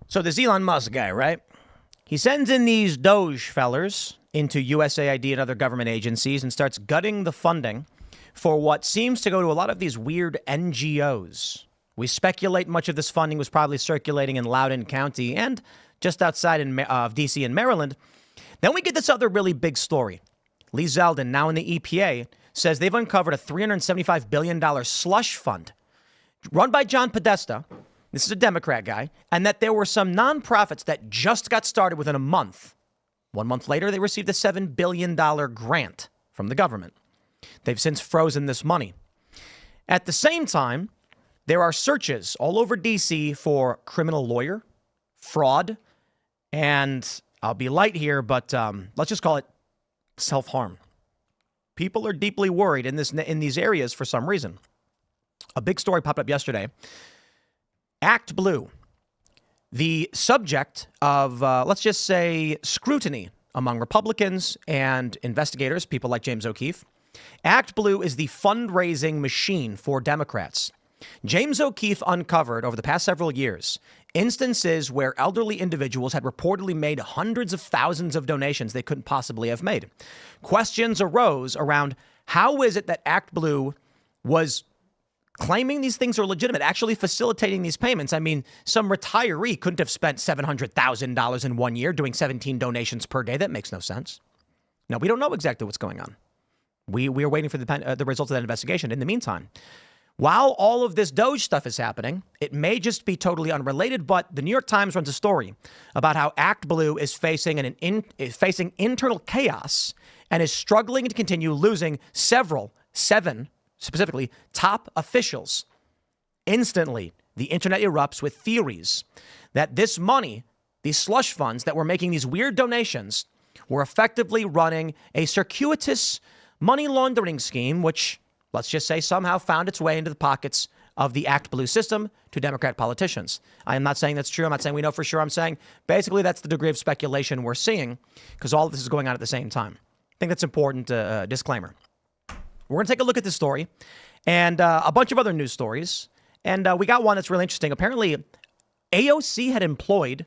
So this Elon Musk guy, right? He sends in these DOGE fellers into USAID and other government agencies and starts gutting the funding for what seems to go to a lot of these weird NGOs. We speculate much of this funding was probably circulating in Loudoun County and just outside of D.C. and Maryland. Then we get this other really big story. Lee Zeldin, now in the EPA, says they've uncovered a $375 billion slush fund run by John Podesta. This is a Democrat guy. And that there were some nonprofits that just got started within a month. 1 month later, they received a $7 billion grant from the government. They've since frozen this money. At the same time, there are searches all over D.C. for criminal lawyer, fraud, and I'll be light here, but let's just call it self-harm. People are deeply worried in these areas for some reason. A big story popped up yesterday. ActBlue, the subject of, let's just say, scrutiny among Republicans and investigators, people like James O'Keefe. ActBlue is the fundraising machine for Democrats. James O'Keefe uncovered over the past several years instances where elderly individuals had reportedly made hundreds of thousands of donations they couldn't possibly have made. Questions arose around how is it that ActBlue was claiming these things are legitimate, actually facilitating these payments. I mean, some retiree couldn't have spent $700,000 in 1 year doing 17 donations per day. That makes no sense. Now, we don't know exactly what's going on. We are waiting for the results of that investigation. In the meantime, while all of this DOGE stuff is happening, it may just be totally unrelated, but the New York Times runs a story about how ActBlue is facing facing internal chaos and is struggling to continue losing seven specifically top officials. Instantly, the internet erupts with theories that this money, these slush funds that were making these weird donations, were effectively running a circuitous money laundering scheme, which, let's just say, somehow found its way into the pockets of the ActBlue system to Democrat politicians. I am not saying that's true. I'm not saying we know for sure. I'm saying basically that's the degree of speculation we're seeing because all of this is going on at the same time. I think that's important disclaimer. We're going to take a look at this story and a bunch of other news stories. And we got one that's really interesting. Apparently, AOC had employed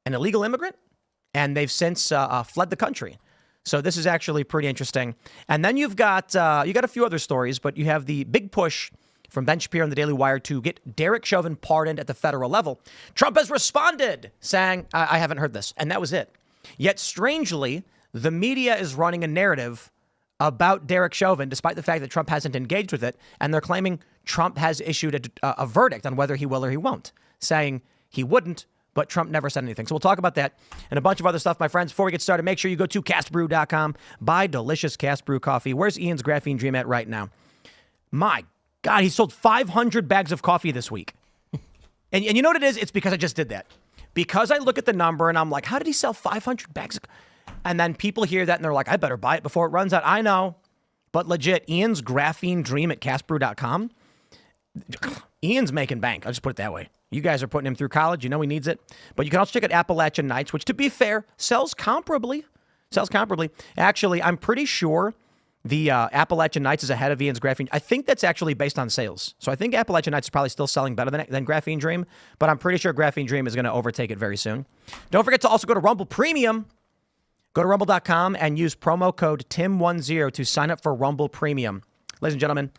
an illegal immigrant and they've since fled the country. So this is actually pretty interesting. And then you've got a few other stories, but you have the big push from Ben Shapiro and the Daily Wire to get Derek Chauvin pardoned at the federal level. Trump has responded saying, I haven't heard this. And that was it. Yet strangely, the media is running a narrative about Derek Chauvin, despite the fact that Trump hasn't engaged with it. And they're claiming Trump has issued a verdict on whether he will or he won't, saying he wouldn't. But Trump never said anything. So we'll talk about that and a bunch of other stuff, my friends. Before we get started, make sure you go to castbrew.com, buy delicious Cast Brew coffee. Where's Ian's Graphene Dream at right now? My God, he sold 500 bags of coffee this week. And you know what it is? It's because I just did that. Because I look at the number and I'm like, how did he sell 500 bags? And then people hear that and they're like, I better buy it before it runs out. I know. But legit, Ian's Graphene Dream at castbrew.com. Ian's making bank. I'll just put it that way. You guys are putting him through college. You know he needs it. But you can also check out Appalachian Nights, which, to be fair, sells comparably. Actually, I'm pretty sure the Appalachian Nights is ahead of Ian's Graphene. I think that's actually based on sales. So I think Appalachian Nights is probably still selling better than Graphene Dream. But I'm pretty sure Graphene Dream is going to overtake it very soon. Don't forget to also go to Rumble Premium. Go to rumble.com and use promo code TIM10 to sign up for Rumble Premium. Ladies and gentlemen,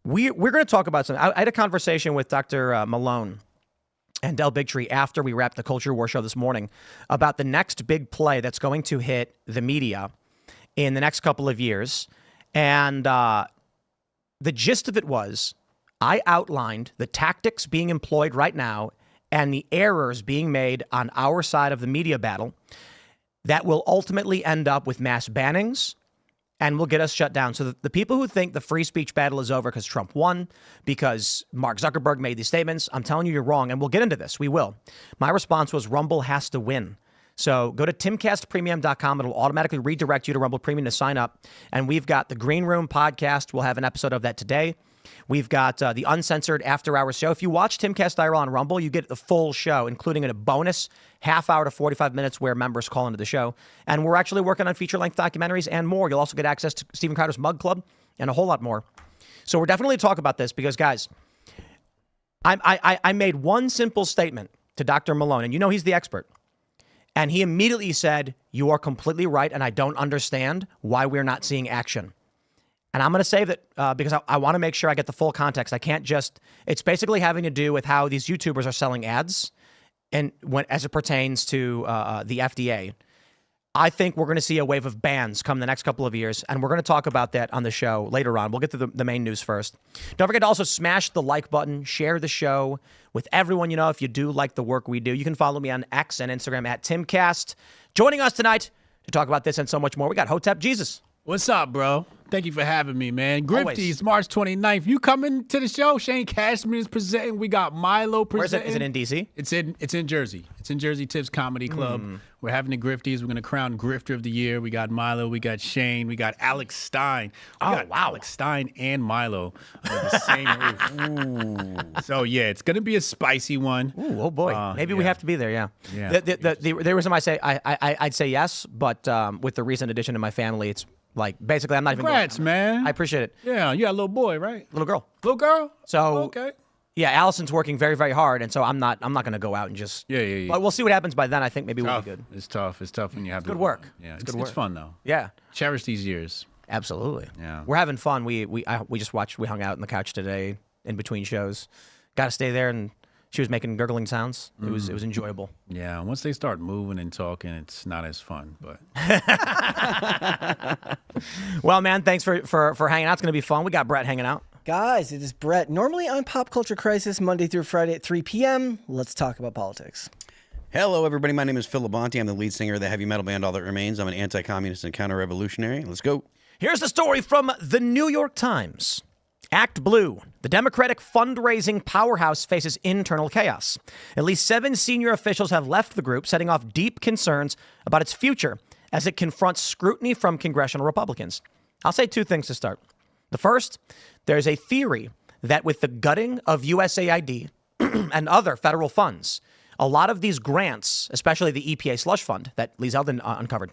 we're going to talk about something. I had a conversation with Dr. Malone and Del Bigtree after we wrapped the Culture War show this morning about the next big play that's going to hit the media in the next couple of years. And the gist of it was I outlined the tactics being employed right now and the errors being made on our side of the media battle that will ultimately end up with mass bannings and will get us shut down. So the people who think the free speech battle is over because Trump won, because Mark Zuckerberg made these statements, I'm telling you, you're wrong. And we'll get into this. We will. My response was Rumble has to win. So go to timcastpremium.com. It'll automatically redirect you to Rumble Premium to sign up. And we've got the Green Room podcast. We'll have an episode of that today. We've got the uncensored after-hours show. If you watch Timcast IRL on Rumble, you get the full show, including a bonus half hour to 45 minutes where members call into the show. And we're actually working on feature-length documentaries and more. You'll also get access to Stephen Crowder's Mug Club and a whole lot more. So we're definitely talk about this because, guys, I made one simple statement to Dr. Malone, and you know he's the expert. And he immediately said, "You are completely right, and I don't understand why we're not seeing action." And I'm going to say that because I want to make sure I get the full context. I can't just, it's basically having to do with how these YouTubers are selling ads and as it pertains to the FDA. I think we're going to see a wave of bans come the next couple of years, and we're going to talk about that on the show later on. We'll get to the main news first. Don't forget to also smash the like button, share the show with everyone you know if you do like the work we do. You can follow me on X and Instagram at Timcast. Joining us tonight to talk about this and so much more, we got Hotep Jesus. What's up, bro? Thank you for having me, man. Always. Grifties, March 29th. You coming to the show? Shane Cashman is presenting. We got Milo presenting. Where is it? Is it in D.C.? It's in Jersey. It's in Jersey Tips Comedy Club. We're having the Grifties. We're going to crown Grifter of the Year. We got Milo. We got Shane. We got Alex Stein. Wow. Alex Stein and Milo under the same roof. Ooh. So, yeah, it's going to be a spicy one. Ooh, oh, boy. Maybe we have to be there, yeah. The reason I'd say yes, but with the recent addition to my family, it's like, basically, I'm not even Congrats, man. I appreciate it. Yeah, you got a little boy, right? Little girl. Little girl? So, okay. Yeah, Allison's working very, very hard, and so I'm not going to go out and just. Yeah. But we'll see what happens by then. I think maybe we'll be good. It's tough. It's tough when you have good work. Yeah, it's good work. It's fun though. Yeah. Cherish these years. Absolutely. Yeah. We're having fun. We just watched. We hung out on the couch today in between shows. Got to stay there, and she was making gurgling sounds. It was enjoyable. Yeah. Once they start moving and talking, it's not as fun. But. Well, man, thanks for hanging out. It's gonna be fun. We got Brett hanging out. Guys, it is Brett. Normally on Pop Culture Crisis, Monday through Friday at 3 p.m. Let's talk about politics. Hello, everybody. My name is Phil Labonte. I'm the lead singer of the heavy metal band All That Remains. I'm an anti-communist and counter-revolutionary. Let's go. Here's the story from the New York Times. ActBlue, the Democratic fundraising powerhouse, faces internal chaos. At least 7 senior officials have left the group, setting off deep concerns about its future as it confronts scrutiny from congressional Republicans. I'll say 2 things to start. The first, there's a theory that with the gutting of USAID and other federal funds, a lot of these grants, especially the EPA slush fund that Lee Zeldin uncovered,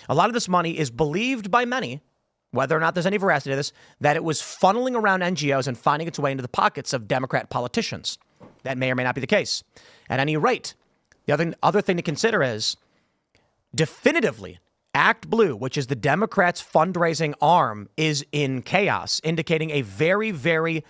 a lot of this money is believed by many, whether or not there's any veracity to this, that it was funneling around NGOs and finding its way into the pockets of Democrat politicians. That may or may not be the case. At any rate, the other thing to consider is definitively ActBlue, which is the Democrats' fundraising arm, is in chaos, indicating a very, very,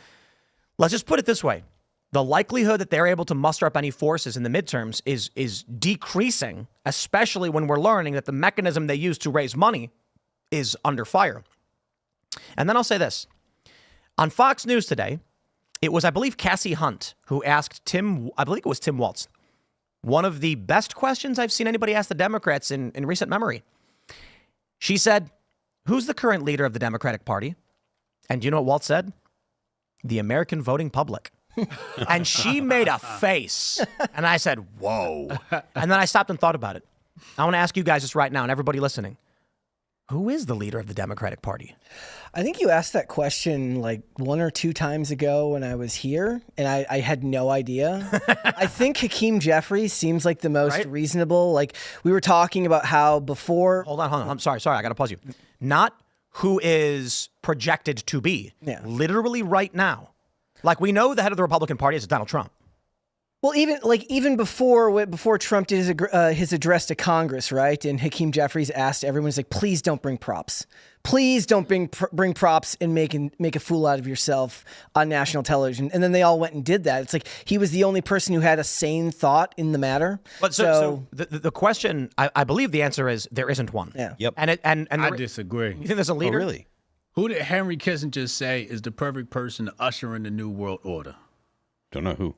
let's just put it this way. The likelihood that they're able to muster up any forces in the midterms is decreasing, especially when we're learning that the mechanism they use to raise money is under fire. And then I'll say this. On Fox News today, it was, I believe, Cassie Hunt who asked Tim Waltz, one of the best questions I've seen anybody ask the Democrats in recent memory. She said, "Who's the current leader of the Democratic Party?" And do you know what Waltz said? "The American voting public." And she made a face. And I said, whoa. And then I stopped and thought about it. I want to ask you guys this right now and everybody listening. Who is the leader of the Democratic Party? I think you asked that question like 1 or 2 times ago when I was here, and I had no idea. I think Hakeem Jeffries seems like the most reasonable. Like, we were talking about how before... Hold on. I'm sorry. I got to pause you. Not who is projected to be. Yeah. Literally right now. Like, we know the head of the Republican Party is Donald Trump. Well, even before Trump did his address to Congress, right? And Hakeem Jeffries asked everyone, he's like, "Please don't bring props. Please don't bring props and make a fool out of yourself on national television." And then they all went and did that. It's like he was the only person who had a sane thought in the matter. But so the question, I believe the answer is there isn't one. Yeah. Yep. And I disagree. You think there's a leader? Oh, really? Who did Henry Kissinger say is the perfect person to usher in the New World Order? Don't know who.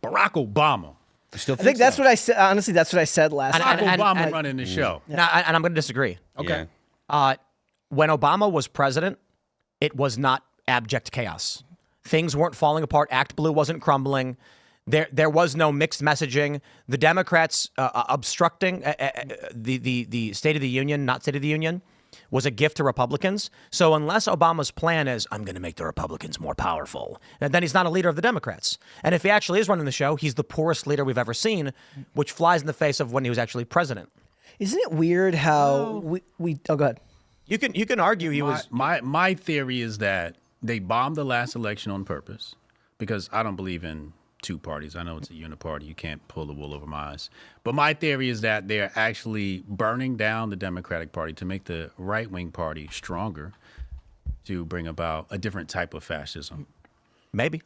Barack Obama. You still I think that's what I said. Honestly, that's what I said last Barack time. Obama running the show. And I'm going to disagree. Okay. Yeah. When Obama was president, it was not abject chaos. Things weren't falling apart. ActBlue wasn't crumbling. There was no mixed messaging. The Democrats obstructing the State of the Union, not State of the Union, was a gift to Republicans. So unless Obama's plan is, I'm going to make the Republicans more powerful, then he's not a leader of the Democrats. And if he actually is running the show, he's the poorest leader we've ever seen, which flies in the face of when he was actually president. Isn't it weird how we oh, go ahead. You can argue he was. My theory is that they bombed the last election on purpose because I don't believe in two parties. I know it's a uniparty. You can't pull the wool over my eyes. But my theory is that they're actually burning down the Democratic Party to make the right-wing party stronger, to bring about a different type of fascism. Maybe.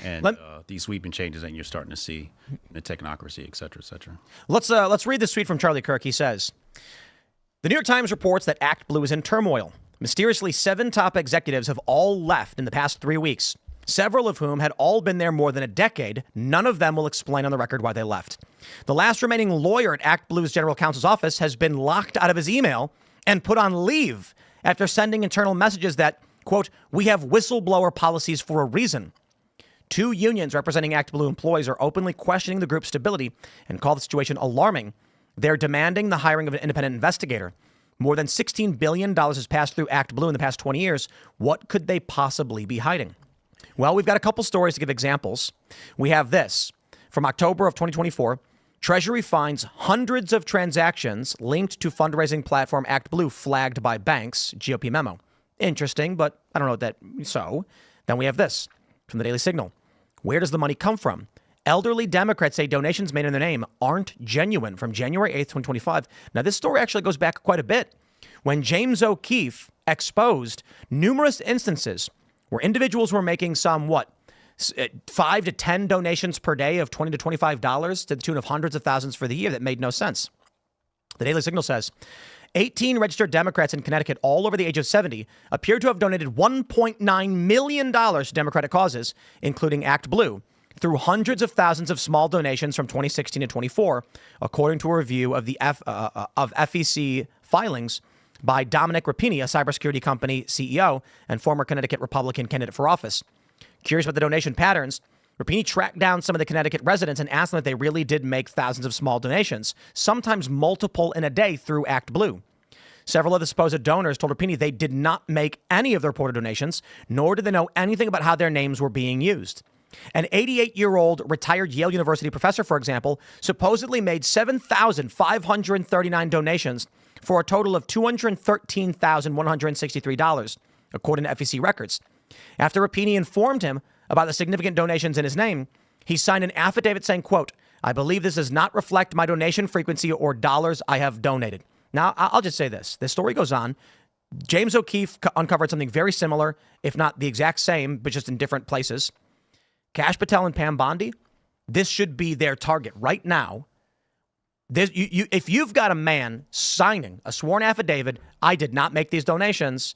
And these sweeping changes that you're starting to see in the technocracy, et cetera, et cetera. Let's read this tweet from Charlie Kirk. He says, "The New York Times reports that ActBlue is in turmoil. Mysteriously, 7 top executives have all left in the past 3 weeks, several of whom had all been there more than a decade. None of them will explain on the record why they left. The last remaining lawyer at ActBlue's general counsel's office has been locked out of his email and put on leave after sending internal messages that, quote, 'we have whistleblower policies for a reason.' 2 unions representing ActBlue employees are openly questioning the group's stability and call the situation alarming. They're demanding the hiring of an independent investigator. More than $16 billion has passed through ActBlue in the past 20 years. What could they possibly be hiding?" Well, we've got a couple stories to give examples. We have this from October of 2024. Treasury finds hundreds of transactions linked to fundraising platform ActBlue flagged by banks. GOP memo. Interesting, but I don't know what that. So then we have this from the Daily Signal. Where does the money come from? Elderly Democrats say donations made in their name aren't genuine from January 8th, 2025. Now, this story actually goes back quite a bit. When James O'Keefe exposed numerous instances where individuals were making some, 5 to 10 donations per day of $20 to $25 to the tune of hundreds of thousands for the year that made no sense. The Daily Signal says 18 registered Democrats in Connecticut, all over the age of 70, appear to have donated $1.9 million to Democratic causes, including ActBlue, through hundreds of thousands of small donations from 2016 to 24, according to a review of the FEC filings by Dominic Rapini, a cybersecurity company CEO and former Connecticut Republican candidate for office. Curious about the donation patterns, Rapini tracked down some of the Connecticut residents and asked them if they really did make thousands of small donations, sometimes multiple in a day through ActBlue. Several of the supposed donors told Rapini they did not make any of the reported donations, nor did they know anything about how their names were being used. An 88-year-old retired Yale University professor, for example, supposedly made 7,539 donations for a total of $213,163, according to FEC records. After Rapini informed him about the significant donations in his name, he signed an affidavit saying, quote, "I believe this does not reflect my donation frequency or dollars I have donated." Now, I'll just say this. This story goes on. James O'Keefe uncovered something very similar, if not the exact same, but just in different places. Kash Patel and Pam Bondi, this should be their target right now. If you've got a man signing a sworn affidavit, I did not make these donations,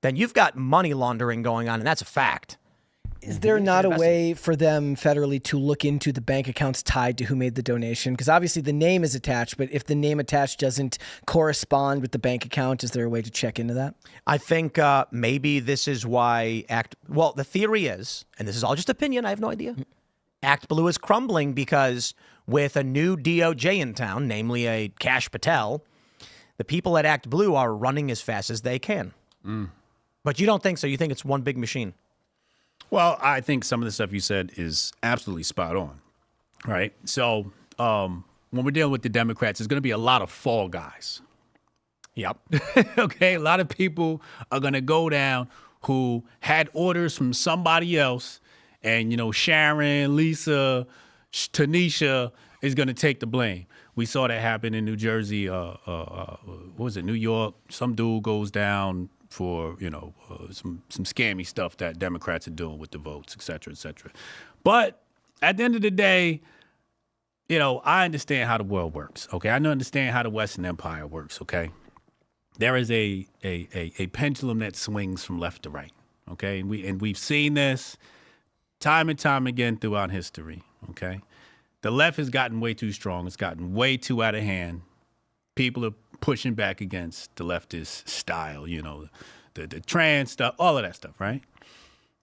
then you've got money laundering going on, and that's a fact. Is there not a way for them federally to look into the bank accounts tied to who made the donation? Because obviously the name is attached, but if the name attached doesn't correspond with the bank account, is there a way to check into that? I think maybe this is why well, the theory is, and this is all just opinion, I have no idea, ActBlue is crumbling because with a new DOJ in town, namely a Kash Patel, the people at ActBlue are running as fast as they can. But you don't think so? You think it's one big machine? Well, I think some of the stuff you said is absolutely spot on, right? So when we're dealing with the Democrats, there's going to be a lot of fall guys. Yep. Okay, a lot of people are going to go down who had orders from somebody else, and, you know, Sharon, Lisa, Tanisha is going to take the blame. We saw that happen in New Jersey. What was it, New York? Some dude goes down for, you know, some scammy stuff that Democrats are doing with the votes, et cetera, et cetera. But at the end of the day, you know, I understand how the world works, okay? I understand how the Western Empire works, okay? There is a pendulum that swings from left to right, okay? And we've seen this time and time again throughout history, okay? The left has gotten way too strong. It's gotten way too out of hand. People are pushing back against the leftist style, you know, the trans stuff, all of that stuff, right?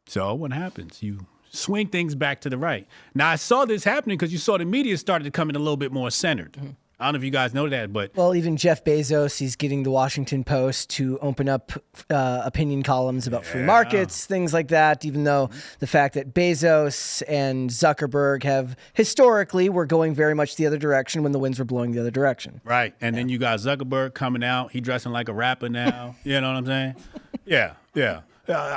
So what happens? You swing things back to the right. Now, I saw this happening because you saw the media started to come in a little bit more centered. Mm-hmm. I don't know if you guys know that, but... Well, even Jeff Bezos, he's getting the Washington Post to open up opinion columns about free markets, things like that, even though the fact that Bezos and Zuckerberg have historically were going very much the other direction when the winds were blowing the other direction. Right. And then you got Zuckerberg coming out. He dressing like a rapper now. You know what I'm saying? Yeah.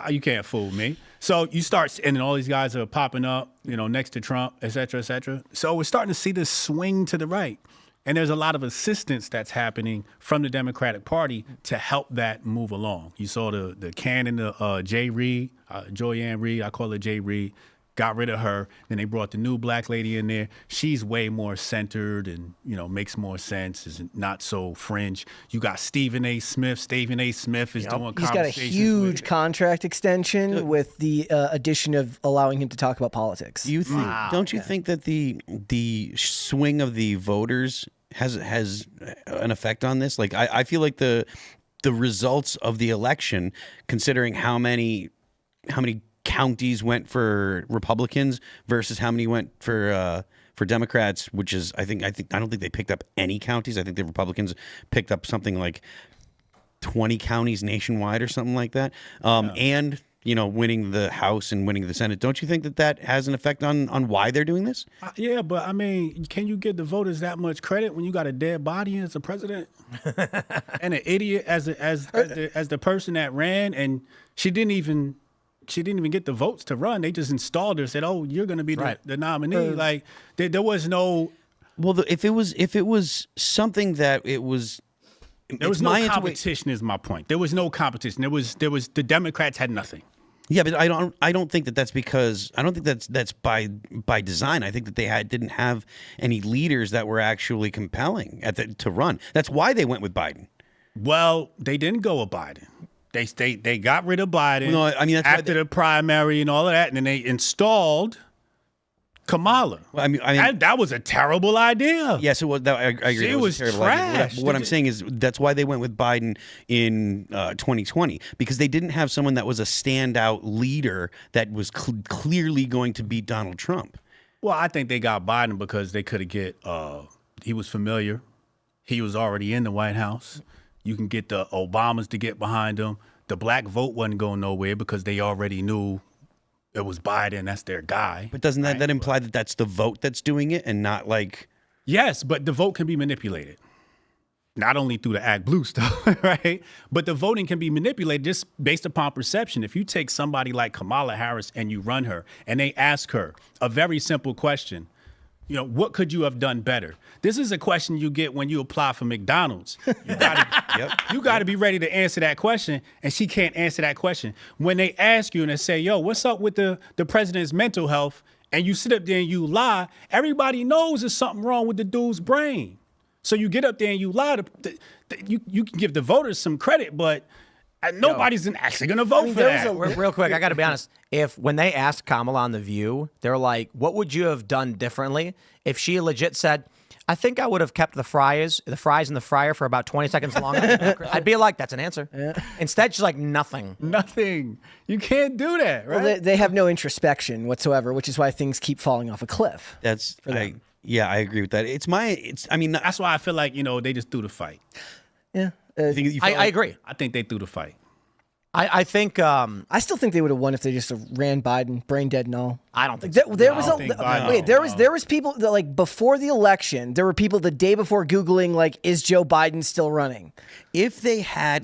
You can't fool me. So you start, and then all these guys are popping up, next to Trump, et cetera, et cetera. So we're starting to see this swing to the right. And there's a lot of assistance that's happening from the Democratic Party to help that move along. You saw the canon of Jay Reid, Joyanne Reid, I call her Jay Reid, got rid of her. Then they brought the new black lady in there. She's way more centered and, makes more sense, is not so fringe. You got Stephen A. Smith. Stephen A. Smith is doing He's got a huge contract extension with the addition of allowing him to talk about politics. You think? Don't you think that the swing of the voters has an effect on this? Like, I feel like the results of the election, considering how many counties went for Republicans versus how many went for Democrats, which is I don't think they picked up any counties. I think the Republicans picked up something like 20 counties nationwide or something like that. And winning the House and winning the Senate. Don't you think that has an effect on why they're doing this? Yeah, but I mean, can you give the voters that much credit when you got a dead body as the president and an idiot as the person that ran, and she didn't even get the votes to run. They just installed her, said, "Oh, you're going to be the nominee." Like there was no. Well, if it was something that it was. There was no competition. Is my point. There was no competition. There was the Democrats had nothing. Yeah, but I don't think that's because I don't think that's by design. I think that they didn't have any leaders that were actually compelling to run. That's why they went with Biden. Well, they didn't go with Biden. They got rid of Biden. No, I mean that's after the primary and all of that, and then they installed Kamala. Well, I mean that was a terrible idea. Yes, I agree. She was a terrible trash. Idea. What I'm saying is that's why they went with Biden in 2020, because they didn't have someone that was a standout leader that was clearly going to beat Donald Trump. Well, I think they got Biden because they could get. He was familiar. He was already in the White House. You can get the Obamas to get behind him. The black vote wasn't going nowhere because they already knew it was Biden. That's their guy. But doesn't that imply that that's the vote that's doing it and not like... Yes, but the vote can be manipulated. Not only through the ActBlue stuff, right? But the voting can be manipulated just based upon perception. If you take somebody like Kamala Harris and you run her and they ask her a very simple question, what could you have done better? This is a question you get when you apply for McDonald's. You gotta be ready to answer that question, and she can't answer that question. When they ask you and they say, yo, what's up with the president's mental health, and you sit up there and you lie, everybody knows there's something wrong with the dude's brain. So you get up there and you lie. You can give the voters some credit, but nobody's actually going to vote for that. Real quick, I got to be honest. When they asked Kamala on The View, they're like, what would you have done differently if she legit said, I think I would have kept the fries in the fryer for about 20 seconds longer. I'd be like, that's an answer. Yeah. Instead, she's like, nothing. Nothing. You can't do that, right? Well, they have no introspection whatsoever, which is why things keep falling off a cliff. Yeah, I agree with that. That's why I feel like, they just threw the fight. Yeah. I agree. I think they threw the fight. I think I still think they would have won if they just ran Biden, brain dead and all. I don't think there was people that, like, before the election, there were people the day before Googling, like, is Joe Biden still running? If they had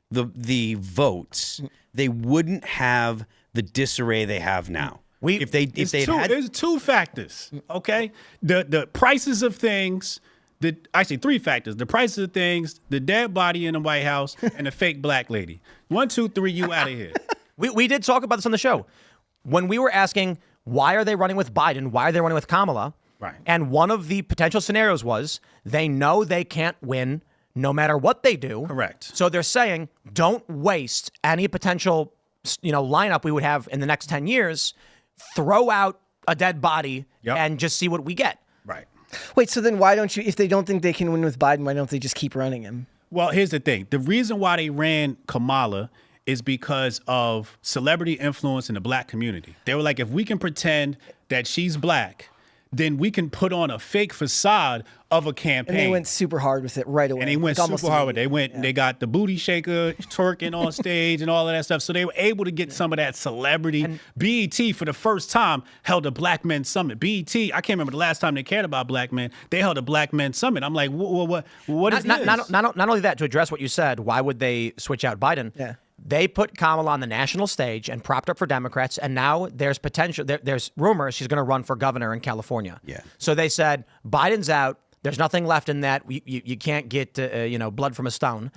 the votes, they wouldn't have the disarray they have now. There's two factors, okay? The prices of things. Actually, three factors: the prices of things, the dead body in the White House, and the fake black lady. 1, 2, 3, you out of here. We did talk about this on the show when we were asking why are they running with Biden, why are they running with Kamala, right? And one of the potential scenarios was they know they can't win no matter what they do. Correct. So they're saying don't waste any potential lineup we would have in the next 10 years. Throw out a dead body and just see what we get. Right. Wait, so then why don't you, if they don't think they can win with Biden, why don't they just keep running him? Well, here's the thing. The reason why they ran Kamala is because of celebrity influence in the black community. They were like, if we can pretend that she's black, then we can put on a fake facade of a campaign. And they went super hard with it right away. And they went super hard with it. They got the booty shaker twerking on stage and all of that stuff. So they were able to get some of that celebrity. And BET, for the first time, held a Black Men Summit. BET, I can't remember the last time they cared about black men. They held a Black Men Summit. I'm like, what is this? Not only that, to address what you said, why would they switch out Biden? Yeah. They put Kamala on the national stage and propped up for Democrats, and now there's potential. There's rumors she's going to run for governor in California. Yeah. So they said Biden's out. There's nothing left in that. You can't get blood from a stone.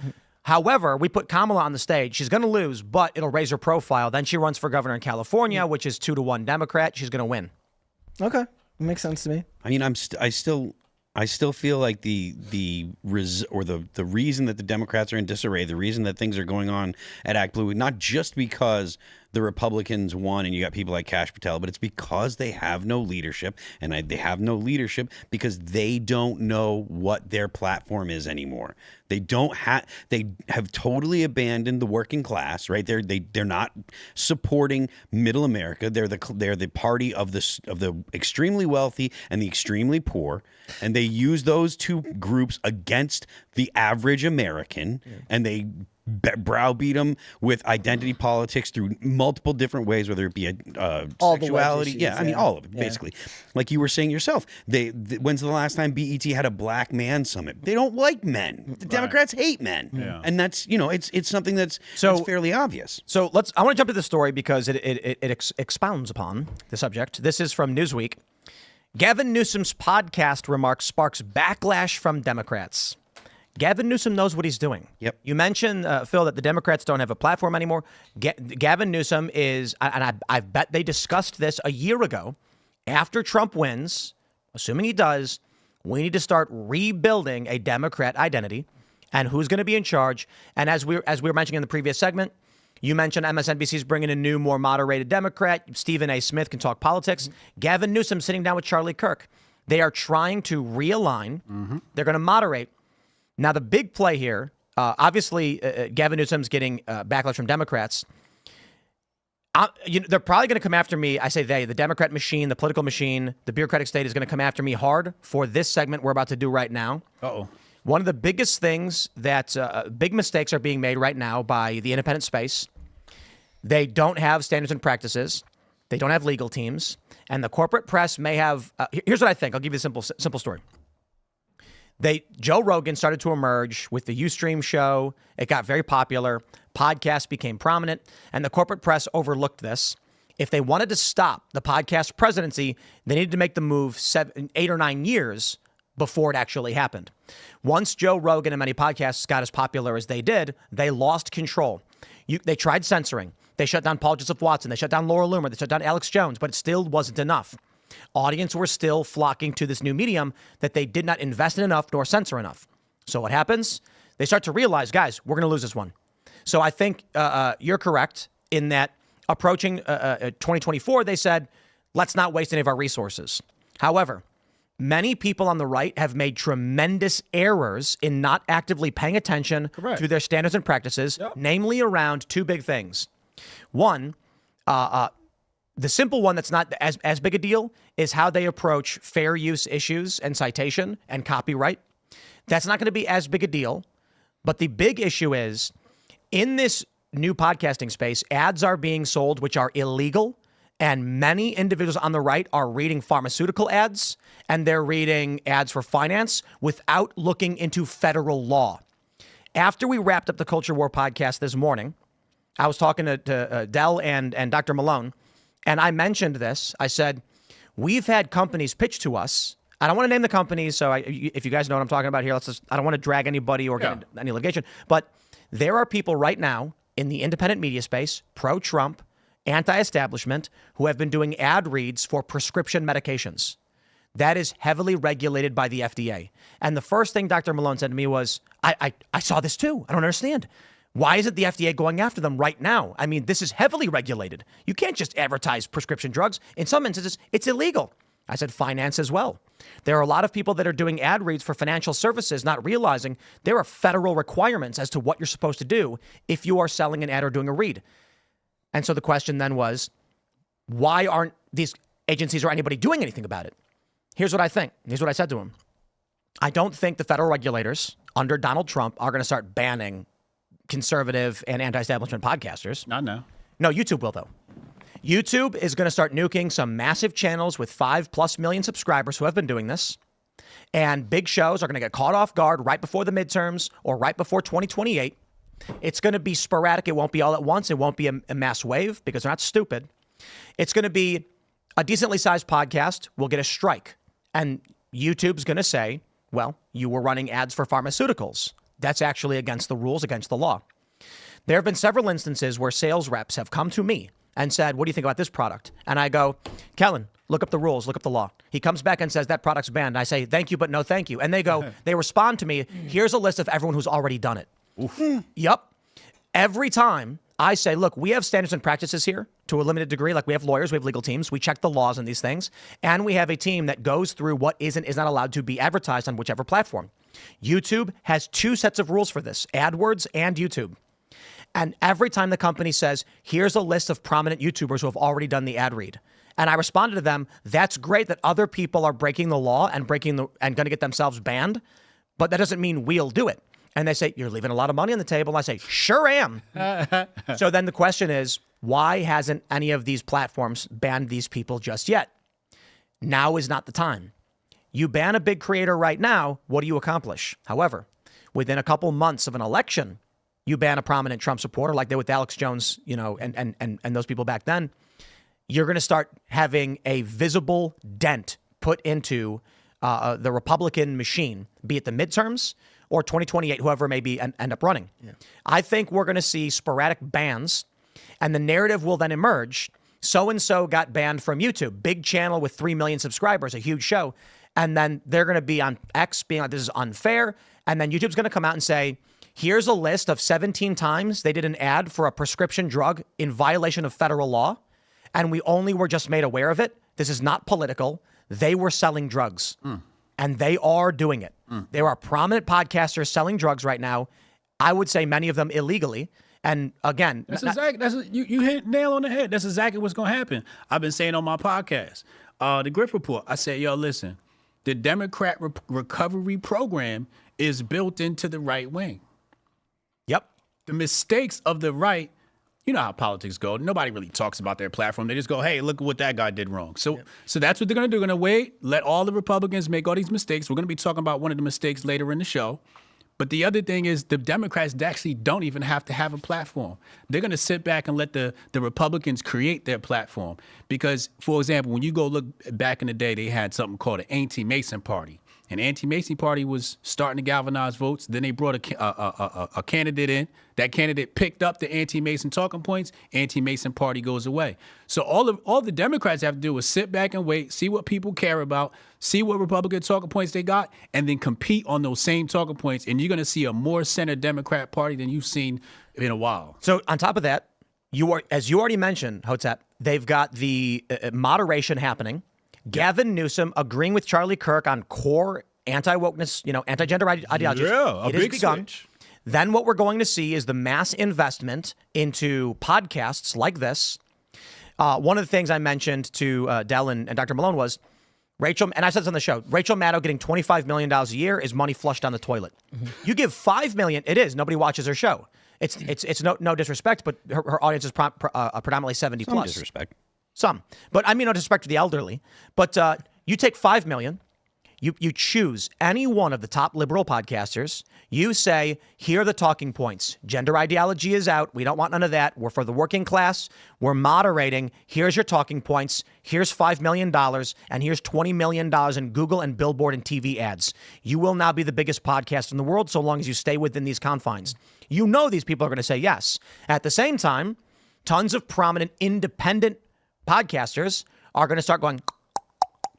However, we put Kamala on the stage. She's going to lose, but it'll raise her profile. Then she runs for governor in California, which is 2-1 Democrat. She's going to win. Okay, makes sense to me. I mean, I still feel like the reason that the Democrats are in disarray, the reason that things are going on at ActBlue, not just because the Republicans won and you got people like Kash Patel, but it's because they have no leadership, and they have no leadership because they don't know what their platform is anymore. They have totally abandoned the working class, right? They're not supporting middle America. They're the party of the extremely wealthy and the extremely poor, and they use those two groups against the average American, and they browbeat them with identity politics through multiple different ways, whether it be All the sexuality. issues, Yeah, I mean, all of it, basically. Like you were saying yourself, when's the last time BET had a black man summit? They don't like men. The Democrats hate men. Yeah. And that's, it's something that's fairly obvious. So I want to jump to the story because it expounds upon the subject. This is from Newsweek. Gavin Newsom's podcast remarks sparks backlash from Democrats. Gavin Newsom knows what he's doing. Yep. You mentioned, Phil, that the Democrats don't have a platform anymore. Gavin Newsom is, and I bet they discussed this a year ago. After Trump wins, assuming he does, we need to start rebuilding a Democrat identity and who's going to be in charge. And as we were mentioning in the previous segment, you mentioned MSNBC's bringing a new, more moderated Democrat. Stephen A. Smith can talk politics. Gavin Newsom sitting down with Charlie Kirk. They are trying to realign. They're going to moderate. Now, the big play here, obviously, Gavin Newsom's getting backlash from Democrats. They're probably going to come after me. I say they, the Democrat machine, the political machine, the bureaucratic state is going to come after me hard for this segment we're about to do right now. Uh-oh. One of the biggest things that big mistakes are being made right now by the independent space. They don't have standards and practices. They don't have legal teams. And the corporate press may have. Here's what I think. I'll give you a simple story. Joe Rogan started to emerge with the Ustream show. It got very popular. Podcasts became prominent, and the corporate press overlooked this. If they wanted to stop the podcast presidency, they needed to make the move 8 or 9 years before it actually happened. Once Joe Rogan and many podcasts got as popular as they did, they lost control. They tried censoring. They shut down Paul Joseph Watson. They shut down Laura Loomer. They shut down Alex Jones, but it still wasn't enough. Audience were still flocking to this new medium that they did not invest in enough nor censor enough. So what happens? They start to realize, guys, we're going to lose this one. So I think you're correct in that approaching 2024, they said, let's not waste any of our resources. However, many people on the right have made tremendous errors in not actively paying attention to their standards and practices, namely around two big things. One, the simple one that's not as big a deal is how they approach fair use issues and citation and copyright. That's not going to be as big a deal. But the big issue is in this new podcasting space, ads are being sold, which are illegal. And many individuals on the right are reading pharmaceutical ads and they're reading ads for finance without looking into federal law. After we wrapped up the Culture War podcast this morning, I was talking to Dell and Dr. Malone. And I mentioned this. I said, we've had companies pitch to us. I don't want to name the companies, so if you guys know what I'm talking about here, I don't want to drag anybody or get any litigation. But there are people right now in the independent media space, pro-Trump, anti-establishment, who have been doing ad reads for prescription medications. That is heavily regulated by the FDA. And the first thing Dr. Malone said to me was, I saw this too. I don't understand. Why isn't the FDA going after them right now? I mean, this is heavily regulated. You can't just advertise prescription drugs. In some instances, it's illegal. I said finance as well. There are a lot of people that are doing ad reads for financial services, not realizing there are federal requirements as to what you're supposed to do if you are selling an ad or doing a read. And so the question then was, why aren't these agencies or anybody doing anything about it? Here's what I think. Here's what I said to him. I don't think the federal regulators under Donald Trump are going to start banning conservative and anti-establishment podcasters. Not now. No, YouTube will, though. YouTube is going to start nuking some massive channels with 5+ million subscribers who have been doing this. And big shows are going to get caught off guard right before the midterms or right before 2028. It's going to be sporadic. It won't be all at once. It won't be a mass wave because they're not stupid. It's going to be a decently sized podcast will get a strike. And YouTube's going to say, well, you were running ads for pharmaceuticals. That's actually against the rules, against the law. There have been several instances where sales reps have come to me and said, what do you think about this product? And I go, Kellen, look up the rules, look up the law. He comes back and says, that product's banned. I say, thank you, but no thank you. And they go, they respond to me, here's a list of everyone who's already done it. Yep. Every time I say, look, we have standards and practices here to a limited degree. Like we have lawyers, we have legal teams. We check the laws on these things. And we have a team that goes through what is and is not allowed to be advertised on whichever platform. YouTube has two sets of rules for this, AdWords and YouTube. And every time the company says, here's a list of prominent YouTubers who have already done the ad read. And I responded to them, that's great that other people are breaking the law and going to get themselves banned, but that doesn't mean we'll do it. And they say, you're leaving a lot of money on the table. I say, sure am. So then the question is, why hasn't any of these platforms banned these people just yet? Now is not the time. You ban a big creator right now, what do you accomplish? However, within a couple months of an election, you ban a prominent Trump supporter like they did with Alex Jones, and those people back then, you're going to start having a visible dent put into the Republican machine, be it the midterms or 2028, whoever may be end up running. Yeah. I think we're going to see sporadic bans, and the narrative will then emerge. So-and-so got banned from YouTube, big channel with 3 million subscribers, a huge show. And then they're going to be on X being like, this is unfair. And then YouTube's going to come out and say, here's a list of 17 times they did an ad for a prescription drug in violation of federal law. And we only were just made aware of it. This is not political. They were selling drugs. And they are doing it. There are prominent podcasters selling drugs right now. I would say many of them illegally. And again, you hit nail on the head. That's exactly what's going to happen. I've been saying on my podcast, the Griff Report, I said, yo, listen, the Democrat recovery program is built into the right wing. Yep. The mistakes of the right, you know how politics go. Nobody really talks about their platform. They just go, hey, look at what that guy did wrong. So that's what they're going to do. They're going to wait, let all the Republicans make all these mistakes. We're going to be talking about one of the mistakes later in the show. But the other thing is the Democrats actually don't even have to have a platform. They're going to sit back and let the Republicans create their platform. Because, for example, when you go look back in the day, they had something called an anti-Mason party. An anti-Mason party was starting to galvanize votes. Then they brought a candidate in. That candidate picked up the anti-Mason talking points. Anti-Mason party goes away. So all the Democrats have to do is sit back and wait, see what people care about, see what Republican talking points they got, and then compete on those same talking points. And you're going to see a more center Democrat party than you've seen in a while. So on top of that, as you already mentioned, Hotep, they've got the moderation happening. Gavin Newsom agreeing with Charlie Kirk on core anti-wokeness, anti-gender ideologies. Yeah, it has begun. Switch. Then what we're going to see is the mass investment into podcasts like this. One of the things I mentioned to Dell and Dr. Malone was Rachel, and I said this on the show, Rachel Maddow getting $25 million a year is money flushed down the toilet. Mm-hmm. You give $5 million, it is. Nobody watches her show. It's no disrespect, but her audience is predominantly 70 plus. Some disrespect. Some. But I mean no disrespect to the elderly. But you take $5 million, you choose any one of the top liberal podcasters, you say, here are the talking points. Gender ideology is out. We don't want none of that. We're for the working class. We're moderating. Here's your talking points. Here's $5 million, and here's $20 million in Google and Billboard and TV ads. You will now be the biggest podcast in the world so long as you stay within these confines. You know these people are going to say yes. At the same time, tons of prominent independent podcasters are going to start going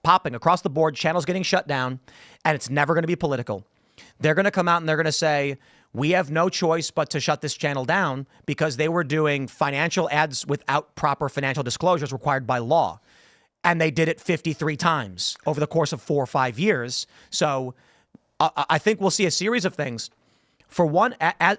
popping across the board, channels getting shut down, and it's never going to be political. They're going to come out and they're going to say, we have no choice but to shut this channel down because they were doing financial ads without proper financial disclosures required by law. And they did it 53 times over the course of 4 or 5 years. So I think we'll see a series of things. For one,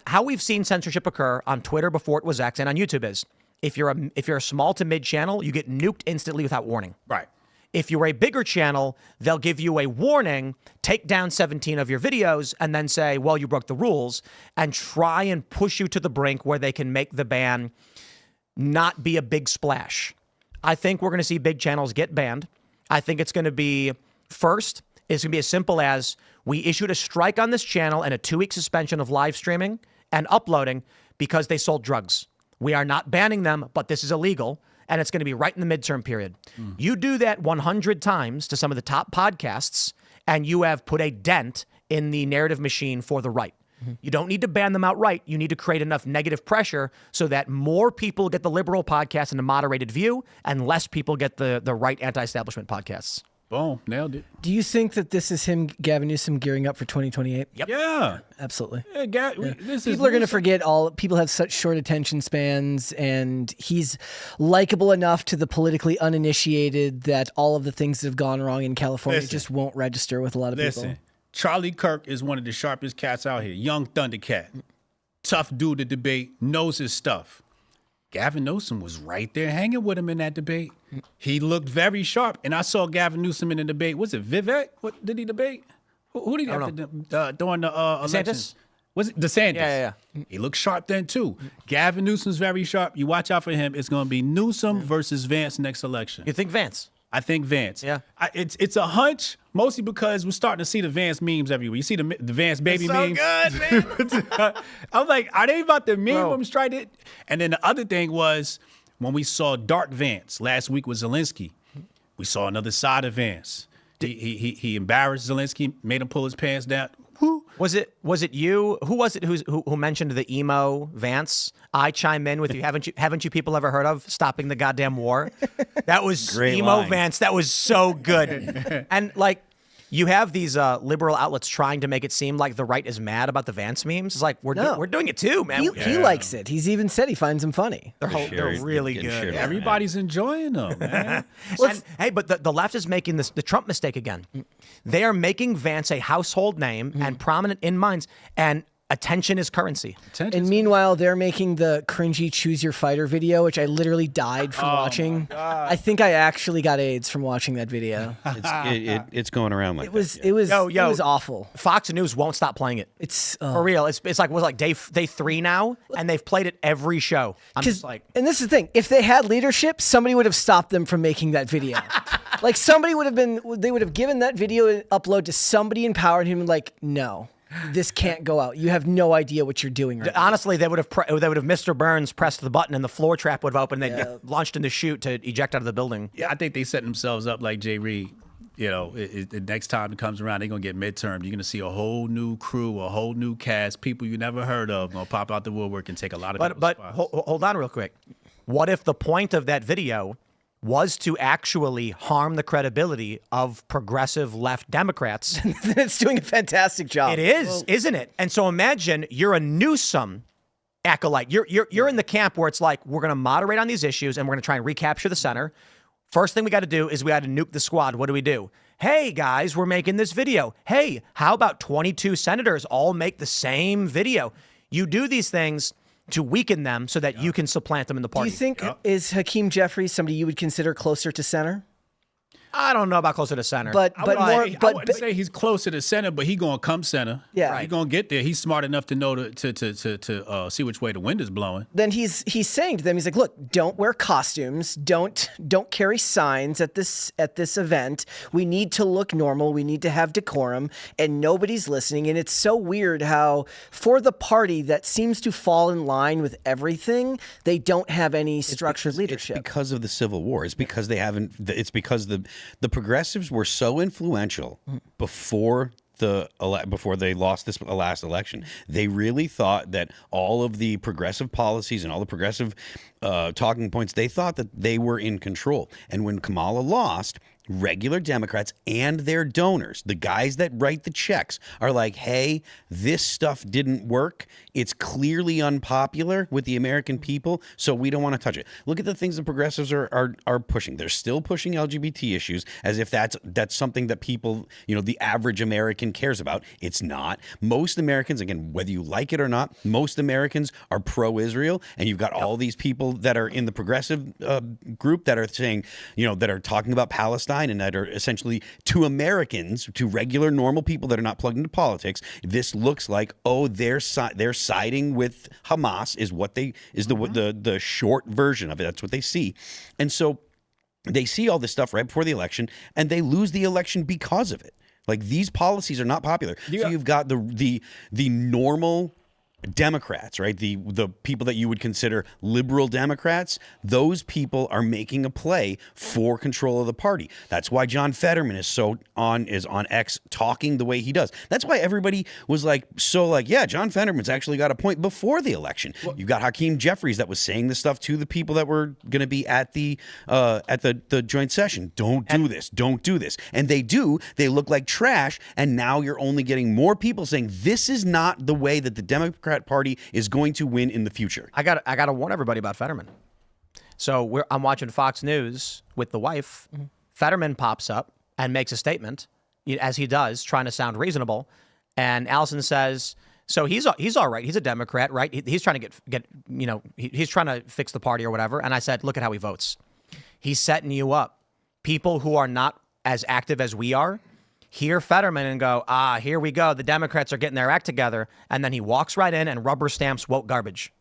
how we've seen censorship occur on Twitter before it was X and on YouTube is, if you're a small to mid channel, you get nuked instantly without warning. Right. If you're a bigger channel, they'll give you a warning, take down 17 of your videos, and then say, well, you broke the rules, and try and push you to the brink where they can make the ban not be a big splash. I think we're going to see big channels get banned. I think it's going to be, first, it's going to be as simple as we issued a strike on this channel and a 2-week suspension of live streaming, and uploading because they sold drugs. We are not banning them, but this is illegal, and it's going to be right in the midterm period. You do that 100 times to some of the top podcasts, and you have put a dent in the narrative machine for the right. You don't need to ban them outright. You need to create enough negative pressure so that more people get the liberal podcast and the moderated view, and less people get the right anti-establishment podcasts. Boom, nailed it. Do you think that this is him, Gavin Newsom, gearing up for 2028? Yep. Yeah. Absolutely. People People are going to forget people have such short attention spans, and he's likable enough to the politically uninitiated that all of the things that have gone wrong in California just won't register with a lot of people. Charlie Kirk is one of the sharpest cats out here. Young Thundercat. Tough dude to debate, knows his stuff. Gavin Newsom was right there hanging with him in that debate. He looked very sharp. And I saw Gavin Newsom in the debate. Was it Vivek? What did he debate? Who did he have to during the election? Was it DeSantis? Yeah. He looked sharp then too. Gavin Newsom's very sharp. You watch out for him. It's going to be Newsom versus Vance next election. You think Vance? I think Vance. Yeah. It's a hunch, mostly because we're starting to see the Vance memes everywhere. You see the Vance baby memes. So good, man. I'm like, are they about to meme him straight it? And then the other thing was when we saw Dark Vance last week with Zelensky, we saw another side of Vance. He embarrassed Zelensky, made him pull his pants down. Woo. Was it you? Who was it who mentioned the emo Vance? I chime in with you. Haven't you people ever heard of Stopping the Goddamn War? That was Great emo line. Vance. That was so good. And like, you have these liberal outlets trying to make it seem like the right is mad about the Vance memes. It's like we're doing it too, man. He likes it. He's even said he finds them funny. They're really getting good. shared. Everybody's enjoying them, man. Hey, but the left is making the Trump mistake again. They are making Vance a household name and prominent in minds, and attention is currency. And meanwhile, they're making the cringy "Choose Your Fighter" video, which I literally died from watching. I think I actually got AIDS from watching that video. It's going around like It was awful. Fox News won't stop playing it. It's For real. It's like day 3 now, and they've played it every show. I'm just like, and this is the thing: if they had leadership, somebody would have stopped them from making that video. Like they would have given that video an upload to somebody in power, and him like, no. This can't go out. You have no idea what you're doing right now. honestly, they would have Mr. Burns pressed the button and the floor trap would have opened. And they'd launched in the chute to eject out of the building. Yeah, I think they set themselves up like Jay Reed. You know, the next time it comes around, they're going to get midterm. You're going to see a whole new crew, a whole new cast, people you never heard of going to pop out the woodwork and take a lot of people's But spots. hold on real quick. What if the point of that video was to actually harm the credibility of progressive left Democrats? It's doing a fantastic job. It is, isn't it? And so imagine you're a Newsom acolyte. You're in the camp where it's like, we're going to moderate on these issues and we're going to try and recapture the center. First thing we got to do is we got to nuke the squad. What do? Hey, guys, we're making this video. Hey, how about 22 senators all make the same video? You do these things to weaken them so that you can supplant them in the Do party. you think is Hakeem Jeffries somebody you would consider closer to center? I don't know about closer to center. I wouldn't say he's closer to center, but he gonna come center. Yeah. He gonna get there. He's smart enough to know to see which way the wind is blowing. Then he's saying to them, he's like, look, don't wear costumes, don't carry signs at this event. We need to look normal. We need to have decorum, and nobody's listening. And it's so weird how for the party that seems to fall in line with everything, they don't have any structured leadership. It's because of the Civil War. It's because they haven't. It's because the progressives were so influential before they lost this last election. They really thought that all of the progressive policies and all the progressive talking points, they thought that they were in control. And when Kamala lost, regular Democrats and their donors, the guys that write the checks, are like, hey, this stuff didn't work. It's clearly unpopular with the American people, so we don't want to touch it. Look at the things the progressives are pushing. They're still pushing LGBT issues as if that's something that people, the average American cares about. It's not. Most Americans, again, whether you like it or not, most Americans are pro-Israel, and you've got all these people that are in the progressive group that are saying, that are talking about Palestine, and that are essentially, to Americans, to regular normal people that are not plugged into politics, this looks like, oh, they're siding with Hamas is the short version of it. That's what they see. And so they see all this stuff right before the election, and they lose the election because of it. Like, these policies are not popular. So you've got the normal Democrats, right? The people that you would consider liberal Democrats, those people are making a play for control of the party. That's why John Fetterman is on X talking the way he does. That's why everybody was yeah, John Fetterman's actually got a point before the election. You got Hakeem Jeffries that was saying this stuff to the people that were going to be at the joint session. Don't do this. Don't do this. And they do. They look like trash. And now you're only getting more people saying this is not the way that the Democrat Party is going to win in the future. I got to warn everybody about Fetterman. So I'm watching Fox News with the wife. Mm-hmm. Fetterman pops up and makes a statement, as he does, trying to sound reasonable. And Allison says, so he's all right. He's a Democrat, right? He's trying to get he's trying to fix the party or whatever. And I said, look at how he votes. He's setting you up. People who are not as active as we are hear Fetterman and go, here we go. The Democrats are getting their act together. And then he walks right in and rubber stamps woke garbage.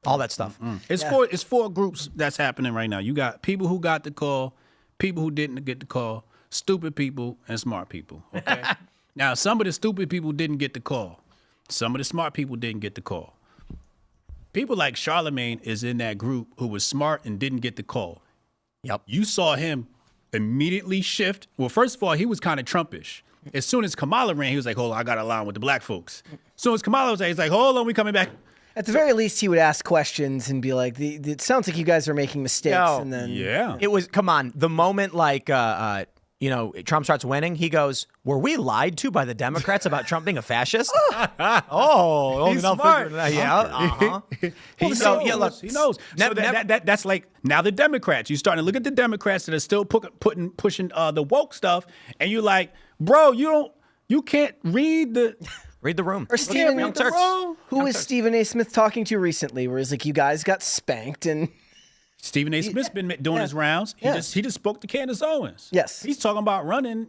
All that stuff. It's four groups that's happening right now. You got people who got the call, people who didn't get the call, stupid people, and smart people. Okay. Now, some of the stupid people didn't get the call. Some of the smart people didn't get the call. People like Charlemagne is in that group who was smart and didn't get the call. Yep. You saw him immediately shift. Well, first of all, he was kind of Trumpish. As soon as Kamala ran, he was like, hold on, I got to align with the black folks. As soon as Kamala was there, he's like, hold on, we coming back. At the very least, he would ask questions and be like, it sounds like you guys are making mistakes. No. And then it was, come on, the moment Trump starts winning, he goes, were we lied to by the Democrats about Trump being a fascist? He's smart. He knows. He knows. So that's like, now the Democrats, you're starting to look at the Democrats that are still pushing the woke stuff, and you're like, bro, you can't read the... Read the room. Or Stephen, who was Stephen A. Smith talking to recently, where he's like, you guys got spanked and... Stephen A. Smith's been doing his rounds. He just spoke to Candace Owens. Yes. He's talking about running.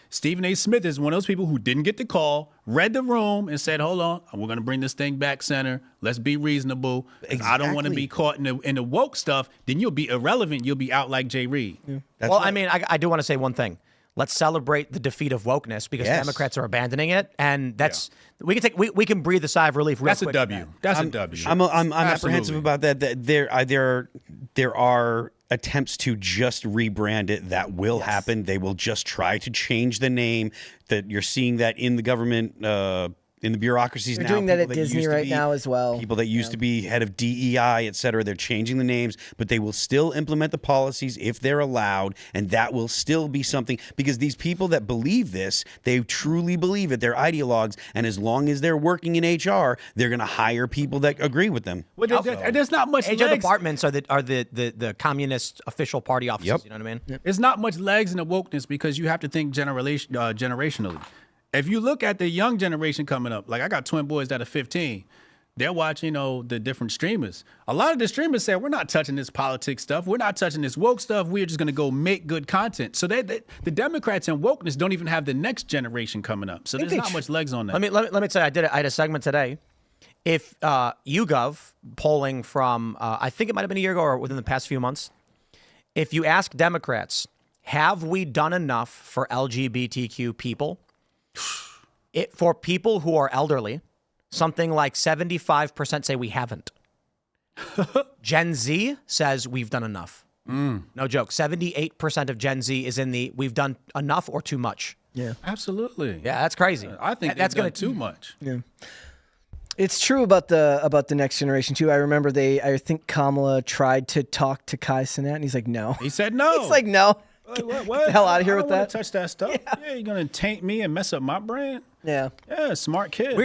Stephen A. Smith is one of those people who didn't get the call, read the room, and said, hold on, we're going to bring this thing back center. Let's be reasonable. Exactly. I don't want to be caught in the woke stuff. Then you'll be irrelevant. You'll be out like Jay Reed. Yeah. Well, I mean, I do want to say one thing. Let's celebrate the defeat of wokeness because Democrats are abandoning it, and that's we can breathe a sigh of relief. That's a W. That's a W. I'm apprehensive about that. That there are attempts to just rebrand it. That will happen. They will just try to change the name. That you're seeing that in the government. In the bureaucracies They're now. doing that at Disney right now as well. People that used to be head of DEI, et cetera, they're changing the names, but they will still implement the policies if they're allowed, and that will still be something, because these people that believe this, they truly believe it, they're ideologues, and as long as they're working in HR, they're going to hire people that agree with them. Well, there's not much HR departments are the communist official party offices, you know what I mean? Yep. There's not much legs in the wokeness because you have to think generationally. If you look at the young generation coming up, like I got twin boys that are 15, they're watching, the different streamers. A lot of the streamers say, we're not touching this politics stuff. We're not touching this woke stuff. We're just going to go make good content. So the Democrats and wokeness don't even have the next generation coming up. So there's not much legs on that. Let me tell you, I had a segment today. If YouGov polling from, I think it might have been a year ago or within the past few months, if you ask Democrats, have we done enough for LGBTQ people? For people who are elderly, something like 75% say we haven't. Gen Z says we've done enough. No joke. 78% of Gen Z is in the we've done enough or too much. Yeah, absolutely. Yeah, that's crazy. I think that's going to too much. Yeah. It's true about the next generation too. I remember I think Kamala tried to talk to Kai Cenat, and he's like, no. He said no. He's like, no. What? Get the hell out of here with that. Touch that stuff. Yeah, you're gonna taint me and mess up my brand. Yeah, smart kid.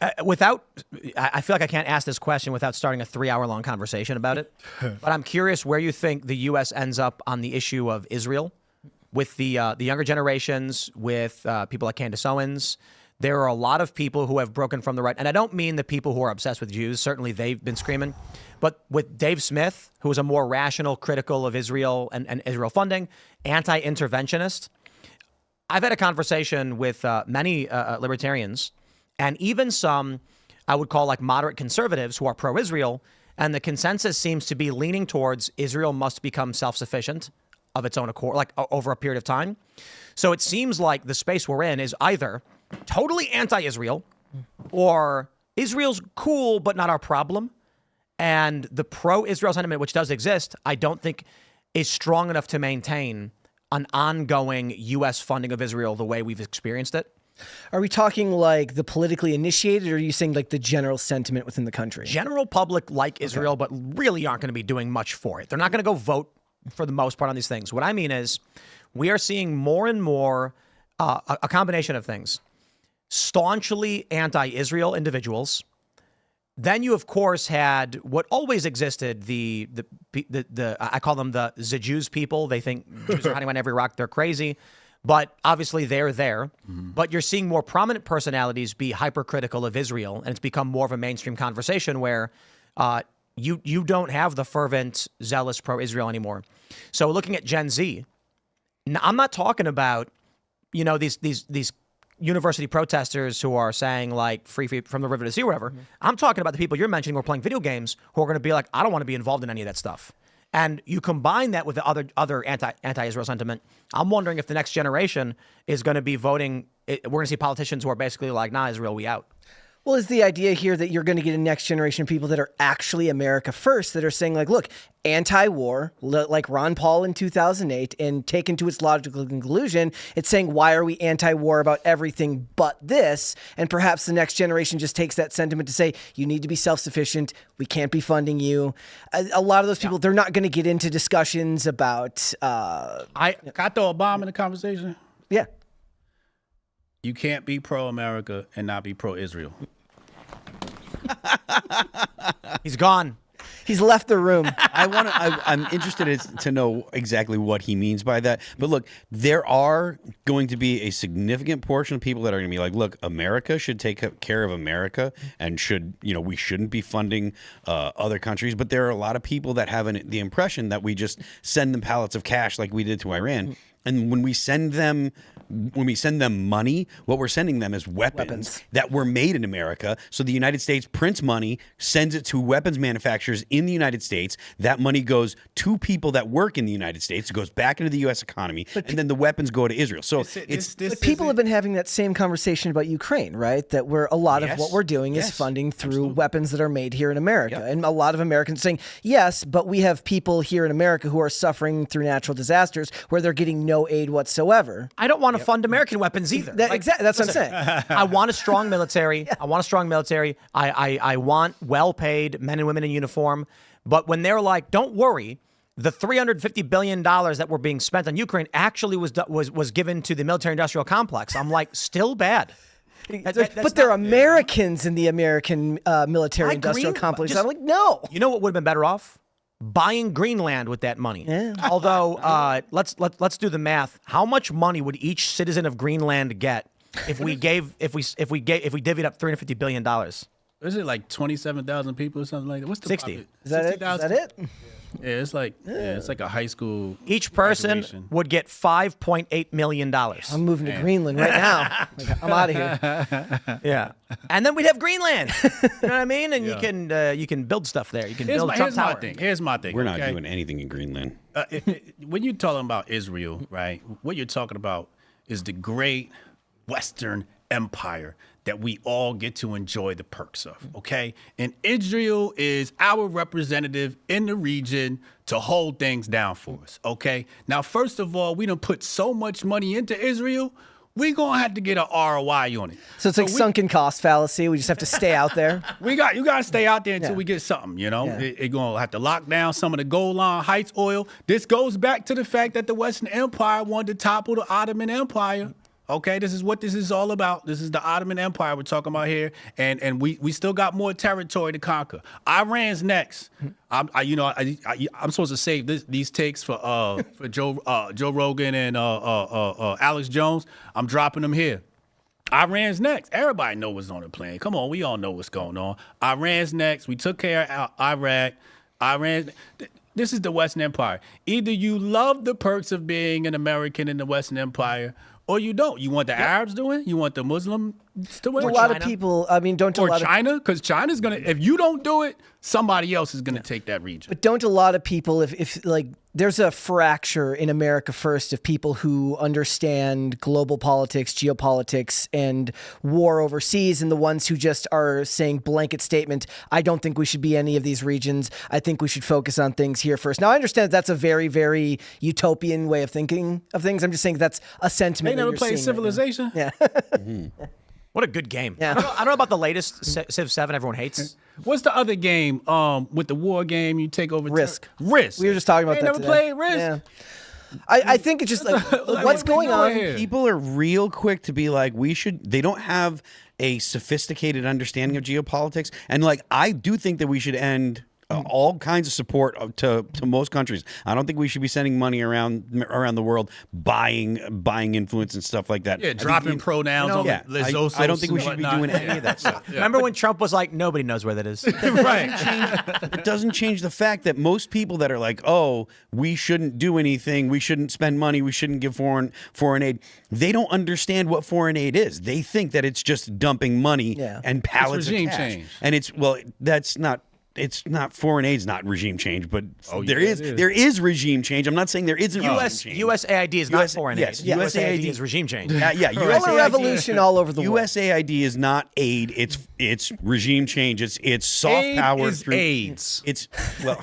I feel like I can't ask this question without starting a 3-hour-long conversation about it. But I'm curious where you think the U.S. ends up on the issue of Israel with the younger generations, with people like Candace Owens. There are a lot of people who have broken from the right, and I don't mean the people who are obsessed with Jews. Certainly, they've been screaming. But with Dave Smith, who is a more rational, critical of Israel and Israel funding, anti-interventionist, I've had a conversation with many libertarians and even some I would call like moderate conservatives who are pro-Israel. And the consensus seems to be leaning towards Israel must become self-sufficient of its own accord, like over a period of time. So it seems like the space we're in is either totally anti-Israel or Israel's cool, but not our problem. And the pro-Israel sentiment, which does exist, I don't think is strong enough to maintain an ongoing U.S. funding of Israel the way we've experienced it. Are we talking like the politically initiated, or are you saying like the general sentiment within the country? General public like Israel, but really aren't going to be doing much for it. They're not going to go vote for the most part on these things. What I mean is we are seeing more and more a combination of things. Staunchly anti-Israel individuals. Then you, of course, had what always existed, the I call them the Jews people. They think Jews are hiding on every rock. They're crazy. But obviously they're there. Mm-hmm. But you're seeing more prominent personalities be hypercritical of Israel, and it's become more of a mainstream conversation where you don't have the fervent, zealous pro-Israel anymore. So looking at Gen Z, I'm not talking about, these university protesters who are saying like free from the river to sea or whatever. Mm-hmm. I'm talking about the people you're mentioning who are playing video games who are going to be like, I don't want to be involved in any of that stuff. And you combine that with the other anti-Israel sentiment. I'm wondering if the next generation is going to be voting. We're going to see politicians who are basically like, nah, Israel, we out. Well, is the idea here that you're going to get a next generation of people that are actually America first, that are saying like, look, anti-war, like Ron Paul in 2008, and taken to its logical conclusion, it's saying, why are we anti-war about everything but this? And perhaps the next generation just takes that sentiment to say, you need to be self-sufficient. We can't be funding you. A lot of those people, they're not going to get into discussions about... Can I throw a bomb in the conversation? Yeah. You can't be pro-America and not be pro-Israel. He's gone. He's left the room. I'm interested to know exactly what he means by that. But look, there are going to be a significant portion of people that are going to be like, look, America should take care of America and we shouldn't be funding other countries. But there are a lot of people that have the impression that we just send them pallets of cash like we did to Iran. And when we send them money, what we're sending them is weapons that were made in America. So the United States prints money, sends it to weapons manufacturers in the United States. That money goes to people that work in the United States. It goes back into the U.S. economy, and then the weapons go to Israel. So but people have been having that same conversation about Ukraine, right? That a lot of what we're doing is funding through weapons that are made here in America. Yep. And a lot of Americans saying, yes, but we have people here in America who are suffering through natural disasters where they're getting no aid whatsoever. I don't want to fund American weapons either. Exactly. That's what I'm saying. I want a strong military. I want a strong military. I want well-paid men and women in uniform. But when they're like, don't worry, the $350 billion that were being spent on Ukraine actually was given to the military-industrial complex. I'm like, still bad. But they're Americans in the American military-industrial complex. I'm like, no. You know what would have been better off? Buying Greenland with that money. Yeah. Although, let's do the math. How much money would each citizen of Greenland get if we divvied up $350 billion? Is it like 27,000 people or something like that? What's the 60? Is that it? Yeah, it's like a high school. Each person would get $5.8 million. I'm moving to Greenland right now. I'm out of here. Yeah, and then we'd have Greenland. You know what I mean? And you can build stuff there. You can build a Trump Tower. Here's my thing. We're not doing anything in Greenland. When you're talking about Israel, right? What you're talking about is the great Western Empire that we all get to enjoy the perks of, okay? And Israel is our representative in the region to hold things down for us, okay? Now, first of all, we done put so much money into Israel, we gonna have to get an ROI on it. So it's like sunken cost fallacy. We just have to stay out there. You gotta stay out there until we get something, you know? Yeah. It gonna have to lock down some of the Golan Heights oil. This goes back to the fact that the Western Empire wanted to topple the Ottoman Empire. Okay, this is what this is all about. This is the Ottoman Empire we're talking about here, and we still got more territory to conquer. Iran's next. I'm supposed to save these takes for Joe Rogan and Alex Jones. I'm dropping them here. Iran's next. Everybody know what's on the plan. Come on, we all know what's going on. Iran's next. We took care of Iraq. Iran. This is the Western Empire. Either you love the perks of being an American in the Western Empire, or you don't. You want the Arabs doing it? You want the Muslim It's the way A it lot is. of people, I mean, don't a Or lot of China, because China's gonna. If you don't do it, somebody else is gonna take that region. But don't a lot of people, if like, there's a fracture in America first of people who understand global politics, geopolitics, and war overseas, and the ones who just are saying blanket statement, I don't think we should be any of these regions. I think we should focus on things here first. Now, I understand that's a very, very utopian way of thinking of things. I'm just saying that's a sentiment. They never that you're played seeing right now. Civilization. Yeah. What a good game. Yeah. I don't know about the latest Civ 7 everyone hates. What's the other game? With the war game, you take over Risk. Risk. We were just talking about They that never today. played Risk. Yeah. I think it's just like, what's going on here? People are real quick to be like, they don't have a sophisticated understanding of geopolitics. And like, I do think that we should end all kinds of support to most countries. I don't think we should be sending money around the world buying influence and stuff like that. Yeah, dropping pronouns on Yeah, the Zosos I don't think we and should be whatnot. doing any of that stuff. Remember when Trump was like, nobody knows where that is? Right. It doesn't change the fact that most people that are like, oh, we shouldn't do anything, we shouldn't spend money, we shouldn't give foreign aid, they don't understand what foreign aid is. They think that it's just dumping money and pallets It's regime of cash. change. And that's not. It's not foreign aid's not regime change, but there yeah, is it is. there is regime change. I'm not saying there isn't regime change. USAID is not foreign yes, aid. USAID USAID is regime change. Yeah, Roman revolution all over the world. USAID is not aid. It's regime change. It's soft Aid power is through AIDS. It's well,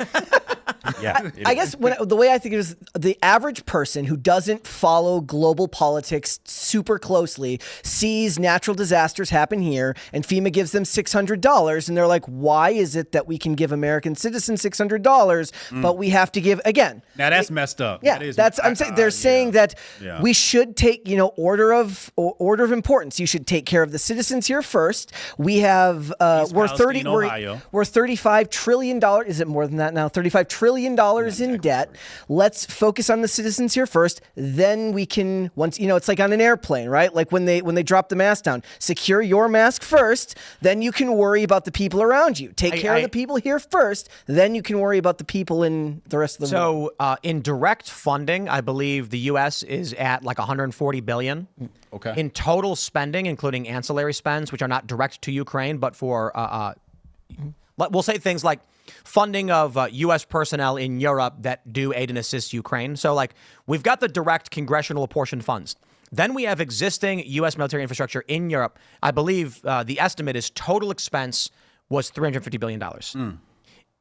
yeah. it I is. guess the way I think it is, the average person who doesn't follow global politics super closely sees natural disasters happen here, and FEMA gives them $600, and they're like, "Why is it that we can give American citizens $600, but we have to give again?" Now that's messed up. Yeah, That is- I'm saying they're saying that we should take order of importance. You should take care of the citizens here first. We have we're Palestine, Ohio. we're $35 trillion. Is it more than that now? $35 trillion in debt. Let's focus on the citizens here first. Then we can it's like on an airplane, right? Like when they drop the mask down, secure your mask first. Then you can worry about the people around you. Take care of the people here first. Then you can worry about the people in the rest of the world. So in direct funding, I believe the U.S. is at like $140 billion. Okay. In total spending, including ancillary spends, which are not direct to Ukraine, but for we'll say things like funding of U.S. personnel in Europe that do aid and assist Ukraine. So like we've got the direct congressional apportioned funds. Then we have existing U.S. military infrastructure in Europe. I believe the estimate is total expense was $350 billion.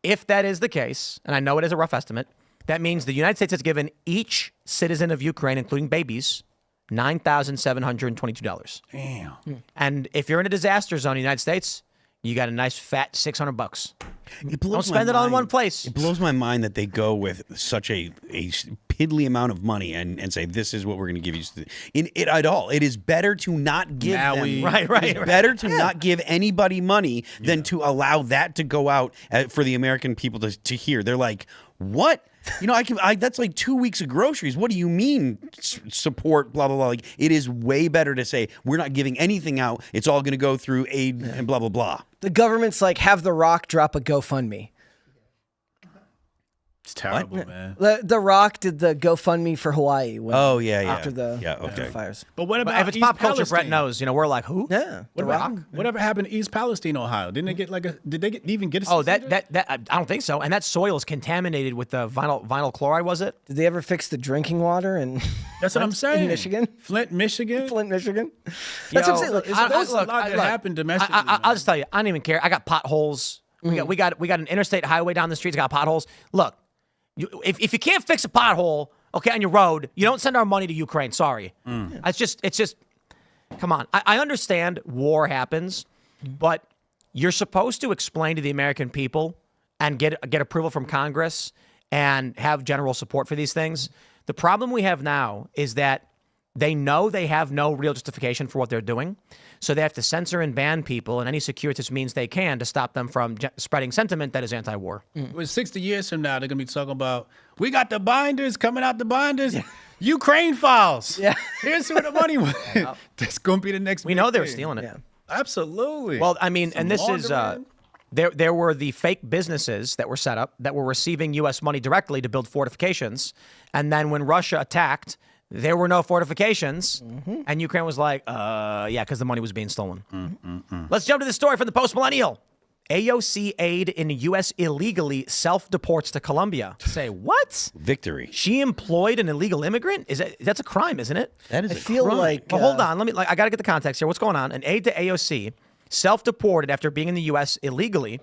If that is the case, and I know it is a rough estimate, that means the United States has given each citizen of Ukraine, including babies, $9,722. Damn. And if you're in a disaster zone in the United States, you got a nice fat $600. It blows Don't spend my it all in mind. one place. It blows my mind that they go with such a piddly amount of money and say this is what we're going to give you. In it at all, it is better to not give Maui. them. Right. It's better to not give anybody money than to allow that to go out for the American people to hear. They're like, what? That's like 2 weeks of groceries. What do you mean support, blah, blah, blah. Like, it is way better to say we're not giving anything out. It's all going to go through aid and blah, blah, blah. The government's like, have The Rock drop a GoFundMe. It's terrible, man. The Rock did the GoFundMe for Hawaii. After the fires. But what about If it's East pop culture, Brett Palestine? knows. We're like, who? Yeah. What about whatever happened to East Palestine, Ohio? Didn't they get did they even get a Oh, $600? that I don't think so. And that soil is contaminated with the vinyl chloride, was it? Did they ever fix the drinking water in That's what I'm saying. Michigan? Flint, Michigan. Flint, Michigan? That's what I'm saying. Look, There's a lot that happened domestically. I'll just tell you, I don't even care. I got potholes. We got an interstate highway down the streets. Got potholes. Look, if you can't fix a pothole, okay, on your road, you don't send our money to Ukraine. Sorry, it's just. Come on, I understand war happens, but you're supposed to explain to the American people and get approval from Congress and have general support for these things. The problem we have now is that they know they have no real justification for what they're doing. So they have to censor and ban people in any circuitous means they can to stop them from spreading sentiment that is anti-war. Well, 60 years from now, they're going to be talking about, we got the binders coming out the binders. Ukraine files. Yeah. Here's where the money went. That's going to be the next We big know they're thing. stealing it. Yeah. Absolutely. Well, I mean, Some and this is laundering. there were the fake businesses that were set up that were receiving U.S. money directly to build fortifications, and then when Russia attacked, there were no fortifications. And Ukraine was like, yeah, because the money was being stolen. Let's jump to the story from the Post-Millennial. AOC aide in U.S. illegally self-deports to Colombia. Say what? Victory. She employed an illegal immigrant? That's a crime, isn't it? That is I a feel crime. like Well, hold on. I got to get the context here. What's going on? An aide to AOC self-deported after being in the U.S. illegally.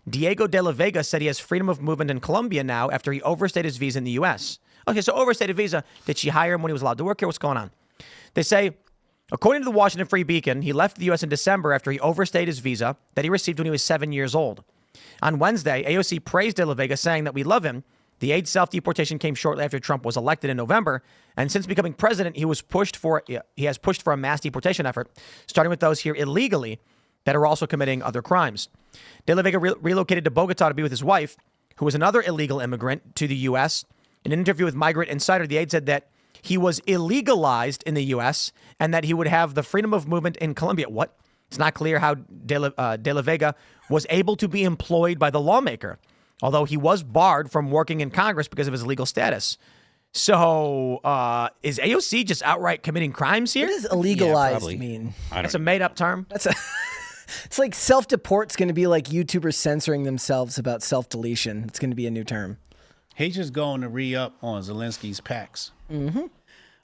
Diego de la Vega said he has freedom of movement in Colombia now after he overstayed his visa in the U.S. Okay, so overstayed a visa. Did she hire him when he was allowed to work here? What's going on? They say, according to the Washington Free Beacon, he left the U.S. in December after he overstayed his visa that he received when he was 7 years old. On Wednesday, AOC praised de la Vega, saying that we love him. The aide's self-deportation came shortly after Trump was elected in November, and since becoming president, he has pushed for a mass deportation effort, starting with those here illegally that are also committing other crimes. De la Vega relocated to Bogota to be with his wife, who was another illegal immigrant to the U.S. In an interview with Migrant Insider, the aide said that he was illegalized in the U.S. and that he would have the freedom of movement in Colombia. What? It's not clear how de la Vega was able to be employed by the lawmaker, although he was barred from working in Congress because of his legal status. So is AOC just outright committing crimes here? What does illegalized probably. mean? That's a made-up term. It's like self-deport's going to be like YouTubers censoring themselves about self-deletion. It's going to be a new term. He's just going to re-up on Zelensky's PACs.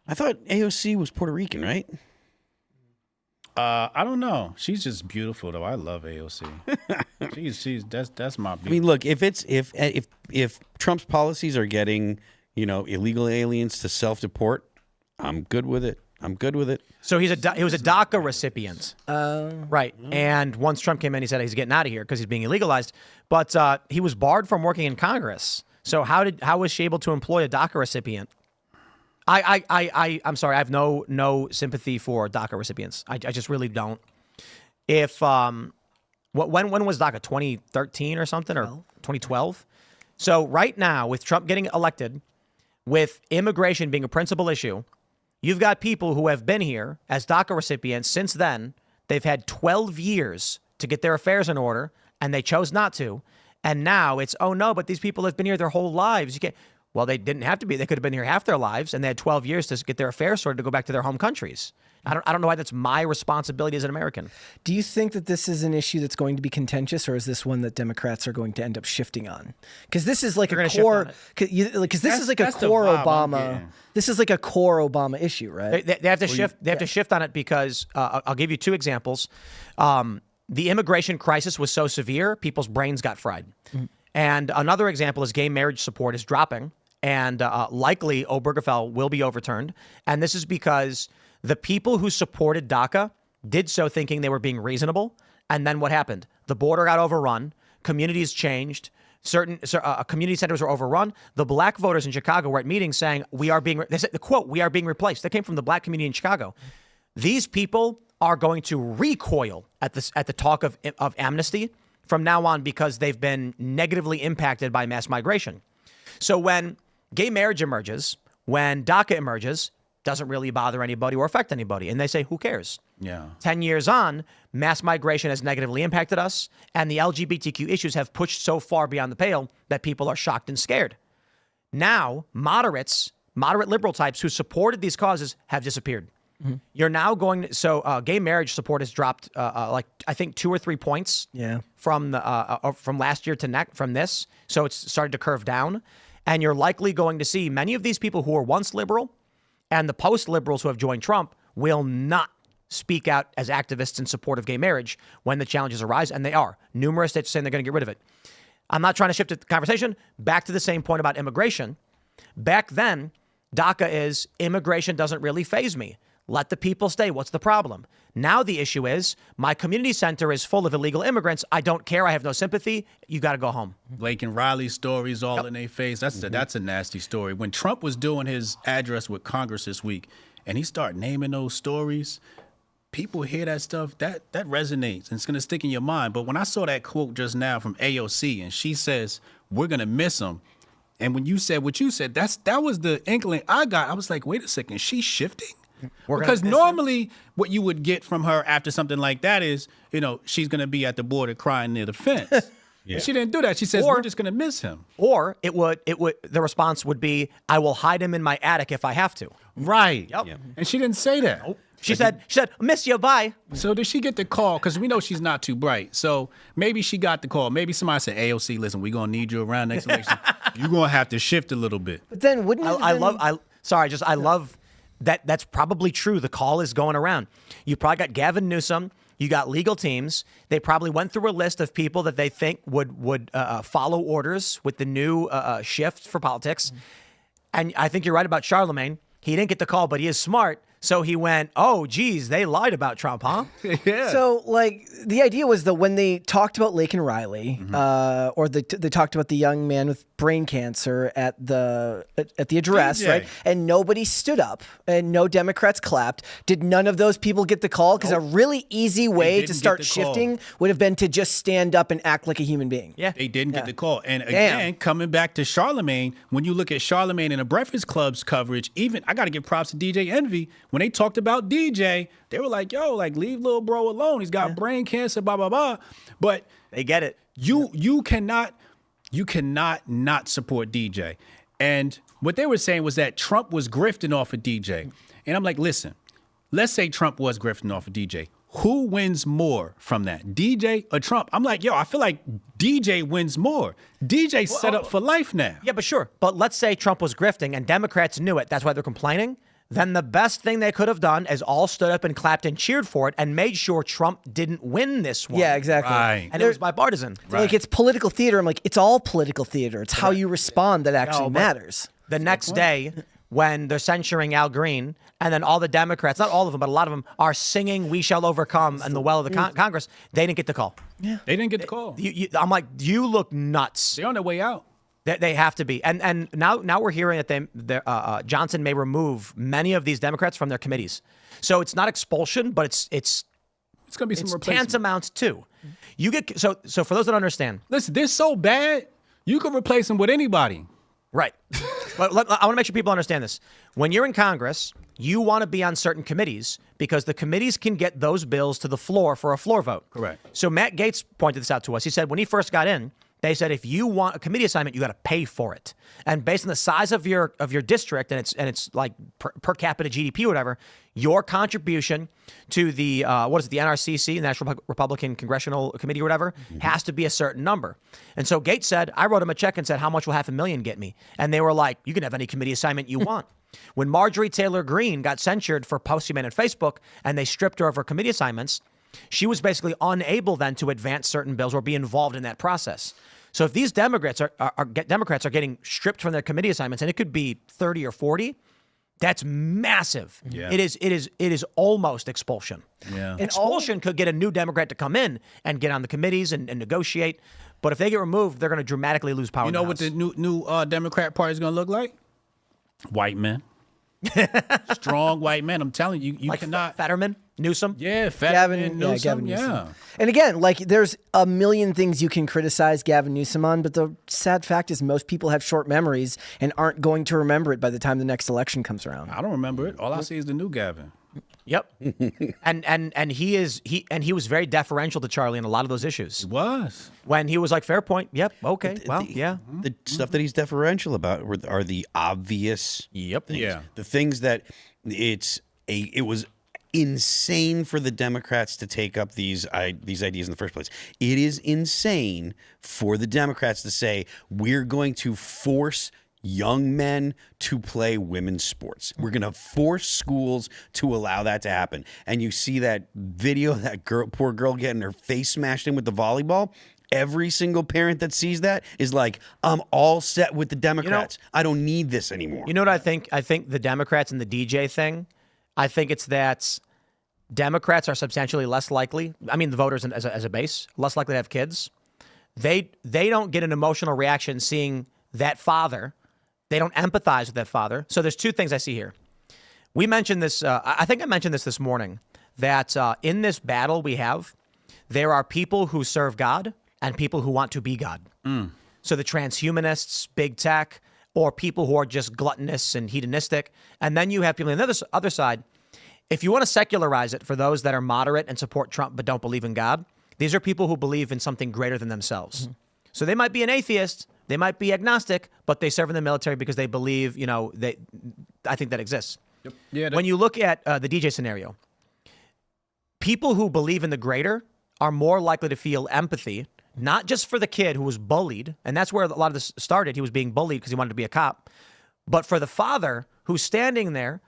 I thought AOC was Puerto Rican, right? I don't know. She's just beautiful though. I love AOC. That's my. I mean, look, if Trump's policies are getting, illegal aliens to self-deport, I'm good with it. So he was a DACA recipient, right? And once Trump came in, he said he's getting out of here because he's being illegalized. But he was barred from working in Congress. So how was she able to employ a DACA recipient? I'm sorry, I have no sympathy for DACA recipients. I just really don't. If when was DACA? 2013 or something, or 2012? So right now, with Trump getting elected, with immigration being a principal issue, you've got people who have been here as DACA recipients since then. They've had 12 years to get their affairs in order, and they chose not to. And now it's, oh no, but these people have been here their whole lives. You can't. Well, they didn't have to be. They could have been here half their lives, and they had 12 years to get their affairs sorted to go back to their home countries. I don't know why that's my responsibility as an American. Do you think that this is an issue that's going to be contentious, or is this one that Democrats are going to end up shifting on? Because this is like a core. Because this is like a core Obama. This is like a core Obama issue, right? They have to shift. They have to shift on it because I'll give you two examples. The immigration crisis was so severe, people's brains got fried. And another example is gay marriage support is dropping. And likely Obergefell will be overturned. And this is because the people who supported DACA did so thinking they were being reasonable. And then what happened? The border got overrun. Communities changed. Certain community centers were overrun. The black voters in Chicago were at meetings saying, they said, the quote, we are being replaced. That came from the black community in Chicago. These people are going to recoil at the talk of amnesty from now on because they've been negatively impacted by mass migration. So when gay marriage emerges, when DACA emerges, doesn't really bother anybody or affect anybody. And they say, who cares? Yeah. 10 years on, mass migration has negatively impacted us, and the LGBTQ issues have pushed so far beyond the pale that people are shocked and scared. Now, moderate liberal types who supported these causes have disappeared. You're now going to, so gay marriage support has dropped I think 2 or 3 points from last year to from this. So it's started to curve down. And you're likely going to see many of these people who were once liberal and the post-liberals who have joined Trump will not speak out as activists in support of gay marriage when the challenges arise. And they are. Numerous states saying they're going to get rid of it. I'm not trying to shift the conversation back to the same point about immigration. Back then, DACA is immigration doesn't really faze me. Let the people stay. What's the problem? Now the issue is my community center is full of illegal immigrants. I don't care. I have no sympathy. You got to go home. Blake and Riley stories all in their face. That's a nasty story. When Trump was doing his address with Congress this week and he started naming those stories, people hear that stuff, that resonates and it's going to stick in your mind. But when I saw that quote just now from AOC and she says, we're going to miss him. And when you said what you said, that was the inkling I got. I was like, wait a second, she's shifting? Because normally what you would get from her after something like that is, she's going to be at the border crying near the fence. Yeah. But she didn't do that. She says, we're just going to miss him. Or the response would be, I will hide him in my attic if I have to. Right. Yep. And she didn't say that. She said, miss you, bye. So did she get the call? Because we know she's not too bright. So maybe she got the call. Maybe somebody said, AOC, listen, we're going to need you around next election. You're going to have to shift a little bit. But then wouldn't it have been- I love that. That's probably true. The call is going around. You probably got Gavin Newsom. You got legal teams. They probably went through a list of people that they think would follow orders with the new shift for politics. And I think you're right about Charlemagne. He didn't get the call, but he is smart. So he went, oh, geez, they lied about Trump, huh? Yeah. So, like, the idea was that when they talked about Laken Riley, or they talked about the young man with brain cancer at the address, DJ. right? And nobody stood up, and no Democrats clapped. Did none of those people get the call? Because a really easy way didn't to get start the call. shifting would have been to just stand up and act like a human being. Yeah. They didn't get the call. And again, coming back to Charlemagne, when you look at Charlemagne and the Breakfast Club's coverage, even I got to give props to DJ Envy. When they talked about DJ, they were like, yo, like, leave little bro alone. He's got brain cancer, blah, blah, blah. But They get it. you cannot not support DJ. And what they were saying was that Trump was grifting off of DJ. And I'm like, listen, let's say Trump was grifting off of DJ. Who wins more from that, DJ or Trump? I'm like, yo, I feel like DJ wins more. DJ set up for life now. Yeah, but sure. But let's say Trump was grifting and Democrats knew it. That's why they're complaining. Then the best thing they could have done is all stood up and clapped and cheered for it and made sure Trump didn't win this one. Yeah, exactly. Right. And it was bipartisan. Like, it's political theater. I'm like, it's all political theater. It's how you respond that actually but- matters. The next day, when they're censuring Al Green, and then all the Democrats, not all of them, but a lot of them, are singing "We Shall Overcome" in the well of the Congress, they didn't get the call. They didn't get the call. I'm like, you look nuts. They're on their way out. They have to be. And now we're hearing that Johnson may remove many of these Democrats from their committees. So it's not expulsion, but it's It's going to be some replacement. tantamount to. You get so for those that understand. Listen, they're so bad, you can replace them with anybody. Right. But I want to make sure people understand this. When you're in Congress, you want to be on certain committees because the committees can get those bills to the floor for a floor vote. Correct. So Matt Gaetz pointed this out to us. He said when he first got in, they said if you want a committee assignment, you got to pay for it. And based on the size of your district and it's like per capita GDP or whatever, your contribution to the the NRCC, the National Republican Congressional Committee or whatever, has to be a certain number. And so Gaetz said, I wrote him a check and said, how much will $500,000 get me? And they were like, you can have any committee assignment you want. When Marjorie Taylor Greene got censured for posting on Facebook and they stripped her of her committee assignments, she was basically unable then to advance certain bills or be involved in that process. So if these Democrats are getting stripped from their committee assignments, and it could be 30 or 40, that's massive. Yeah. It is almost expulsion. Yeah. Expulsion could get a new Democrat to come in and get on the committees and negotiate. But if they get removed, they're going to dramatically lose power. You know in the what House. the new Democrat Party is going to look like? White men. Strong white men. I'm telling you, you like cannot. Fetterman, Newsom. Yeah, Gavin Newsom. Newsom. And again, like, there's a million things you can criticize Gavin Newsom on, but the sad fact is most people have short memories and aren't going to remember it by the time the next election comes around. I don't remember it. All I see is the new Gavin. Yep. and he was very deferential to Charlie in a lot of those issues. It was. When he was like, fair point. Yep. Okay. Well, yeah. The stuff that he's deferential about are the obvious Yep. things. Yeah. The things that it was insane for the Democrats to take up these ideas in the first place. It is insane for the Democrats to say we're going to force young men to play women's sports. We're going to force schools to allow that to happen. And you see that video of that poor girl getting her face smashed in with the volleyball. Every single parent that sees that is like, I'm all set with the Democrats. I don't need this anymore. You know what I think? I think the Democrats and the DJ thing, I think it's that Democrats are substantially less likely, I mean the voters as a base, less likely to have kids. They don't get an emotional reaction seeing that father. They don't empathize with that father. So there's two things I see here. We mentioned this, I think I mentioned this morning, that in this battle we have, there are people who serve God and people who want to be God. So the transhumanists, big tech, or people who are just gluttonous and hedonistic. And then you have people on the other side. If you want to secularize it for those that are moderate and support Trump but don't believe in God, these are people who believe in something greater than themselves. So they might be an atheist, they might be agnostic, but they serve in the military because they believe, I think that exists. Yeah. When you look at the DJ scenario, people who believe in the greater are more likely to feel empathy, not just for the kid who was bullied, and that's where a lot of this started. He was being bullied because he wanted to be a cop, but for the father who's standing there,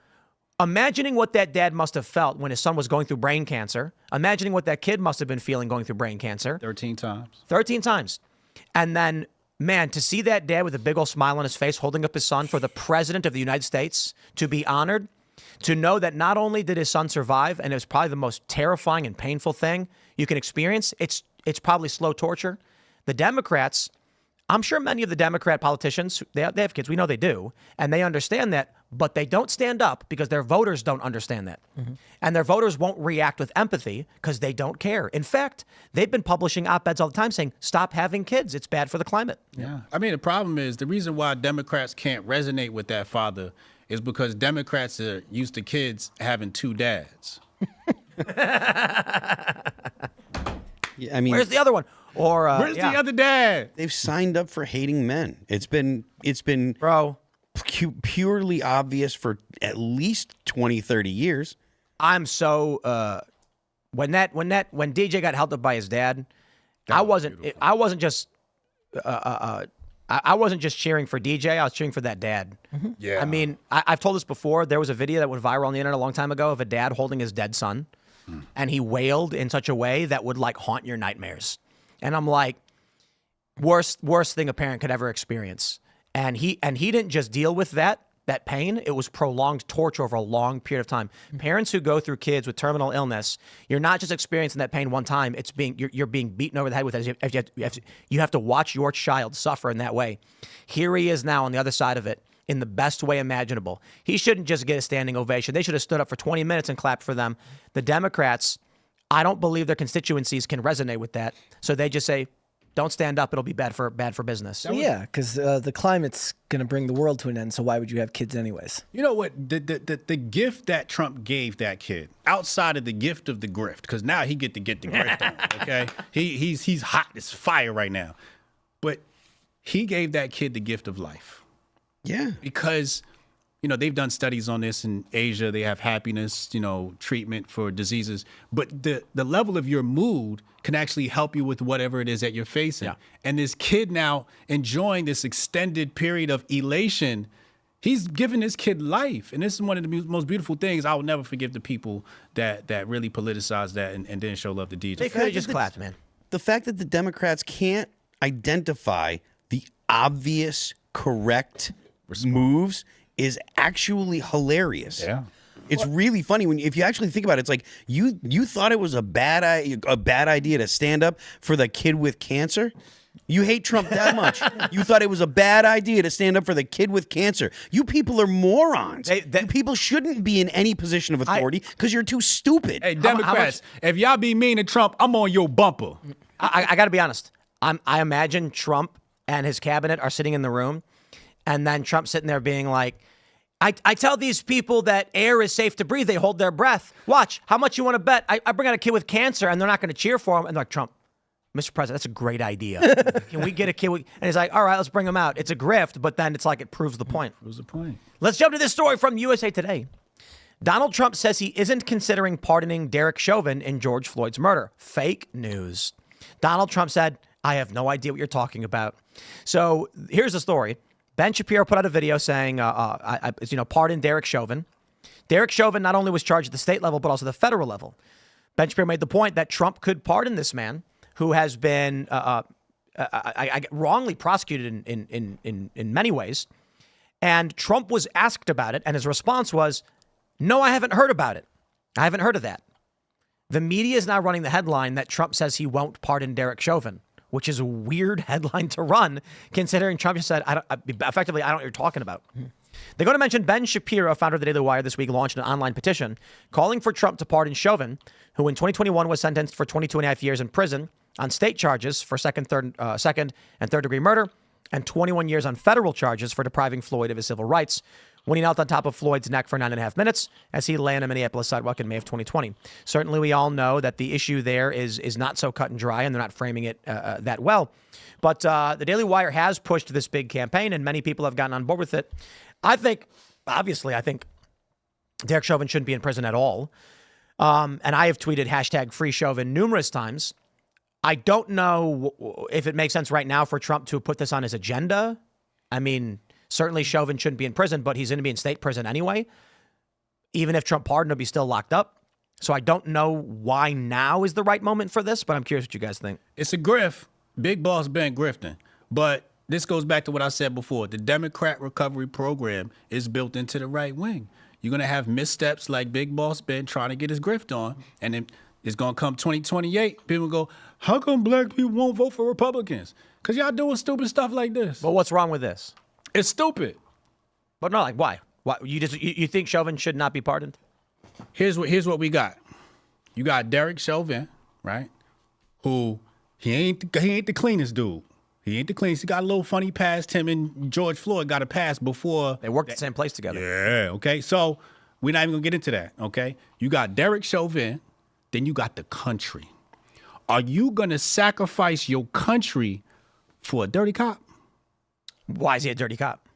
imagining what that dad must have felt when his son was going through brain cancer, imagining what that kid must have been feeling going through brain cancer. 13 times. 13 times. And then, man, to see that dad with a big old smile on his face holding up his son for the president of the United States to be honored, to know that not only did his son survive, and it was probably the most terrifying and painful thing you can experience, it's probably slow torture. The Democrats, I'm sure many of the Democrat politicians, they have kids, we know they do, and they understand that, but they don't stand up because their voters don't understand that. And their voters won't react with empathy because they don't care. In fact, they've been publishing op-eds all the time saying, stop having kids. It's bad for the climate. Yeah. I mean, the problem is the reason why Democrats can't resonate with that father is because Democrats are used to kids having two dads. Yeah, I mean, Where's the other one? Or Where's the other dad? they've signed up for hating men. It's been Bro, purely obvious for at least 20, 30 years. I'm so when DJ got held up by his dad, I wasn't just cheering for DJ. I was cheering for that dad. Yeah. I mean, I've told this before. There was a video that went viral on the internet a long time ago of a dad holding his dead son, and he wailed in such a way that would like haunt your nightmares. And I'm like, worst thing a parent could ever experience. And he didn't just deal with that pain. It was prolonged torture over a long period of time. Parents who go through kids with terminal illness, you're not just experiencing that pain one time. It's you're being beaten over the head with it. You have to watch your child suffer in that way. Here he is now on the other side of it in the best way imaginable. He shouldn't just get a standing ovation. They should have stood up for 20 minutes and clapped for them. The Democrats, I don't believe their constituencies can resonate with that. So they just say, don't stand up. It'll be bad for business. Well, yeah, because the climate's going to bring the world to an end. So why would you have kids anyways? You know what? The gift that Trump gave that kid, outside of the gift of the grift, because now he get the grift on. Okay, he's hot as fire right now, but he gave that kid the gift of life. Yeah, Because, you know, they've done studies on this in Asia. They have happiness, you know, treatment for diseases. But the level of your mood can actually help you with whatever it is that you're facing. Yeah. And this kid now enjoying this extended period of elation, he's giving this kid life. And this is one of the most beautiful things. I will never forgive the people that really politicized that and didn't show love to DJ. They could have just clapped, man. the fact that the Democrats can't identify the obvious correct moves is actually hilarious. Yeah. It's really funny if you actually think about it. It's like you thought it was a bad idea to stand up for the kid with cancer. You hate Trump that much. You thought it was a bad idea to stand up for the kid with cancer. You people are morons. You people shouldn't be in any position of authority because you're too stupid. Hey, Democrats, if y'all be mean to Trump, I'm on your bumper. I got to be honest. I imagine Trump and his cabinet are sitting in the room, and then Trump sitting there being like, I tell these people that air is safe to breathe. They hold their breath. Watch, how much you want to bet? I bring out a kid with cancer, and they're not going to cheer for him. And they're like, Trump, Mr. President, that's a great idea. Can we get a kid? And he's like, all right, let's bring him out. It's a grift, but then it's like it proves the point. What was the point? Let's jump to this story from USA Today. Donald Trump says he isn't considering pardoning Derek Chauvin in George Floyd's murder. Fake news. Donald Trump said, I have no idea what you're talking about. So here's the story. Ben Shapiro put out a video saying, pardon Derek Chauvin. Derek Chauvin not only was charged at the state level, but also the federal level. Ben Shapiro made the point that Trump could pardon this man who has been wrongly prosecuted in many ways. And Trump was asked about it, and his response was, no, I haven't heard about it. I haven't heard of that. The media is now running the headline that Trump says he won't pardon Derek Chauvin, which is a weird headline to run, considering Trump just said, I don't know what you're talking about. They're going to mention Ben Shapiro, founder of the Daily Wire, this week launched an online petition calling for Trump to pardon Chauvin, who in 2021 was sentenced for 22 and a half years in prison on state charges for second and third degree murder, and 21 years on federal charges for depriving Floyd of his civil rights when he knelt on top of Floyd's neck for 9.5 minutes as he lay on a Minneapolis sidewalk in May of 2020. Certainly, we all know that the issue there is not so cut and dry, and they're not framing it that well. But the Daily Wire has pushed this big campaign, and many people have gotten on board with it. I think Derek Chauvin shouldn't be in prison at all. And I have tweeted hashtag free Chauvin numerous times. I don't know if it makes sense right now for Trump to put this on his agenda. I mean, certainly Chauvin shouldn't be in prison, but he's going to be in state prison anyway. Even if Trump pardoned him, he's still locked up. So I don't know why now is the right moment for this, but I'm curious what you guys think. It's a grift. Big boss been grifting. But this goes back to what I said before. The Democrat recovery program is built into the right wing. You're going to have missteps like Big Boss Ben trying to get his grift on. And then it's going to come 2028. People go, how come black people won't vote for Republicans? Because y'all doing stupid stuff like this. But what's wrong with this? It's stupid. But no, like why? Why you think Chauvin should not be pardoned? Here's what we got. You got Derek Chauvin, right? Who he ain't the cleanest dude. He ain't the cleanest. He got a little funny past. Him and George Floyd got a pass before. They worked at the same place together. Yeah, okay. So we're not even gonna get into that, okay? You got Derek Chauvin, then you got the country. Are you gonna sacrifice your country for a dirty cop? Why is he a dirty cop?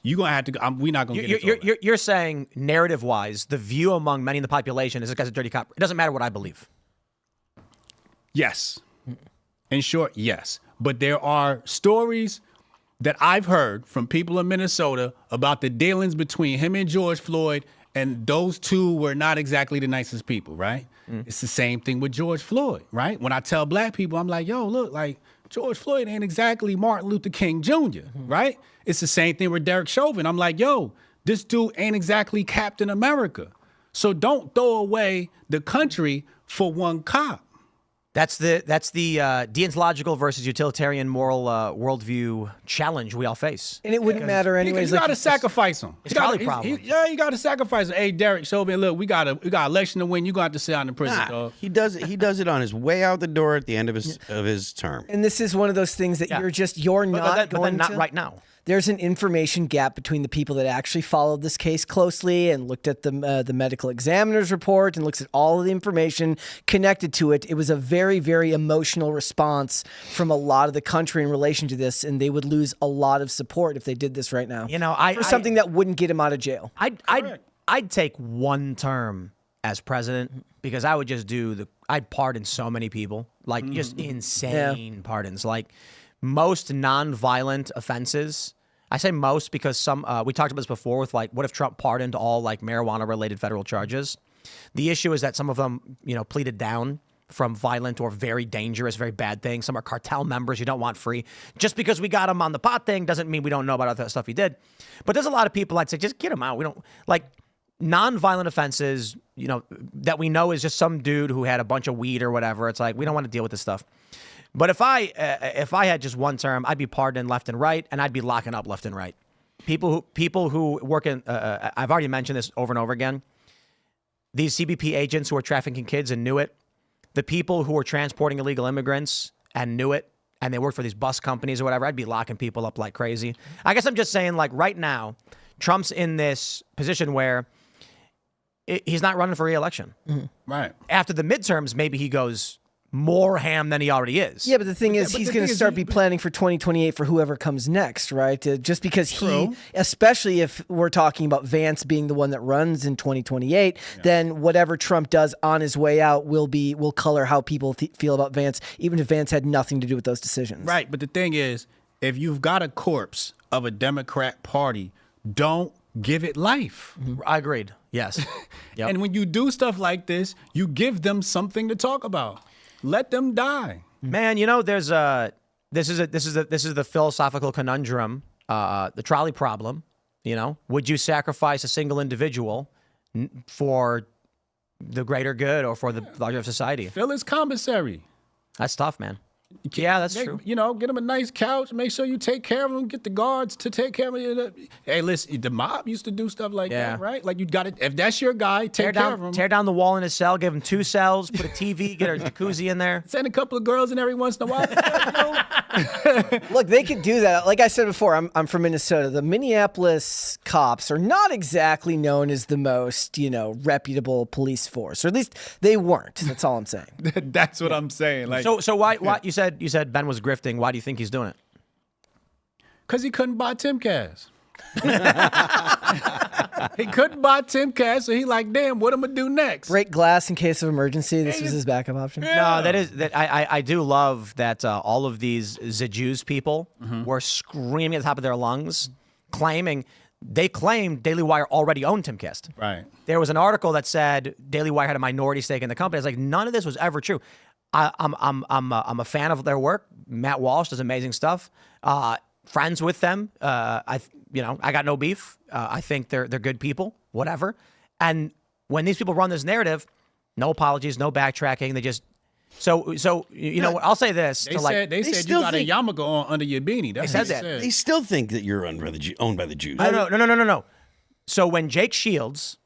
You're gonna have to. We're not gonna get into You're saying narrative-wise, the view among many in the population is this guy's a dirty cop. It doesn't matter what I believe. Yes. In short, yes. But there are stories that I've heard from people in Minnesota about the dealings between him and George Floyd, and those two were not exactly the nicest people, right? It's the same thing with George Floyd, right? When I tell black people, I'm like, yo, look, like George Floyd ain't exactly Martin Luther King Jr., right? It's the same thing with Derek Chauvin. I'm like, yo, this dude ain't exactly Captain America. So don't throw away the country for one cop. That's the deontological versus utilitarian moral worldview challenge we all face. And it wouldn't matter anyways. You got to sacrifice him. It's probably a problem. You got to sacrifice him. Hey, Derek Chauvin, look, we got an election to win. You got to sit out in prison, dog. He does it on his way out the door at the end of his term. And this is one of those things that you're not going not to. right now. There's an information gap between the people that actually followed this case closely and looked at the medical examiner's report and looks at all of the information connected to it. It was a very, very emotional response from a lot of the country in relation to this, and they would lose a lot of support if they did this right now. You know, for something that wouldn't get him out of jail. I'd take one term as president because I would just I'd pardon so many people, like just insane pardons, like most nonviolent offenses. I say most because some we talked about this before with like what if Trump pardoned all like marijuana related federal charges? The issue is that some of them, pleaded down from violent or very dangerous, very bad things. Some are cartel members you don't want free. Just because we got him on the pot thing doesn't mean we don't know about other stuff he did. But there's a lot of people I'd say just get him out. We don't like nonviolent offenses, that we know is just some dude who had a bunch of weed or whatever. It's like we don't want to deal with this stuff. But if I had just one term, I'd be pardoning left and right, and I'd be locking up left and right. People who work in, I've already mentioned this over and over again. These CBP agents who are trafficking kids and knew it, the people who were transporting illegal immigrants and knew it, and they worked for these bus companies or whatever, I'd be locking people up like crazy. I guess I'm just saying, like right now, Trump's in this position where he's not running for re-election. Right. After the midterms, maybe he goes more ham than he already is. Yeah, but the thing is, he's going to start planning for 2028 for whoever comes next, right? Just because especially if we're talking about Vance being the one that runs in 2028, then whatever Trump does on his way out will color how people feel about Vance, even if Vance had nothing to do with those decisions. Right, but the thing is, if you've got a corpse of a Democrat Party, don't give it life. I agreed. Yes. Yep. And when you do stuff like this, you give them something to talk about. Let them die. Man, there's this is the philosophical conundrum, the trolley problem. Would you sacrifice a single individual for the greater good or for the larger of society? Fill his commissary. That's tough, man. Yeah, that's true. Get him a nice couch. Make sure you take care of him. Get the guards to take care of him. Hey, listen, the mob used to do stuff like that, right? Like you got it. If that's your guy, take care of him. Tear down the wall in his cell. Give him 2 cells. Put a TV. Get a jacuzzi in there. Send a couple of girls in every once in a while. Look, they could do that. Like I said before, I'm from Minnesota. The Minneapolis cops are not exactly known as the most, reputable police force, or at least they weren't. That's all I'm saying. That's what I'm saying. Like, so why you said Ben was grifting. Why do you think he's doing it? Because he couldn't buy Timcast. He couldn't buy Timcast, so he like, damn, what am I gonna do next? Break glass in case of emergency. This was his backup option. No, I do love that all of these Jews people were screaming at the top of their lungs, claiming Daily Wire already owned Timcast. Right. There was an article that said Daily Wire had a minority stake in the company. It's like none of this was ever true. I'm a fan of their work. Matt Walsh does amazing stuff. Friends with them. I got no beef. I think they're good people. Whatever. And when these people run this narrative, no apologies, no backtracking. They just so I'll say this. They said you got a yarmulke on under your beanie. That's They what said that. They still think that you're owned by the Jews. No. So when Jake Shields,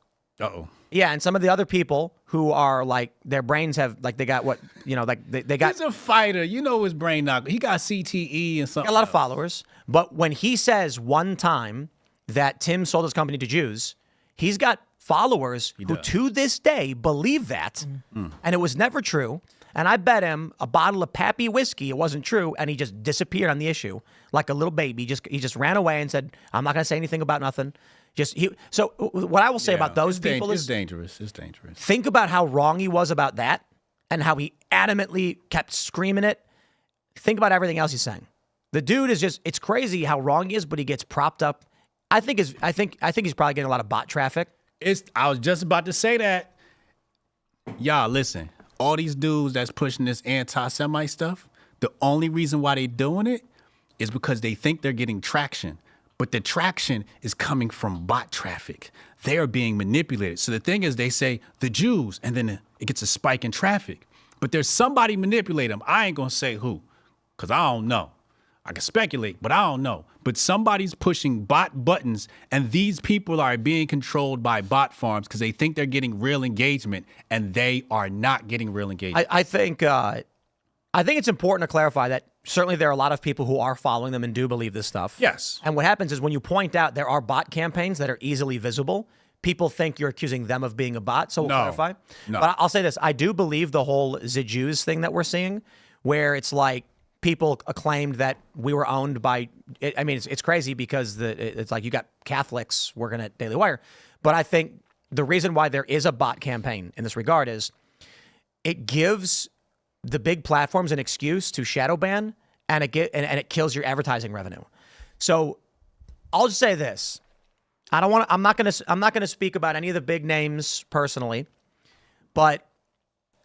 yeah, and some of the other people who are like their brains have like they got they got. He's a fighter. You know his brain not. He got CTE and something. A lot of followers, but when he says one time that Tim sold his company to Jews, he's got followers who to this day believe that, and it was never true. And I bet him a bottle of Pappy whiskey it wasn't true, and he just disappeared on the issue like a little baby. He just ran away and said, "I'm not going to say anything about nothing." So what I will say about those people is it's dangerous. It's dangerous. Think about how wrong he was about that, and how he adamantly kept screaming it. Think about everything else he's saying. The dude is just—it's crazy how wrong he is, but he gets propped up. I think he's probably getting a lot of bot traffic. I was just about to say that. Y'all, listen. All these dudes that's pushing this anti-Semite stuff, the only reason why they doing it is because they think they're getting traction. But the traction is coming from bot traffic. They are being manipulated. So the thing is, they say the Jews, and then it gets a spike in traffic. But there's somebody manipulating them. I ain't going to say who, because I don't know. I can speculate, but I don't know. But somebody's pushing bot buttons, and these people are being controlled by bot farms because they think they're getting real engagement, and they are not getting real engagement. I think it's important to clarify that certainly there are a lot of people who are following them and do believe this stuff. Yes. And what happens is when you point out there are bot campaigns that are easily visible, people think you're accusing them of being a bot. So we'll clarify. No. But I'll say this. I do believe the whole Jews thing that we're seeing, where it's like, people claimed that we were owned by. I mean, it's crazy because it's like you got Catholics working at Daily Wire, but I think the reason why there is a bot campaign in this regard is it gives the big platforms an excuse to shadow ban, and it kills your advertising revenue. So I'll just say this: I'm not gonna speak about any of the big names personally, but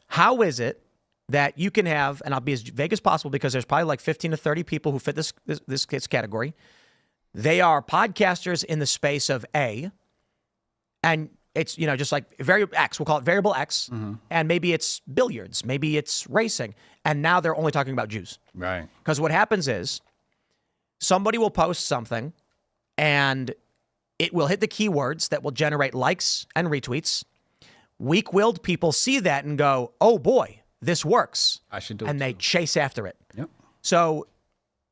how is it that you can have, and I'll be as vague as possible because there's probably like 15 to 30 people who fit this category. They are podcasters in the space of A, and it's, just like variable X, we'll call it variable X, and maybe it's billiards, maybe it's racing, and now they're only talking about Jews. Right. Because what happens is somebody will post something, and it will hit the keywords that will generate likes and retweets. Weak-willed people see that and go, oh boy, this works. I should do it. And they chase after it. Yep. So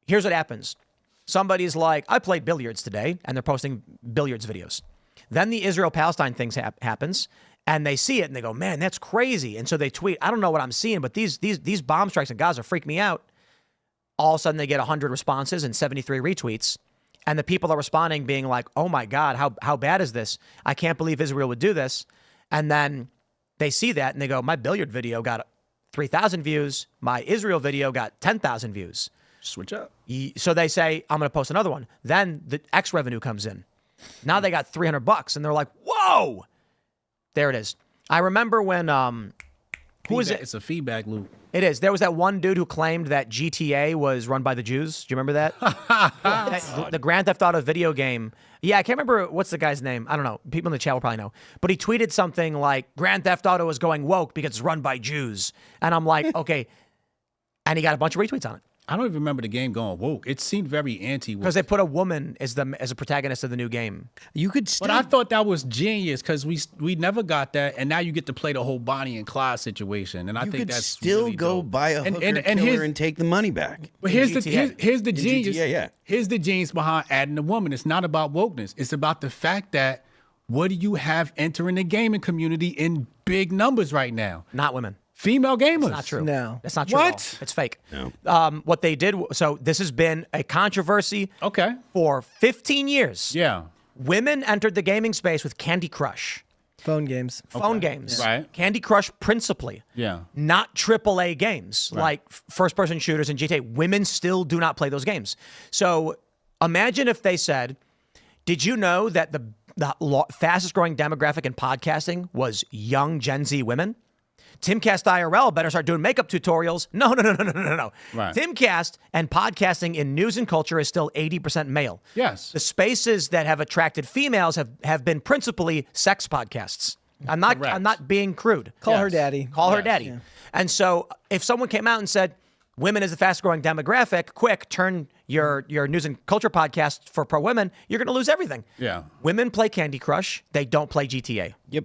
here's what happens. Somebody's like, I played billiards today, and they're posting billiards videos. Then the Israel-Palestine thing happens, and they see it, and they go, man, that's crazy. And so they tweet, I don't know what I'm seeing, but these bomb strikes in Gaza freak me out. All of a sudden, they get 100 responses and 73 retweets. And the people are responding being like, oh, my God, how bad is this? I can't believe Israel would do this. And then they see that, and they go, my billiard video got 3,000 views. My Israel video got 10,000 views. Switch up. So they say, I'm going to post another one. Then the X revenue comes in. Now they got $300, and they're like, whoa. There it is. I remember when, who is it? It's a feedback loop. It is. There was that one dude who claimed that GTA was run by the Jews. Do you remember that? The Grand Theft Auto video game. Yeah, I can't remember what's the guy's name. I don't know. People in the chat will probably know. But he tweeted something like, Grand Theft Auto is going woke because it's run by Jews. And I'm like, okay. And he got a bunch of retweets on it. I don't even remember the game going woke. It seemed very anti-woke. Because they put a woman as a protagonist of the new game. You could still. But I thought that was genius because we never got that, and now you get to play the whole Bonnie and Clyde situation, and I think that's still really go dope. buy a hooker killer and take the money back. But here's the GTA. here's the genius. GTA, yeah. Here's the genius behind adding a woman. It's not about wokeness. It's about the fact that what do you have entering the gaming community in big numbers right now? Not women. Female gamers. That's not true. No. That's not true. What? At all. It's fake. No. What they did, so this has been a controversy Okay. for 15 years. Yeah. Women entered the gaming space with Candy Crush. Phone games. Phone games. Right. Candy Crush principally. Yeah. Not AAA games like first-person shooters and GTA. Women still do not play those games. So imagine if they said, did you know that the fastest-growing demographic in podcasting was young Gen Z women? Timcast IRL better start doing makeup tutorials. No. Right. Timcast and podcasting in news and culture is still 80% male. Yes. The spaces that have attracted females have been principally sex podcasts. I'm not being crude. Call her daddy. Call her daddy. Yeah. And so if someone came out and said, women is the fastest growing demographic, quick, turn your news and culture podcast for pro women, you're going to lose everything. Yeah. Women play Candy Crush. They don't play GTA. Yep.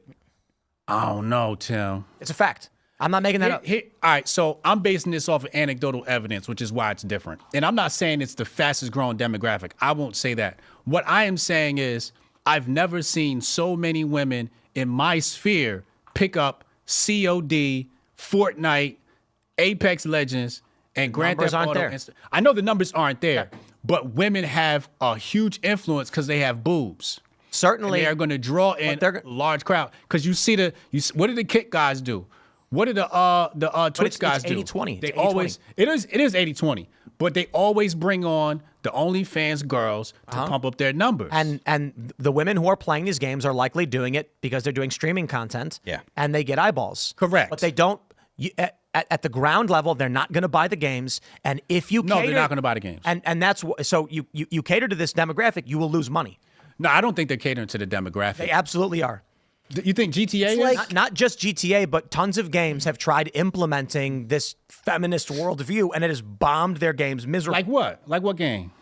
I don't know, Tim. It's a fact. I'm not making that up. All right, so I'm basing this off of anecdotal evidence, which is why it's different. And I'm not saying it's the fastest growing demographic. I won't say that. What I am saying is I've never seen so many women in my sphere pick up COD, Fortnite, Apex Legends, and Grand Theft Auto. There. I know the numbers aren't there, but women have a huge influence because they have boobs. Certainly. And they are going to draw in a large crowd. Because you see what do the Kick guys do? What do the Twitch guys do? 80-20. They always, it is 80-20. But they always bring on the OnlyFans girls to pump up their numbers. And the women who are playing these games are likely doing it because they're doing streaming content. Yeah. And they get eyeballs. Correct. But they don't. At the ground level, they're not going to buy the games. And if you they're not going to buy the games. And that's so you cater to this demographic, you will lose money. No, I don't think they're catering to the demographic. They absolutely are. You think GTA is? like- Not just GTA, but tons of games have tried implementing this feminist worldview, and it has bombed their games miserably. Like what? Like what game?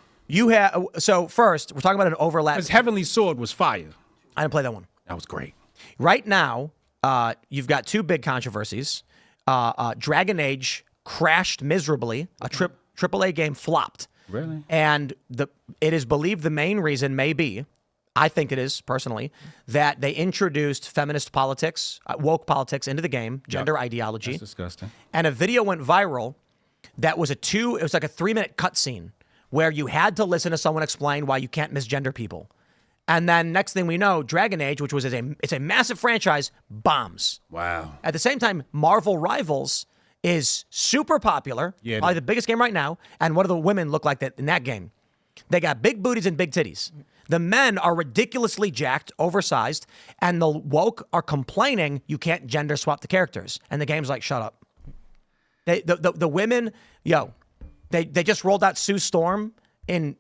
So first, we're talking about an overlap. Because Heavenly Sword was fire. I didn't play that one. That was great. Right now, you've got two big controversies. Dragon Age crashed miserably. A AAA game flopped. Really? And it is believed the main reason may be, I think it is personally, that they introduced feminist politics, woke politics into the game, gender ideology. That's disgusting. And a video went viral that was it was like a 3-minute cutscene where you had to listen to someone explain why you can't misgender people. And then next thing we know, Dragon Age, which was it's a massive franchise, bombs. Wow. At the same time, Marvel Rivals is super popular, probably the biggest game right now, and what do the women look like in that game? They got big booties and big titties. The men are ridiculously jacked, oversized, and the woke are complaining you can't gender swap the characters. And the game's like, shut up. The women, they just rolled out Sue Storm and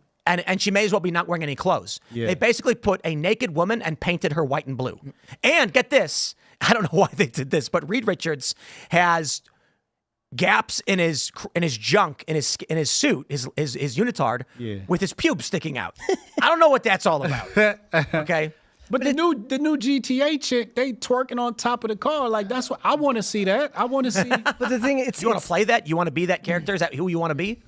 she may as well be not wearing any clothes. Yeah. They basically put a naked woman and painted her white and blue. And get this, I don't know why they did this, but Reed Richards has gaps in his junk in his suit, his unitard, with his pubes sticking out. I don't know what that's all about. Okay. But the new GTA chick, they twerking on top of the car. Like, that's what I want to see. That I want to see. But the thing, You want to play that? You want to be that character? Is that who you want to be?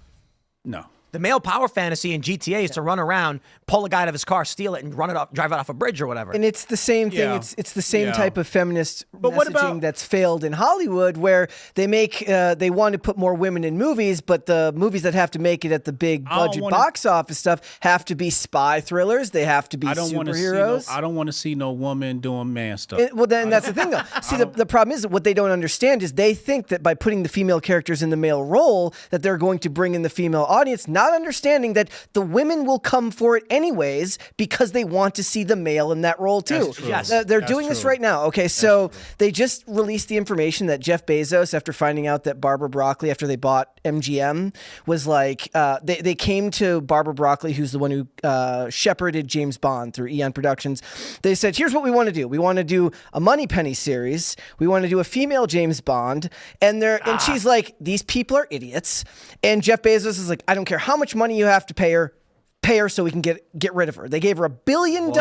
No. The male power fantasy in GTA is to run around, pull a guy out of his car, steal it, and drive it off a bridge or whatever. And it's the same thing. Yeah. It's the same Yeah. type of feminist But what messaging about- that's failed in Hollywood, where they they want to put more women in movies, but the movies that have to make it at the big budget box office stuff have to be spy thrillers. They have to be I don't want to see. I don't want to see no woman doing man stuff. Well, then that's the thing, though. See, the problem is that what they don't understand is they think that by putting the female characters in the male role, that they're going to bring in the female audience, not understanding that the women will come for it anyways because they want to see the male in that role too. That's true. Yes. They're doing this right now. Okay, so they just released the information that Jeff Bezos, after finding out that Barbara Broccoli, after they bought MGM, was like, they came to Barbara Broccoli, who's the one who shepherded James Bond through Eon Productions. They said, here's what we want to do. We want to do a Moneypenny series. We want to do a female James Bond. And she's like, these people are idiots. And Jeff Bezos is like, I don't care how much money you have to pay her so we can get rid of her. They gave her $1 billion.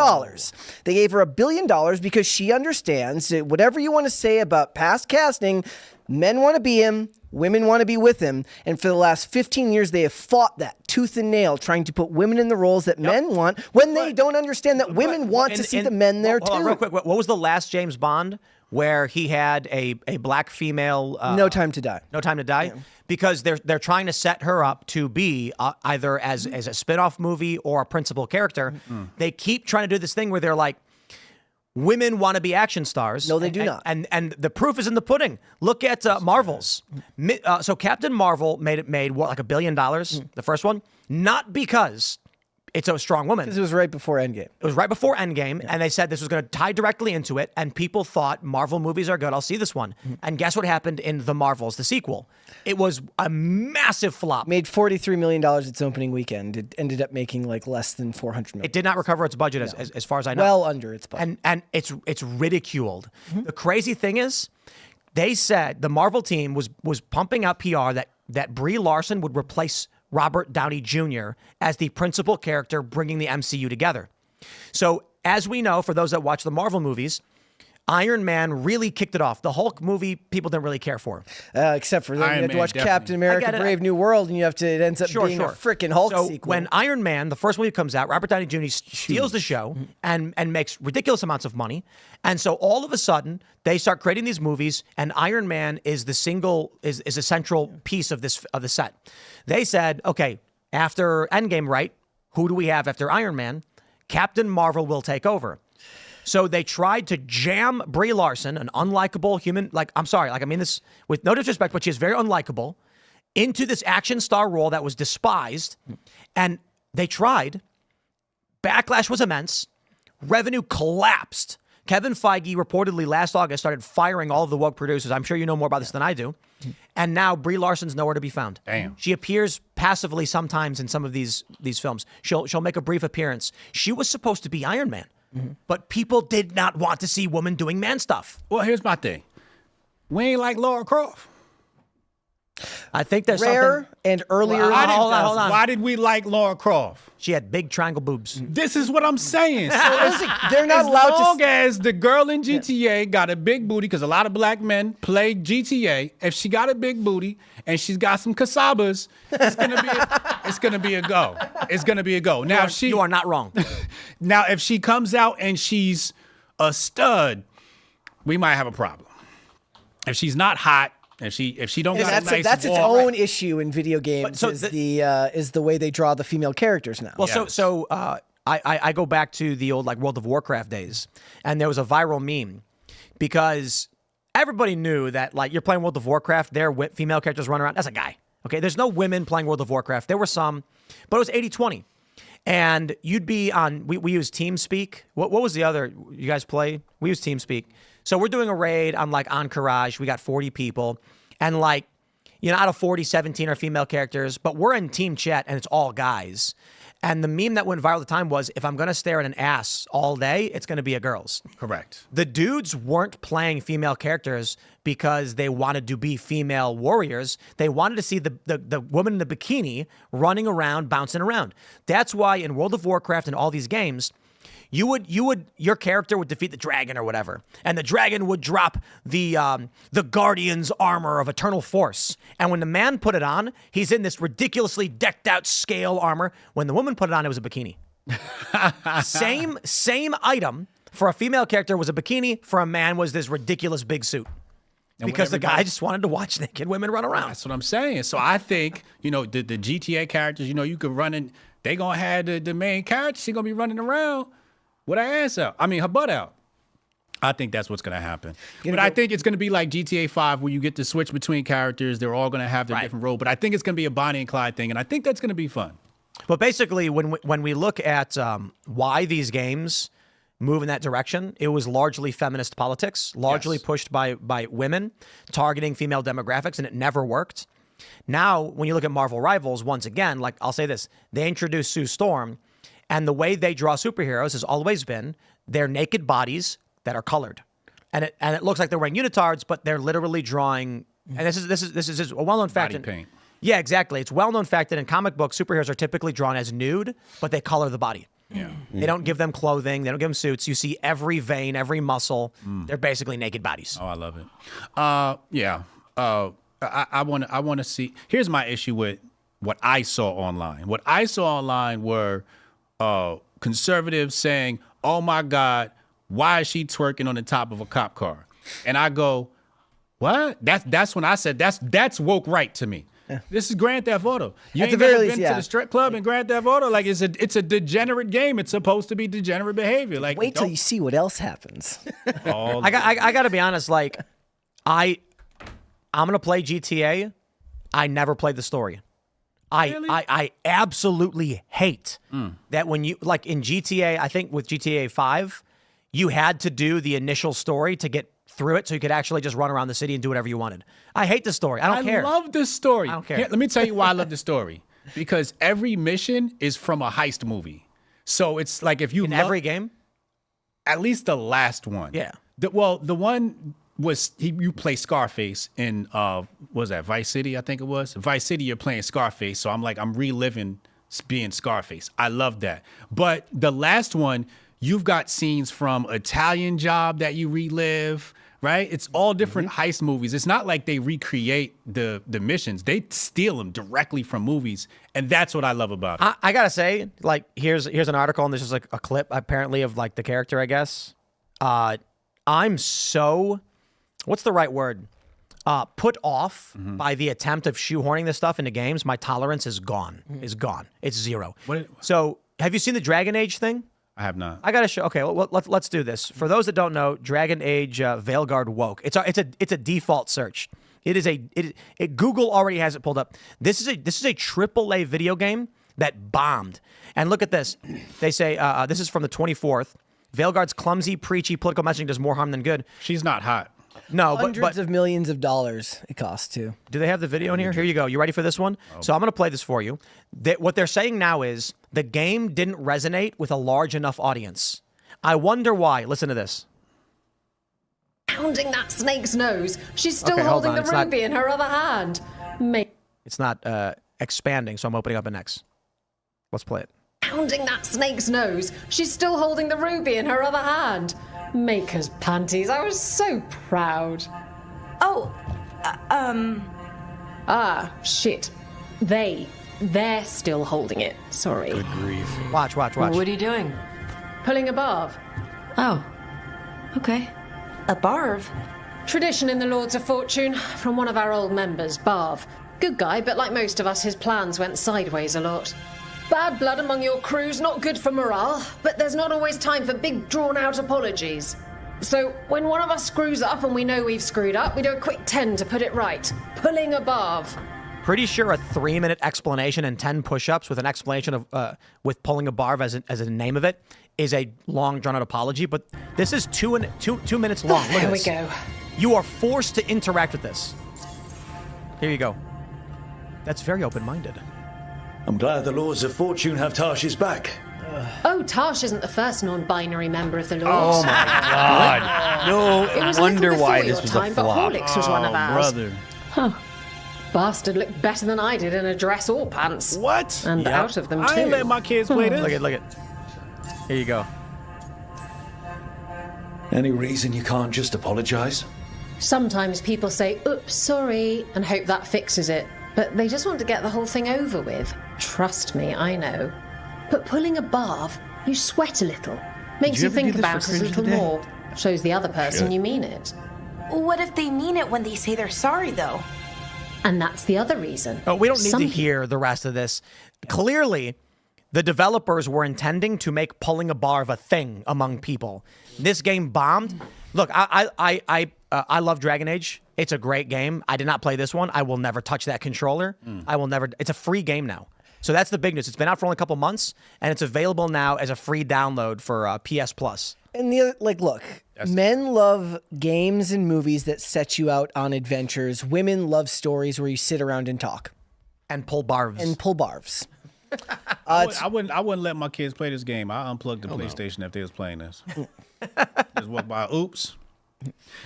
They gave her $1 billion because she understands that whatever you want to say about past casting, men want to be him, women want to be with him. And for the last 15 years, they have fought that tooth and nail, trying to put women in the roles that men want when they don't understand that women want to see the men there too. Hold on, real quick. What was the last James Bond? where he had a black female. No Time to Die. No Time to Die, because they're trying to set her up to be either as a spin-off movie or a principal character. They keep trying to do this thing where they're like, women want to be action stars. No, they do not. And the proof is in the pudding. Look at Marvel's. So Captain Marvel made what, like $1 billion, the first one? Not because it's a strong woman. Because it was right before Endgame. It was right before Endgame, and they said this was going to tie directly into it, and people thought Marvel movies are good. I'll see this one. And guess what happened in The Marvels, the sequel? It was a massive flop. Made $43 million its opening weekend. It ended up making like less than $400 million. It did not recover its budget as far as I know. Well under its budget. And it's ridiculed. The crazy thing is, they said the Marvel team was pumping out PR that Brie Larson would replace Robert Downey Jr. as the principal character bringing the MCU together. So, as we know, for those that watch the Marvel movies, Iron Man really kicked it off. The Hulk movie, people didn't really care for. Except for then Iron you have to Man, watch definitely. Captain America, Brave New World, and it ends up being a freaking Hulk so sequel. when Iron Man, the first movie comes out, Robert Downey Jr. steals the show and makes ridiculous amounts of money. And so all of a sudden, they start creating these movies, and Iron Man is a central piece of the set. They said, okay, after Endgame, right? Who do we have after Iron Man? Captain Marvel will take over. So they tried to jam Brie Larson, an unlikable human, I mean this with no disrespect, but she is very unlikable, into this action star role that was despised. And they tried. Backlash was immense. Revenue collapsed. Kevin Feige reportedly last August started firing all of the woke producers. I'm sure you know more about this than I do. And now Brie Larson's nowhere to be found. Damn. She appears passively sometimes in some of these films. She'll make a brief appearance. She was supposed to be Iron Man. But people did not want to see women doing man stuff. Well, here's my thing. We ain't like Laura Croft. I think there's Rare something. and earlier. Well, hold on. Why did we like Laura Croft? She had big triangle boobs. This is what I'm saying. So They're not allowed as long to. as the girl in GTA got a big booty, because a lot of black men play GTA. If she got a big booty and she's got some casabas, it's gonna be a go. It's gonna be a go. Now You are not wrong. Now if she comes out and she's a stud, we might have a problem. If she's not hot, if she don't got a nice That's its walk, own issue in video games. so is the way they draw the female characters now. Well, Yes. I go back to the old World of Warcraft days, and there was a viral meme because everybody knew that you're playing World of Warcraft, there are female characters running around. That's a guy. Okay, there's no women playing World of Warcraft. There were some, but it was 80-20. And you'd be on, we use TeamSpeak. What was the other, you guys play? We use TeamSpeak. So we're doing a raid on Encourage. We got 40 people. And out of 40, 17 are female characters. But we're in team chat and it's all guys. And the meme that went viral at the time was, if I'm going to stare at an ass all day, it's going to be a girl's. correct. The dudes weren't playing female characters because they wanted to be female warriors. They wanted to see the woman in the bikini running around, bouncing around. That's why in World of Warcraft and all these games, your character would defeat the dragon or whatever, and the dragon would drop the guardian's armor of eternal force. And when the man put it on, he's in this ridiculously decked out scale armor. When the woman put it on, it was a bikini. Same item. For a female character was a bikini. For a man was this ridiculous big suit. Because the guy just wanted to watch naked women run around. That's what I'm saying. So I think, the GTA characters, you could run in, they going to have the main character. She going to be running around with her ass out. I mean, her butt out. I think that's what's going to happen. But I think it's going to be like GTA 5 where you get to switch between characters. They're all going to have their different role. But I think it's going to be a Bonnie and Clyde thing. And I think that's going to be fun. But basically, when we look at why these games move in that direction, it was largely feminist politics, largely pushed by women, targeting female demographics, and it never worked. Now, when you look at Marvel Rivals, once again, I'll say this, they introduced Sue Storm, and the way they draw superheroes has always been their naked bodies that are colored. And it looks like they're wearing unitards, but they're literally drawing, and this is a well-known fact. Body paint. Yeah, exactly. It's a well-known fact that in comic books, superheroes are typically drawn as nude, but they color the body. Yeah. They don't give them clothing. They don't give them suits. You see every vein, every muscle. They're basically naked bodies. Oh, I love it. Yeah. I want to see. Here's my issue with what I saw online. What I saw online were conservatives saying, "Oh my God, why is she twerking on the top of a cop car?" and I go, what? That's when I said that's woke right to me. This is Grand Theft Auto. You At ain't the very never least, been yeah. to the strip club in Grand Theft Auto. Like it's a degenerate game. It's supposed to be degenerate behavior. Like Wait till you see what else happens. I got to be honest. Like, I'm gonna play GTA. I never played the story. I absolutely hate that when you like in GTA. I think with GTA 5, you had to do the initial story to get through it, so you could actually just run around the city and do whatever you wanted. I hate the story. I don't care. I love this story. I don't care. Here, let me tell you why I love the story. Because every mission is from a heist movie. So it's like if you In every game? at least the last one. Yeah. The one was you play Scarface in what was that, Vice City? I think it was Vice City. You're playing Scarface, so I'm reliving being Scarface. I love that. But the last one, you've got scenes from Italian Job that you relive. Right? It's all different heist movies. It's not like they recreate the missions. They steal them directly from movies. And that's what I love about it. I gotta say, like, here's an article, and this is like a clip apparently of like the character, I guess. I'm so, what's the right word? Put off by the attempt of shoehorning this stuff into games. My tolerance is gone. It's zero. So have you seen the Dragon Age thing? I have not. I gotta show. Okay, well, let's do this. For those that don't know, Dragon Age Veilguard woke. It's a default search. Google already has it pulled up. This is a AAA video game that bombed. And look at this. They say this is from the 24th. Veilguard's clumsy, preachy political messaging does more harm than good. She's not hot. No, Hundreds of millions of dollars it costs too. Do they have the video in here? Here you go. You ready for this one? So I'm going to play this for you. What they're saying now is the game didn't resonate with a large enough audience. I wonder why. Listen to this. Pounding that snake's nose. She's still Okay, hold holding on. the It's not- ruby in her other hand. It's not expanding, so I'm opening up a next. Let's play it. Pounding that snake's nose. She's still holding the ruby in her other hand. Maker's panties. I was so proud. Oh, Ah, shit. They're still holding it. Sorry. Good grief. Watch. what are you doing? Pulling a barb. Oh, okay. A barv? Tradition in the Lords of Fortune from one of our old members, Barv. Good guy, but like most of us, his plans went sideways a lot. Bad blood among your crew's not good for morale, but there's not always time for big, drawn-out apologies. So when one of us screws up and we know we've screwed up, we do a quick 10 to put it right. Pulling a barv. Pretty sure a 3-minute explanation and 10 push-ups with an explanation of with pulling a barv as a name of it is a long drawn-out apology. But this is two minutes long. Look at Here we this. go. You are forced to interact with this. Here you go. That's very open-minded. I'm glad the Lords of Fortune have Tarsh's back. Oh, Tarsh isn't the first non-binary member of the Lords. Oh my God! No It was a wonder little why before this your was time, a but flop. Horlicks was one of ours. Brother. Bastard looked better than I did in a dress or pants. What? And out of them, too. I ain't letting my kids play this. Look at. Here you go. Any reason you can't just apologize? Sometimes people say, oops, sorry, and hope that fixes it. But they just want to get the whole thing over with. Trust me, I know. But pulling a barv, you sweat a little. Makes you you ever think do this about for it a cringe little today? more. Shows the other person you mean it. What if they mean it when they say they're sorry, though? And that's the other reason. Oh, we don't need Some to hear the rest of this. Clearly, the developers were intending to make pulling a barv a thing among people. This game bombed. Look, I love Dragon Age. It's a great game. I did not play this one. I will never touch that controller. I will never. It's a free game now. So that's the big news. It's been out for only a couple months, and it's available now as a free download for PS Plus. And the other, like, look, men love games and movies that set you out on adventures. Women love stories where you sit around and talk And pull barvs. and pull barves. I wouldn't let my kids play this game. I unplugged the PlayStation if they was playing this. Just walk by. Oops.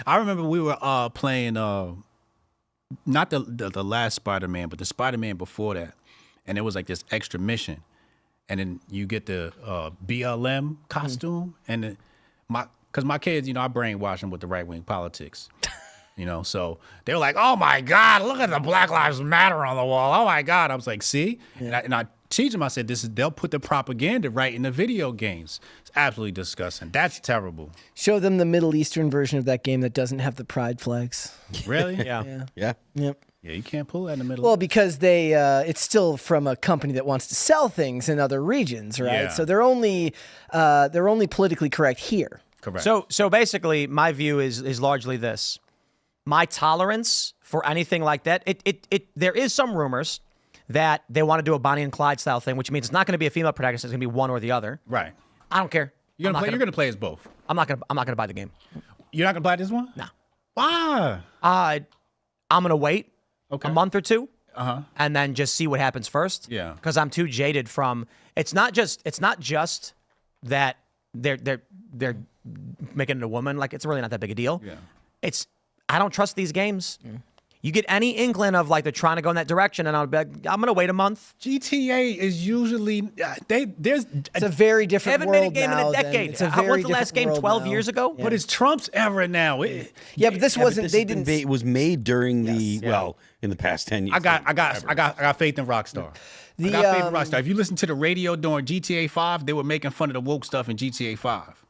I remember we were playing not the last Spider-Man, but the Spider-Man before that, and it was like this extra mission, and then you get the BLM costume, and then because my kids, I brainwash them with the right-wing politics. So they were like, "Oh my God, look at the Black Lives Matter on the wall! Oh my God!" I was like, "See," and I teach them. I said, they'll put the propaganda right in the video games. It's absolutely disgusting. That's terrible. Show them the Middle Eastern version of that game that doesn't have the pride flags. Really? Yeah. Yep. Yeah, you can't pull that in the middle. Well, because it's still from a company that wants to sell things in other regions, right? Yeah. So they're only politically correct here. Correct. So basically, my view is largely this: my tolerance for anything like that. There is some rumors that they want to do a Bonnie and Clyde style thing, which means it's not going to be a female protagonist; it's going to be one or the other. right. I don't care. You're gonna play as both. I'm not gonna buy the game. You're not gonna buy this one? No. Why? I'm gonna wait Okay. a month or two, Uh-huh. and then just see what happens first. Yeah. Because I'm too jaded from. It's not just that they're making it a woman. Like, it's really not that big a deal. Yeah. I don't trust these games. You get any inkling of like they're trying to go in that direction, and I'll be like, I'm gonna wait a month. GTA is usually It's a very They different haven't made a world game in now a than- decade. It's a When's very the last different game? world 12 now. years ago? but it's Trump's era now. Yeah, but this Yeah, wasn't. this They has been didn't. it was made during in the past 10 years. I got faith in Rockstar. I got faith in Rockstar. If you listen to the radio during GTA 5, they were making fun of the woke stuff in GTA 5.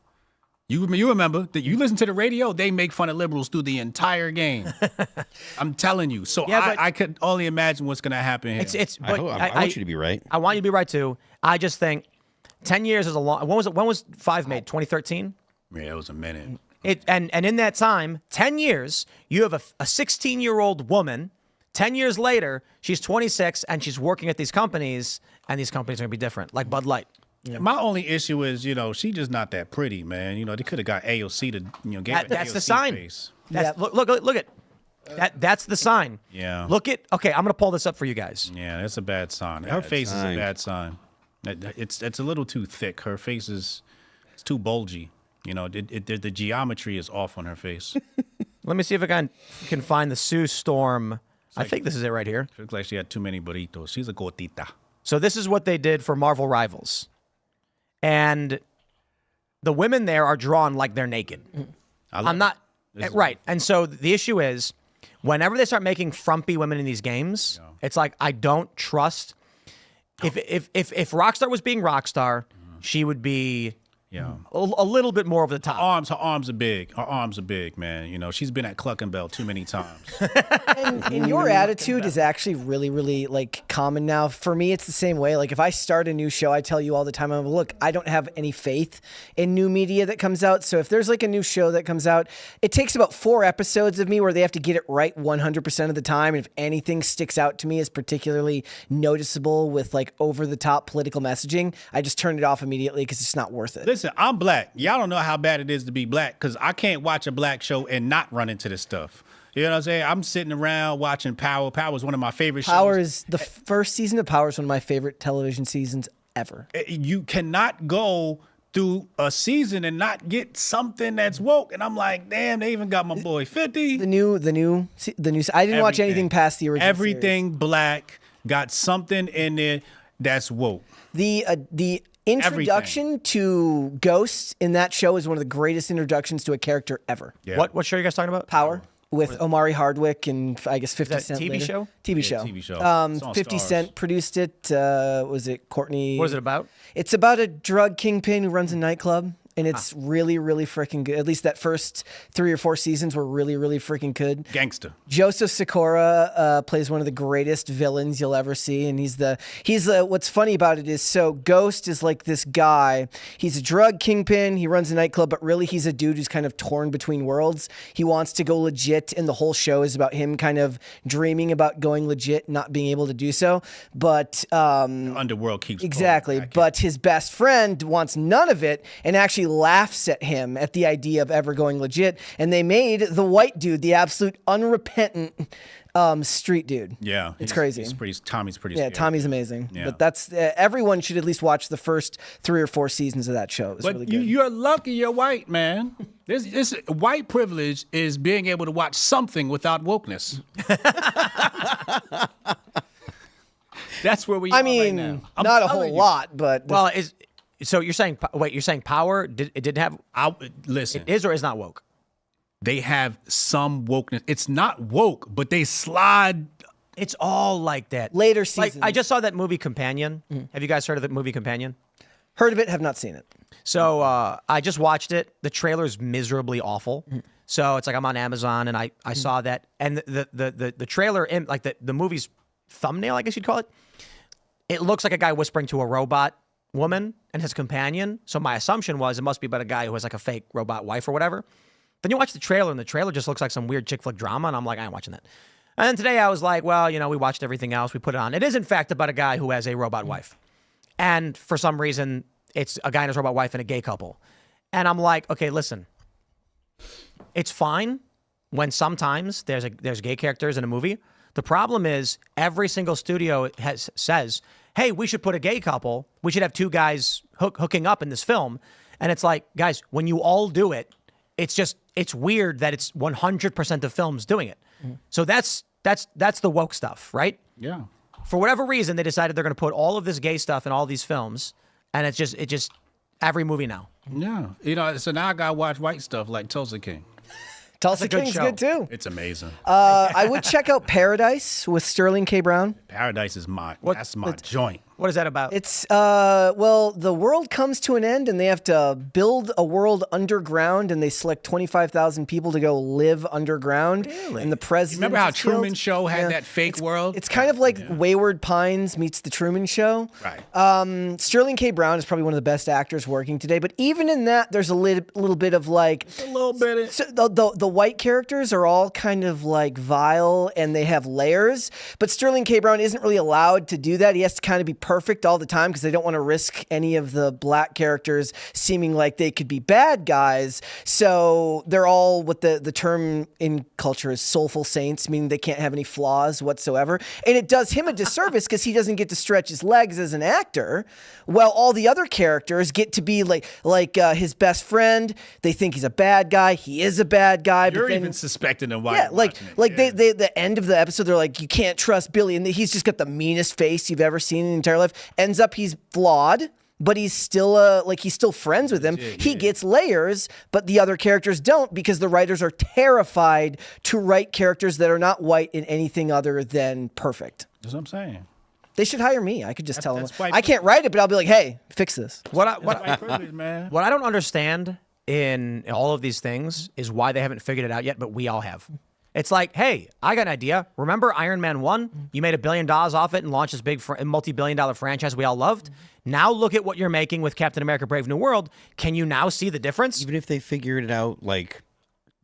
You remember that you listen to the radio, they make fun of liberals through the entire game. I'm telling you. So Yeah, but- I could only imagine what's gonna happen here. I want you to be right. I want you to be right too. I just think 10 years is a long. When was 5 made? 2013. Yeah, it was a minute. And in that time, 10 years, you have a 16-year-old woman. 10 years later, she's 26 and she's working at these companies, and these companies are gonna be different, like Bud Light. Yeah. My only issue is, she just not that pretty, man. They could have got AOC to, give her That's the AOC sign. face. That's, look at that's the sign. Yeah. Okay, I'm gonna pull this up for you guys. Yeah, that's a bad sign. Her face is sign. a bad sign. It's a little too thick. Her face it's too bulgy. The geometry is off on her face. Let me see if I can find the Sue Storm. I think this is it right here. She looks like she had too many burritos. She's a gordita. So this is what they did for Marvel Rivals. And the women there are drawn like they're naked. I'm not right. And so the issue is, whenever they start making frumpy women in these games, it's like I don't trust. If Rockstar was being Rockstar, she would be a little bit more over the top. Her arms are big. Her arms are big, man. She's been at Cluckenbell too many times. And your attitude is actually really, really like common now. For me, it's the same way. Like if I start a new show, I tell you all the time, I'm like, look, I don't have any faith in new media that comes out. So if there's like a new show that comes out, it takes about 4 episodes of me where they have to get it right 100% of the time. And if anything sticks out to me as particularly noticeable with like over the top political messaging, I just turn it off immediately because it's not worth it. Listen, I'm black. Y'all don't know how bad it is to be black because I can't watch a black show and not run into this stuff. You know what I'm saying? I'm sitting around watching Power. Power is one of my favorite shows. Power is the first season of Power is one of my favorite television seasons ever. You cannot go through a season and not get something that's woke. And I'm like, damn, they even got my boy 50. The new. I didn't watch anything past the original. Everything black got something in there that's woke. The introduction to Ghost in that show is one of the greatest introductions to a character ever. Yeah. What show are you guys talking about? Power. With Omari Hardwick and I guess 50 that Cent. TV later. show? TV show. TV show. It's on 50 Stars. Cent produced it. Was it Courtney? What is it about? It's about a drug kingpin who runs a nightclub. And it's really, really freaking good. At least that first 3 or 4 seasons were really, really freaking good. Gangster. Joseph Sikora plays one of the greatest villains you'll ever see, and he's what's funny about it is, so Ghost is like this guy. He's a drug kingpin. He runs a nightclub, but really he's a dude who's kind of torn between worlds. He wants to go legit, and the whole show is about him kind of dreaming about going legit, not being able to do so. But The underworld keeps exactly. pulling back. But his best friend wants none of it and actually laughs at him at the idea of ever going legit. And they made the white dude the absolute unrepentant street dude. Yeah, it's crazy. Tommy's pretty. Yeah, scary. Tommy's amazing. Yeah. But that's everyone should at least watch the first 3 or 4 seasons of that show. It was But really good. you're lucky you're white, man. This white privilege is being able to watch something without wokeness. That's where we are I mean, right now. I'm not a telling whole you. lot, but Well, so you're saying Power? It didn't have. Listen, It is or is not woke. they have some wokeness. It's not woke, but they slide It's all like that. Later Like, seasons. I just saw that movie Companion. Have you guys heard of the movie Companion? Heard of it, have not seen it. So I just watched it. The trailer's miserably awful. So it's like I'm on Amazon and I saw that, and the trailer in like the movie's thumbnail, I guess you'd call it. It looks like a guy whispering to a robot woman and his companion. So my assumption was it must be about a guy who has like a fake robot wife or whatever. Then you watch the trailer and the trailer just looks like some weird chick flick drama, and I'm like, I ain't watching that. And then today I was like, well, you know, we watched everything else. We put it on. It is in fact about a guy who has a robot wife, and for some reason it's a guy and his robot wife and a gay couple. And I'm like, okay, listen. It's fine when sometimes there's gay characters in a movie. The problem is every single studio says, hey, we should put a gay couple. We should have two guys hooking up in this film. And it's like, guys, when you all do it, it's weird that it's 100% of films doing it. So that's the woke stuff, right? Yeah. For whatever reason, they decided they're going to put all of this gay stuff in all these films. And it just every movie now. Yeah. You know, so now I got to watch white stuff like Tulsa King. Tulsa a good King's show. good too. It's amazing. I would check out Paradise with Sterling K. Brown. Paradise is that's my joint. What is that about? It's well, the world comes to an end, and they have to build a world underground, and they select 25,000 people to go live underground. Really? And the president. Remember how Truman Show had that fake world? It's kind of like Wayward Pines meets the Truman Show. Right. Sterling K. Brown is probably one of the best actors working today, but even in that, there's a little bit of like a little bit. So the white characters are all kind of like vile, and they have layers. But Sterling K. Brown isn't really allowed to do that. He has to kind of be perfect all the time because they don't want to risk any of the black characters seeming like they could be bad guys. So they're all what the term in culture is soulful saints, meaning they can't have any flaws whatsoever. And it does him a disservice because he doesn't get to stretch his legs as an actor, while all the other characters get to be like his best friend. They think he's a bad guy. He is a bad guy. You're but then, even suspecting him while yeah, you're like watching it. they the end of the episode, they're like, you can't trust Billy, and he's just got the meanest face you've ever seen in your entire life. Ends up he's flawed, but he's still he's still friends with him. He gets layers, but the other characters don't, because the writers are terrified to write characters that are not white in anything other than perfect. That's what I'm saying. They should hire me. I could just tell them. white I can't write it, but I'll be like, hey, fix this. White privilege, man. What I don't understand in all of these things is why they haven't figured it out yet, but we all have. It's like, hey, I got an idea. Remember Iron Man 1? You made $1 billion off it and launched this big multi-billion-dollar franchise we all loved. Now look at what you're making with Captain America Brave New World. Can you now see the difference? Even if they figured it out like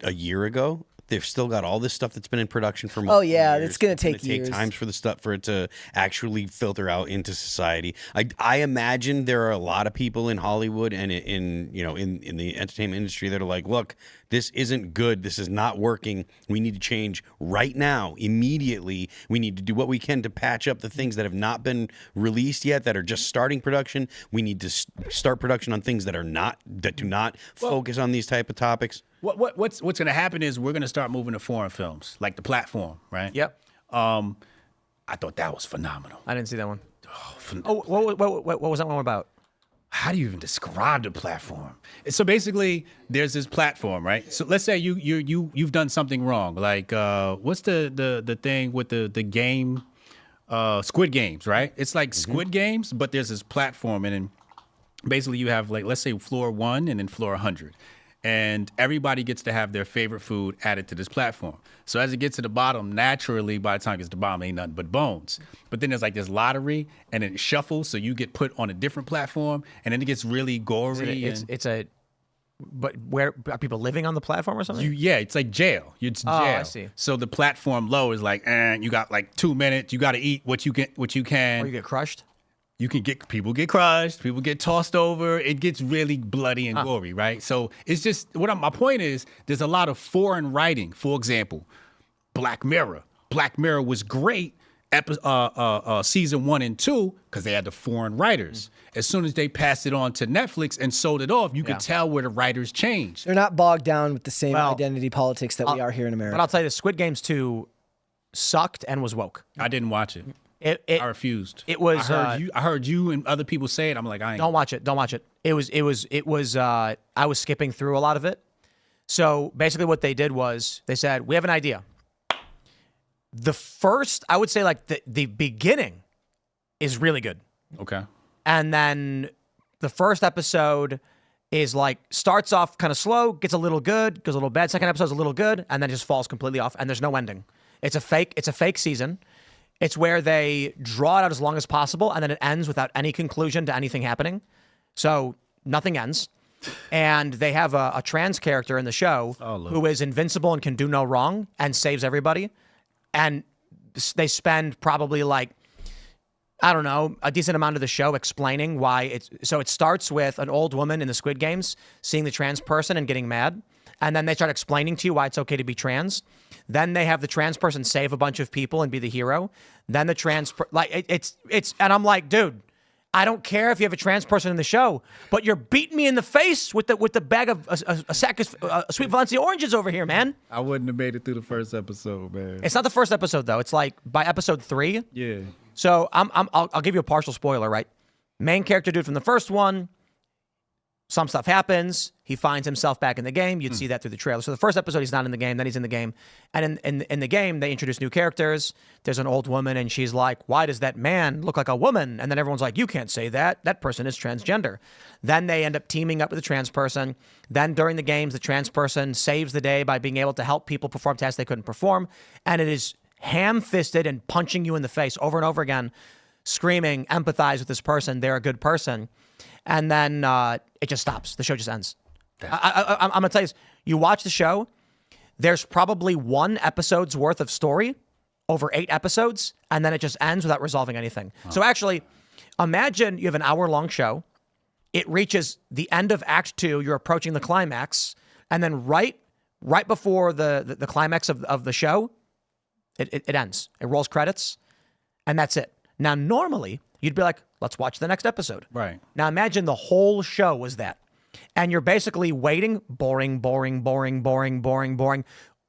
a year ago, they've still got all this stuff that's been in production for multiple years. It's going to take years. Times for it to actually filter out into society. I imagine there are a lot of people in Hollywood and in the entertainment industry that are like, look, this isn't good. This is not working. We need to change right now, immediately. We need to do what we can to patch up the things that have not been released yet, that are just starting production. We need to start production on things that do not focus on these type of topics. What's going to happen is we're going to start moving to foreign films, like The Platform, right? Yep. I thought that was phenomenal. I didn't see that one. What was that one about? How do you even describe The Platform? So basically, there's this platform, right? So let's say you've done something wrong, like what's the thing with the game, Squid Games, right? It's like Squid Games, but there's this platform, and then basically you have, like, let's say floor 1 and then floor 100. And everybody gets to have their favorite food added to this platform. So as it gets to the bottom, naturally, by the time it gets to the bottom, ain't nothing but bones. But then there's like this lottery, and then it shuffles, so you get put on a different platform, and then it gets really gory. But where are people living on the platform or something? It's like jail. It's jail. I see. So the platform low is like, you got like 2 minutes. You got to eat what you can. Or you get crushed? People get crushed, people get tossed over. It gets really bloody and gory, right? So it's just my point is, there's a lot of foreign writing. For example, Black Mirror. Black Mirror was great, season 1 and 2, because they had the foreign writers. As soon as they passed it on to Netflix and sold it off, you could tell where the writers changed. They're not bogged down with the same identity politics that we are here in America. But I'll tell you, Squid Games 2 sucked and was woke. I didn't watch it. I refused. It was. I heard you and other people say it. I'm like, I ain't. Don't watch it. Don't watch it. It was. I was skipping through a lot of it. So basically, what they did was they said, "We have an idea. The first, I would say, like the beginning is really good. Okay. And then the first episode is like starts off kind of slow, gets a little good, goes a little bad. Second episode's a little good, and then just falls completely off. And there's no ending. It's a fake season. It's where they draw it out as long as possible, and then it ends without any conclusion to anything happening. So nothing ends. And they have a trans character in the show who is invincible and can do no wrong and saves everybody. And they spend probably like, I don't know, a decent amount of the show explaining why it's... So it starts with an old woman in the Squid Games seeing the trans person and getting mad. And then they start explaining to you why it's okay to be trans. Then they have the trans person save a bunch of people and be the hero. Then the trans... it's... And I'm like, dude, I don't care if you have a trans person in the show, but you're beating me in the face with the bag of a sack of Sweet Valencia oranges over here, man. I wouldn't have made it through the first episode, man. It's not the first episode, though. It's like by episode 3. Yeah. So I'll give you a partial spoiler, right? Main character dude from the first one, some stuff happens. He finds himself back in the game. You'd see that through the trailer. So the first episode, he's not in the game. Then he's in the game. And in the game, they introduce new characters. There's an old woman, and she's like, why does that man look like a woman? And then everyone's like, you can't say that. That person is transgender. Then they end up teaming up with a trans person. Then during the games, the trans person saves the day by being able to help people perform tasks they couldn't perform. And it is ham-fisted and punching you in the face over and over again, screaming, empathize with this person. They're a good person. And then it just stops. The show just ends. I'm going to tell you this. You watch the show, there's probably 1 episode's worth of story over 8 episodes, and then it just ends without resolving anything. Oh. So actually, imagine you have an hour-long show. It reaches the end of Act 2. You're approaching the climax. And then right before the climax of the show, it ends. It rolls credits, and that's it. Now, normally, you'd be like, let's watch the next episode. Right. Now, imagine the whole show was that. And you're basically waiting, boring.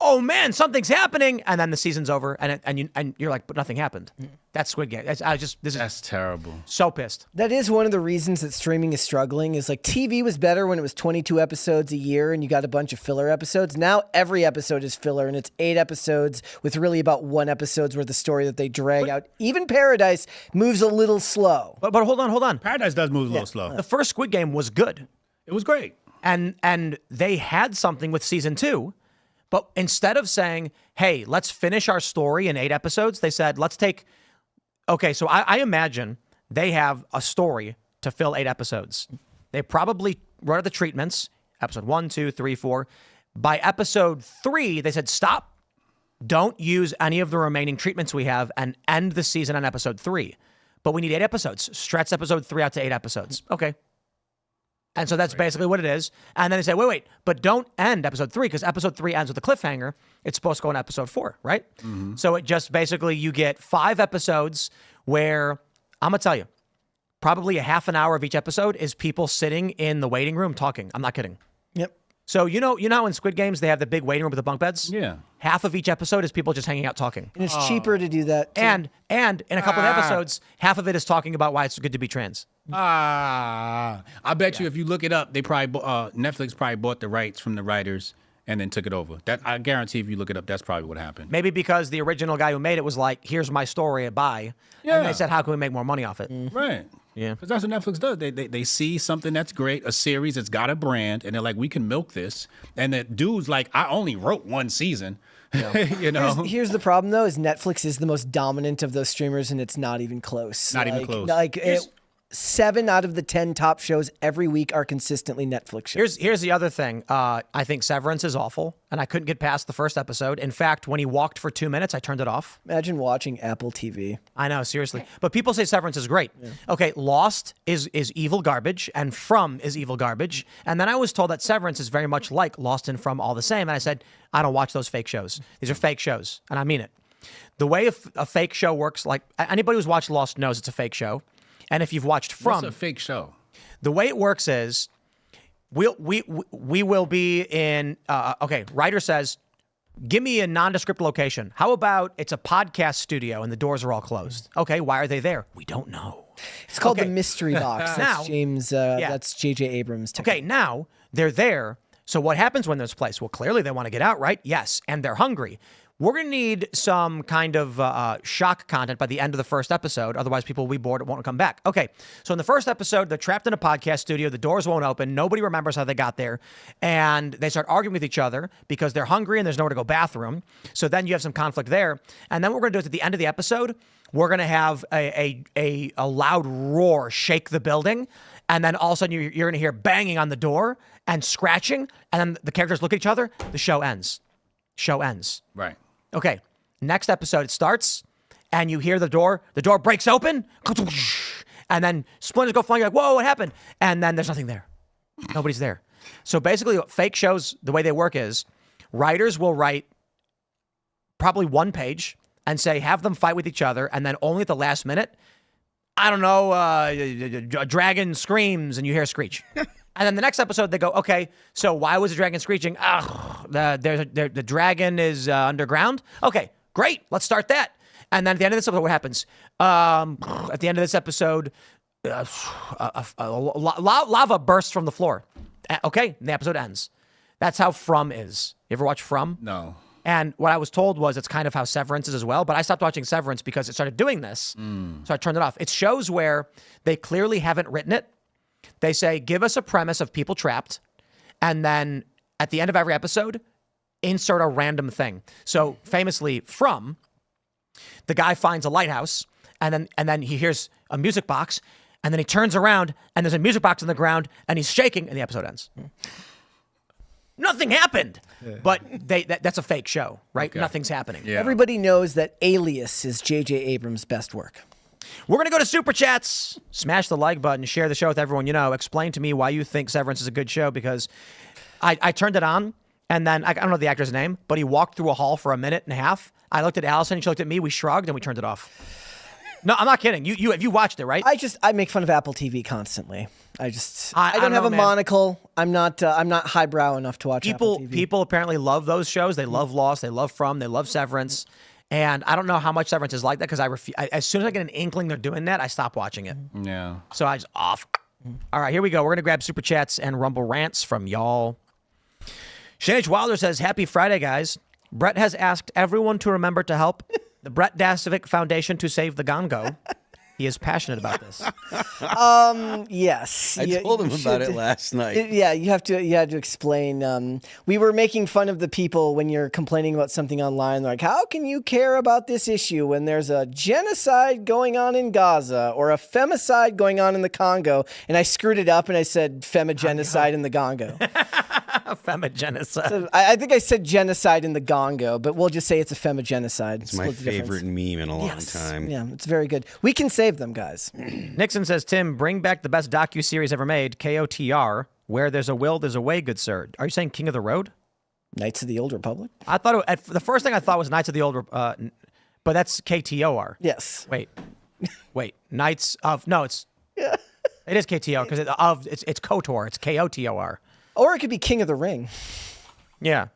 Oh, man, something's happening. And then the season's over, and you're like, but nothing happened. That's Squid Game. That's terrible. So pissed. That is one of the reasons that streaming is struggling, is like TV was better when it was 22 episodes a year and you got a bunch of filler episodes. Now every episode is filler, and it's 8 episodes with really about 1 episode's worth of story that they drag out. Even Paradise moves a little slow. But hold on. Paradise does move a little slow. The first Squid Game was good. It was great. And they had something with season 2. But instead of saying, hey, let's finish our story in 8 episodes, they said, let's take... Okay, so I imagine they have a story to fill 8 episodes. They probably wrote out the treatments, episode 1, 2, 3, 4. By episode 3, they said, stop. Don't use any of the remaining treatments we have and end the season on episode 3. But we need 8 episodes. Stretch episode 3 out to 8 episodes. Okay. And so that's basically what it is. And then they say, wait, but don't end episode 3, because episode 3 ends with a cliffhanger. It's supposed to go in episode 4, right? Mm-hmm. So it just basically, you get 5 episodes where, I'm going to tell you, probably a half an hour of each episode is people sitting in the waiting room talking. I'm not kidding. Yep. So you know how in Squid Games they have the big waiting room with the bunk beds? Yeah. Half of each episode is people just hanging out talking. And it's cheaper to do that, too. And in a couple of episodes, half of it is talking about why it's good to be trans. I bet you if you look it up, they probably Netflix probably bought the rights from the writers and then took it over. That I guarantee if you look it up, that's probably what happened. Maybe because the original guy who made it was like, here's my story, bye. Yeah. And they said, how can we make more money off it? Right. Yeah. Because that's what Netflix does. They see something that's great, a series that's got a brand, and they're like, we can milk this. And the dude's like, I only wrote 1 season. Yeah. You know? Here's the problem, though, is Netflix is the most dominant of those streamers, and it's not even close. Not even close. 7 out of the 10 top shows every week are consistently Netflix shows. Here's the other thing. I think Severance is awful, and I couldn't get past the first episode. In fact, when he walked for 2 minutes, I turned it off. Imagine watching Apple TV. I know, seriously. But people say Severance is great. Yeah. Okay, Lost is evil garbage, and From is evil garbage. And then I was told that Severance is very much like Lost and From all the same. And I said, I don't watch those fake shows. These are fake shows, and I mean it. The way a fake show works, like anybody who's watched Lost knows it's a fake show. And if you've watched From... What's a fake show? The way it works is, we will be in... okay, writer says, give me a nondescript location. How about it's a podcast studio and the doors are all closed? Okay, why are they there? We don't know. It's called the mystery box. That's that's J.J. Abrams' technique. Okay, now they're there. So what happens when there's a place? Well, clearly they want to get out, right? Yes, and they're hungry. We're going to need some kind of shock content by the end of the first episode. Otherwise, people will be bored. It won't come back. Okay. So in the first episode, they're trapped in a podcast studio. The doors won't open. Nobody remembers how they got there. And they start arguing with each other because they're hungry and there's nowhere to go bathroom. So then you have some conflict there. And then what we're going to do is at the end of the episode, we're going to have a loud roar shake the building. And then all of a sudden you're going to hear banging on the door and scratching. And then the characters look at each other. The show ends. Show ends. Right. Okay, next episode, it starts, and you hear the door breaks open, and then splinters go flying, you're like, whoa, what happened? And then there's nothing there. Nobody's there. So basically, what fake shows, the way they work is, writers will write probably one page and say, have them fight with each other, and then only at the last minute, I don't know, a dragon screams, and you hear a screech. And then the next episode, they go, okay, so why was the dragon screeching? The dragon is underground. Okay, great. Let's start that. And then at the end of this episode, what happens? At the end of this episode, lava bursts from the floor. Okay, and the episode ends. That's how From is. You ever watch From? No. And what I was told was it's kind of how Severance is as well. But I stopped watching Severance because it started doing this. So I turned it off. It's shows where they clearly haven't written it. They say, give us a premise of people trapped, and then at the end of every episode, insert a random thing. So famously, From, the guy finds a lighthouse, and then he hears a music box, and then he turns around, and there's a music box on the ground, and he's shaking, and the episode ends. Nothing happened. But that's a fake show, right? Okay. Nothing's happening. Yeah. Everybody knows that Alias is J.J. Abrams' best work. We're going to go to Super Chats. Smash the like button. Share the show with everyone you know. Explain to me why you think Severance is a good show, because I turned it on, and then I don't know the actor's name, but he walked through a hall for a minute and a half. I looked at Allison, she looked at me, we shrugged, and we turned it off. No, I'm not kidding. You watched it, right? I make fun of Apple TV constantly. I don't don't have know, a man. monocle. I'm not highbrow enough to watch Apple TV. People apparently love those shows. They love Lost. They love From. They love Severance. And I don't know how much Severance is like that, because as soon as I get an inkling they're doing that, I stop watching it. Yeah. So I just off. All right, here we go. We're going to grab Super Chats and Rumble Rants from y'all. Shane H. Wilder says, happy Friday, guys. Brett has asked everyone to remember to help the Brett Dasovic Foundation to save the Gongo. He is passionate about this. Yes. I told him about it last night. Yeah, you had to explain. We were making fun of the people when you're complaining about something online. Like, how can you care about this issue when there's a genocide going on in Gaza or a femicide going on in the Congo? And I screwed it up and I said femigenocide in the Congo. Femigenocide. So I think I said genocide in the Congo, but we'll just say it's a femigenocide. It's my favorite meme in a long time. Yeah, it's very good. We can save them, guys. Nixon says, Tim, bring back the best docuseries ever made, KOTR. Where there's a will, there's a way, good sir. Are you saying King of the Road? Knights of the Old Republic? I thought the first thing I thought was Knights of the Old, but that's KTOR. Yes. Wait, Knights of it is KTOR because it's KOTOR. It's KOTOR. Or it could be King of the Ring. Yeah,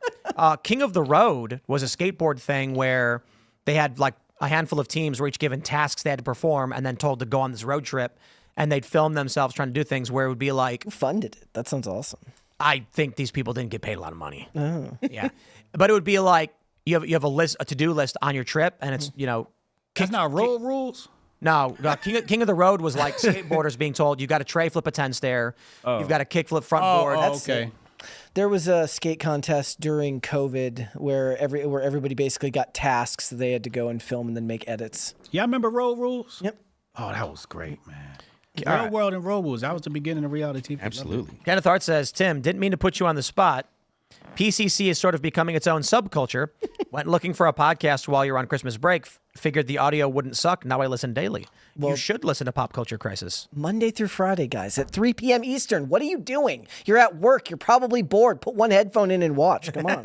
King of the Road was a skateboard thing where they had like a handful of teams were each given tasks they had to perform and then told to go on this road trip, and they'd film themselves trying to do things where it would be like, Who funded it? That sounds awesome. I think these people didn't get paid a lot of money. Oh. Yeah, but it would be like you have a to-do list on your trip, and it's That's not road rules? No, King of the Road was like skateboarders being told, you got to tray flip a 10 stair, you've got to kick flip front board. Okay. There was a skate contest during COVID where everybody basically got tasks that they had to go and film and then make edits. Yeah, I remember road rules. Yep. Oh, that was great, man. Real World and Road Rules. That was the beginning of reality TV. Absolutely. Kenneth Hart says, Tim, didn't mean to put you on the spot. PCC is sort of becoming its own subculture. Went looking for a podcast while you're on Christmas break. Figured the audio wouldn't suck. Now I listen daily. You should listen to Pop Culture Crisis. Monday through Friday, guys, at 3 p.m. Eastern. What are you doing? You're at work. You're probably bored. Put one headphone in and watch. Come on.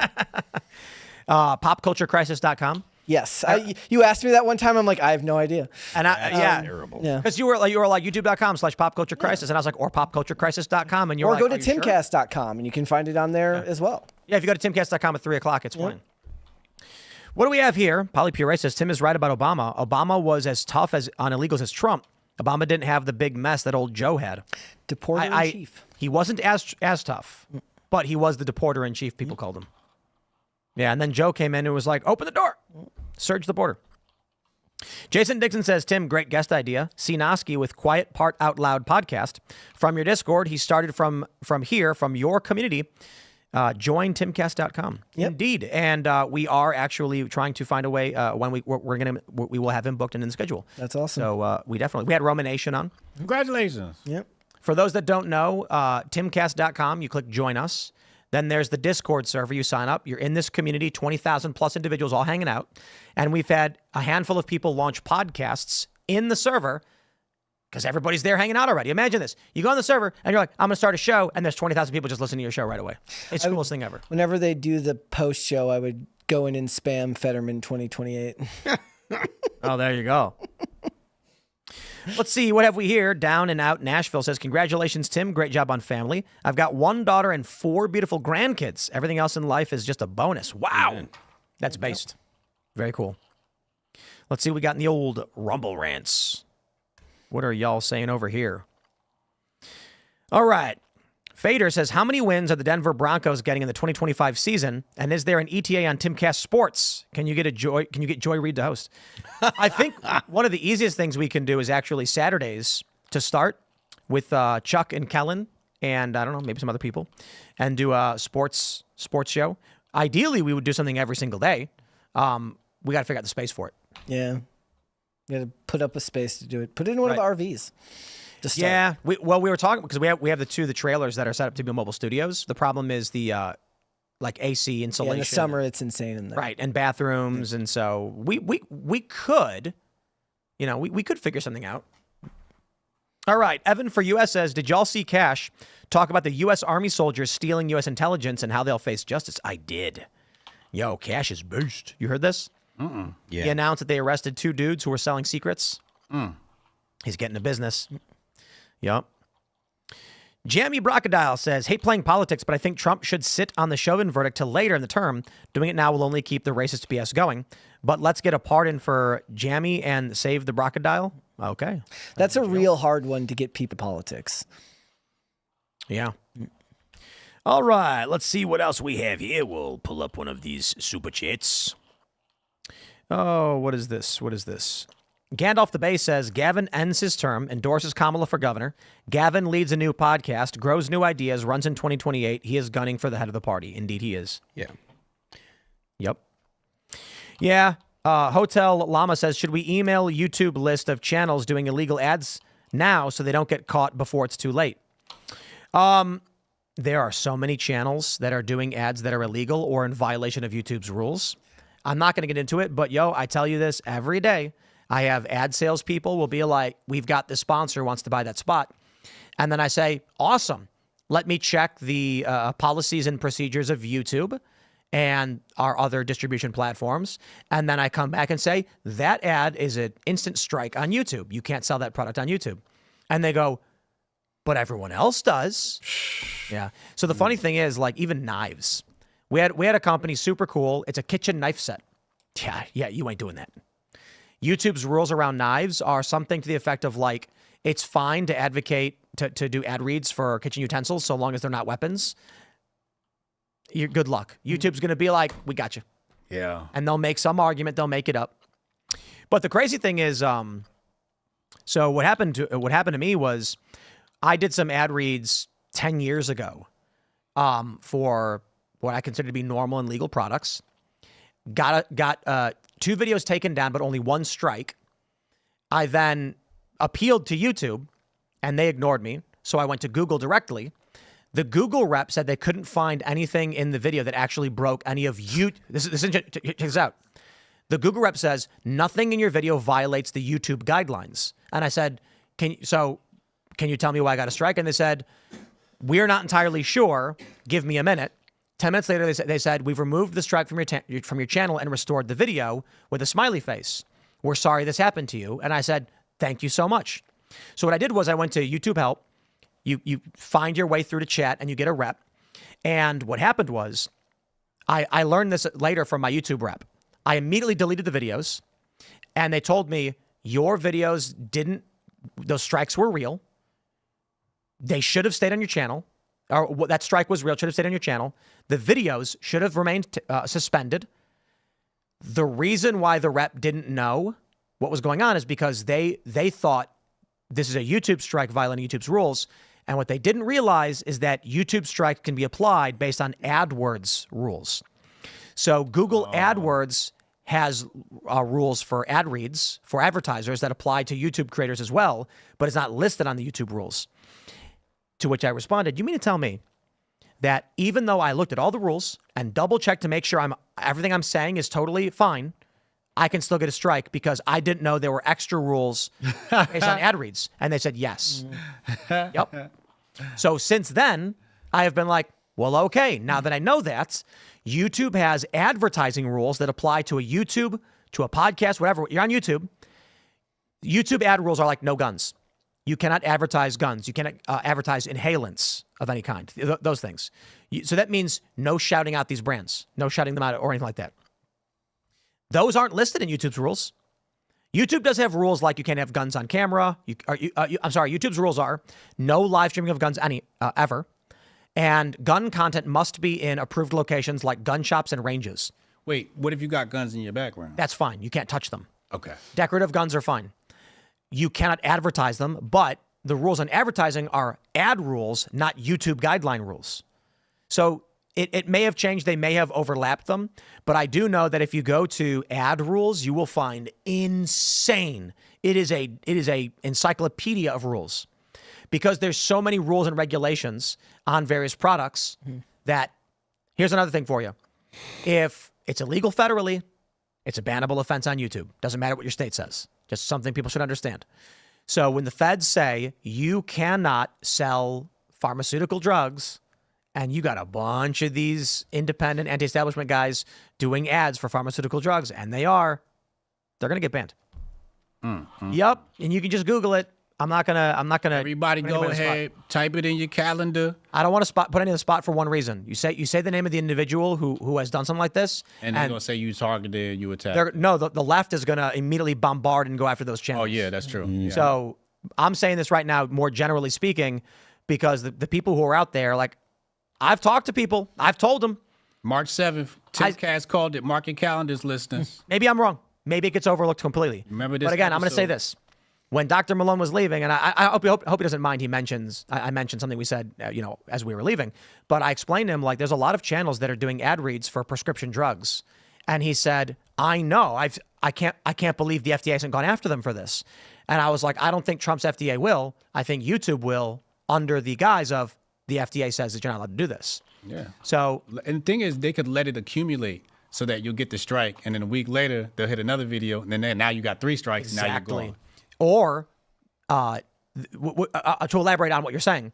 PopCultureCrisis.com. Yes. You asked me that one time. I'm like, I have no idea. And Terrible. Yeah. because you were like youtube.com/popculturecrisis, and I was like, or popculturecrisis.com, and you're Or like, go to are you sure? timcast.com and you can find it on there as well. Yeah, if you go to timcast.com at 3 o'clock, it's playing. What do we have here? Polypure says, Tim is right about Obama. Obama was as tough on illegals as Trump. Obama didn't have the big mess that old Joe had. Deporter-in-chief. He wasn't as tough, but he was the deporter-in-chief, people called him. Yeah, and then Joe came in and was like, open the door. Surge the border. Jason Dixon says, Tim, great guest idea. Sinoski with Quiet Part Out Loud podcast. From your Discord, he started from here, from your community. Join timcast.com. Yep. Indeed. And we are actually trying to find a way when we will have him booked in the schedule. That's awesome. So we had Roman Nation on. Congratulations. Yep. For those that don't know, timcast.com, you click join us. Then there's the Discord server. You sign up. You're in this community, 20,000 plus individuals all hanging out. And we've had a handful of people launch podcasts in the server because everybody's there hanging out already. Imagine this. You go on the server and you're like, I'm going to start a show. And there's 20,000 people just listening to your show right away. It's the coolest thing ever. Whenever they do the post show, I would go in and spam Fetterman 2028. Oh, there you go. Let's see. What have we here? Down and Out Nashville says, congratulations, Tim. Great job on family. I've got 1 daughter and 4 beautiful grandkids. Everything else in life is just a bonus. Wow. Amen. That's based. Very cool. Let's see what we got in the old Rumble rants. What are y'all saying over here? All right. Fader says, how many wins are the Denver Broncos getting in the 2025 season? And is there an ETA on Timcast Sports? Can you get Joy Reid to host? I think one of the easiest things we can do is actually Saturdays to start with Chuck and Kellen and I don't know, maybe some other people, and do a sports show. Ideally, we would do something every single day. We got to figure out the space for it. Yeah. You got to put up a space to do it. Put it in one of our RVs. Yeah, we were talking because we have the trailers that are set up to be mobile studios. The problem is the like AC insulation. Yeah, in the summer, it's insane in there. Right, and bathrooms, and so we could, we could figure something out. All right, Evan for US says, did y'all see Cash talk about the U.S. Army soldiers stealing U.S. intelligence and how they'll face justice? I did. Yo, Cash is beast. You heard this? Yeah. He announced that they arrested 2 dudes who were selling secrets. He's getting to business. Yup. Jamie Brocadile says, hate playing politics, but I think Trump should sit on the Chauvin verdict till later in the term. Doing it now will only keep the racist BS going. But let's get a pardon for Jamie and save the Brocadile. Okay. That's a real hard one to get people politics. Yeah. All right. Let's see what else we have here. We'll pull up one of these super chats. Oh, what is this? Gandalf the Bay says, Gavin ends his term, endorses Kamala for governor. Gavin leads a new podcast, grows new ideas, runs in 2028. He is gunning for the head of the party. Indeed, he is. Yeah. Yep. Yeah. Hotel Llama says, should we email YouTube list of channels doing illegal ads now so they don't get caught before it's too late? There are so many channels that are doing ads that are illegal or in violation of YouTube's rules. I'm not going to get into it, but I tell you this every day. I have ad sales people will be like, we've got this sponsor wants to buy that spot. And then I say, awesome. Let me check the policies and procedures of YouTube and our other distribution platforms. And then I come back and say, that ad is an instant strike on YouTube. You can't sell that product on YouTube. And they go, but everyone else does. Yeah. So the funny thing is, like, even knives. We had a company, super cool. It's a kitchen knife set. Yeah, you ain't doing that. YouTube's rules around knives are something to the effect of, like, it's fine to advocate to do ad reads for kitchen utensils so long as they're not weapons. Good luck. YouTube's going to be like, we got you. Yeah. And they'll make some argument. They'll make it up. But the crazy thing is, so what happened to me was I did some ad reads 10 years ago for what I consider to be normal and legal products. Got 2 videos taken down, but only 1 strike. I then appealed to YouTube, and they ignored me. So I went to Google directly. The Google rep said they couldn't find anything in the video that actually broke any of you. Check this out. The Google rep says nothing in your video violates the YouTube guidelines. And I said, can you tell me why I got a strike? And they said, we're not entirely sure. Give me a minute. 10 minutes later, they said, we've removed the strike from your channel and restored the video with a smiley face. We're sorry this happened to you. And I said, thank you so much. So what I did was I went to YouTube Help. You find your way through to chat and you get a rep. And what happened was I learned this later from my YouTube rep. I immediately deleted the videos and they told me your videos those strikes were real. They should have stayed on your channel. or that strike was real, should have stayed on your channel. The videos should have remained suspended. The reason why the rep didn't know what was going on is because they thought this is a YouTube strike violating YouTube's rules. And what they didn't realize is that YouTube strike can be applied based on AdWords rules. So Google AdWords has rules for ad reads for advertisers that apply to YouTube creators as well, but it's not listed on the YouTube rules. To which I responded, you mean to tell me that even though I looked at all the rules and double checked to make sure everything I'm saying is totally fine, I can still get a strike because I didn't know there were extra rules based on ad reads? And they said yes. Yep. So since then, I have been like, well, okay, now that I know that, YouTube has advertising rules that apply to a YouTube, to a podcast, whatever. You're on YouTube. YouTube ad rules are like no guns. You cannot advertise guns. You cannot advertise inhalants of any kind, those things. So that means no shouting out these brands, no shouting them out or anything like that. Those aren't listed in YouTube's rules. YouTube does have rules like you can't have guns on camera. YouTube's rules are no live streaming of guns ever. And gun content must be in approved locations like gun shops and ranges. Wait, what if you got guns in your background? That's fine. You can't touch them. Okay. Decorative guns are fine. You cannot advertise them, but the rules on advertising are ad rules, not YouTube guideline rules. So it may have changed. They may have overlapped them, but I do know that if you go to ad rules, you will find insane. It is a encyclopedia of rules because there's so many rules and regulations on various products that here's another thing for you. If it's illegal federally, it's a bannable offense on YouTube. Doesn't matter what your state says. Just something people should understand. So when the feds say you cannot sell pharmaceutical drugs and you got a bunch of these independent anti-establishment guys doing ads for pharmaceutical drugs, and they're going to get banned. Yep. And you can just Google it. I'm not gonna. Everybody go ahead, type it in your calendar. I don't want to put any on the spot for one reason. You say the name of the individual who has done something like this, and they're gonna say you targeted, you attacked. No, the left is gonna immediately bombard and go after those channels. Oh yeah, that's true. Yeah. So I'm saying this right now, more generally speaking, because the people who are out there, like I've talked to people, I've told them. March 7th, Timcast called it. Mark your calendars, listeners. Maybe I'm wrong. Maybe it gets overlooked completely. Remember this? But again, I'm going to say this. When Dr. Malone was leaving, and I hope he doesn't mind, I mentioned something we said, as we were leaving, but I explained to him, like, there's a lot of channels that are doing ad reads for prescription drugs. And he said, I know, I can't believe the FDA hasn't gone after them for this. And I was like, I don't think Trump's FDA will. I think YouTube will, under the guise of the FDA says that you're not allowed to do this. Yeah. So, and the thing is, they could let it accumulate so that you'll get the strike, and then a week later they'll hit another video, and then now you got 3 strikes. Exactly. Now you're gone. Or, to elaborate on what you're saying,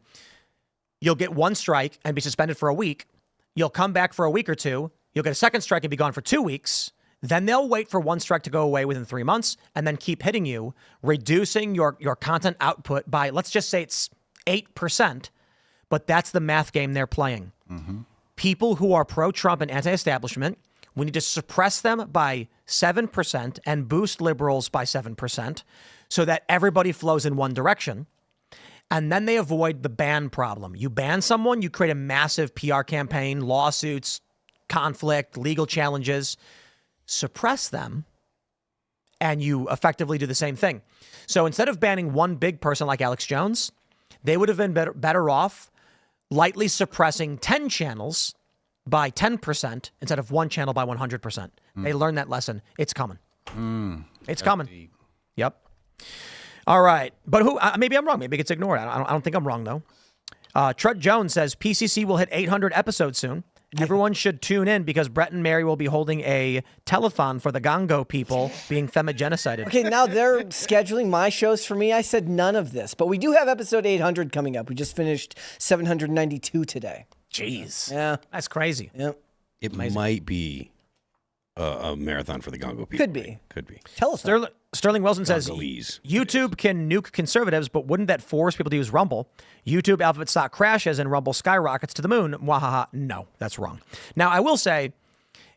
you'll get 1 strike and be suspended for a week. You'll come back for a week or 2. You'll get a second strike and be gone for 2 weeks. Then they'll wait for 1 strike to go away within 3 months and then keep hitting you, reducing your content output by, let's just say it's 8%. But that's the math game they're playing. Mm-hmm. People who are pro-Trump and anti-establishment, we need to suppress them by 7% and boost liberals by 7% so that everybody flows in one direction. And then they avoid the ban problem. You ban someone, you create a massive PR campaign, lawsuits, conflict, legal challenges. Suppress them, and you effectively do the same thing. So instead of banning one big person like Alex Jones, they would have been better off lightly suppressing 10 channels by 10% instead of 1 channel by 100%. They learned that lesson. It's coming. It's coming. Deep. Yep. All right. But maybe I'm wrong. Maybe it gets ignored. I don't think I'm wrong, though. Trud Jones says PCC will hit 800 episodes soon. Everyone should tune in because Brett and Mary will be holding a telethon for the Gongo people being femigenocided. Okay, now they're scheduling my shows for me. I said none of this, but we do have episode 800 coming up. We just finished 792 today. Jeez. Yeah. That's crazy. Yep. It might be a marathon for the Gongo people. Could be. Could be. Telethon. Sterling Wilson says, Gongolese. YouTube can nuke conservatives, but wouldn't that force people to use Rumble? YouTube alphabet stock crashes and Rumble skyrockets to the moon. Wahaha. No, that's wrong. Now, I will say,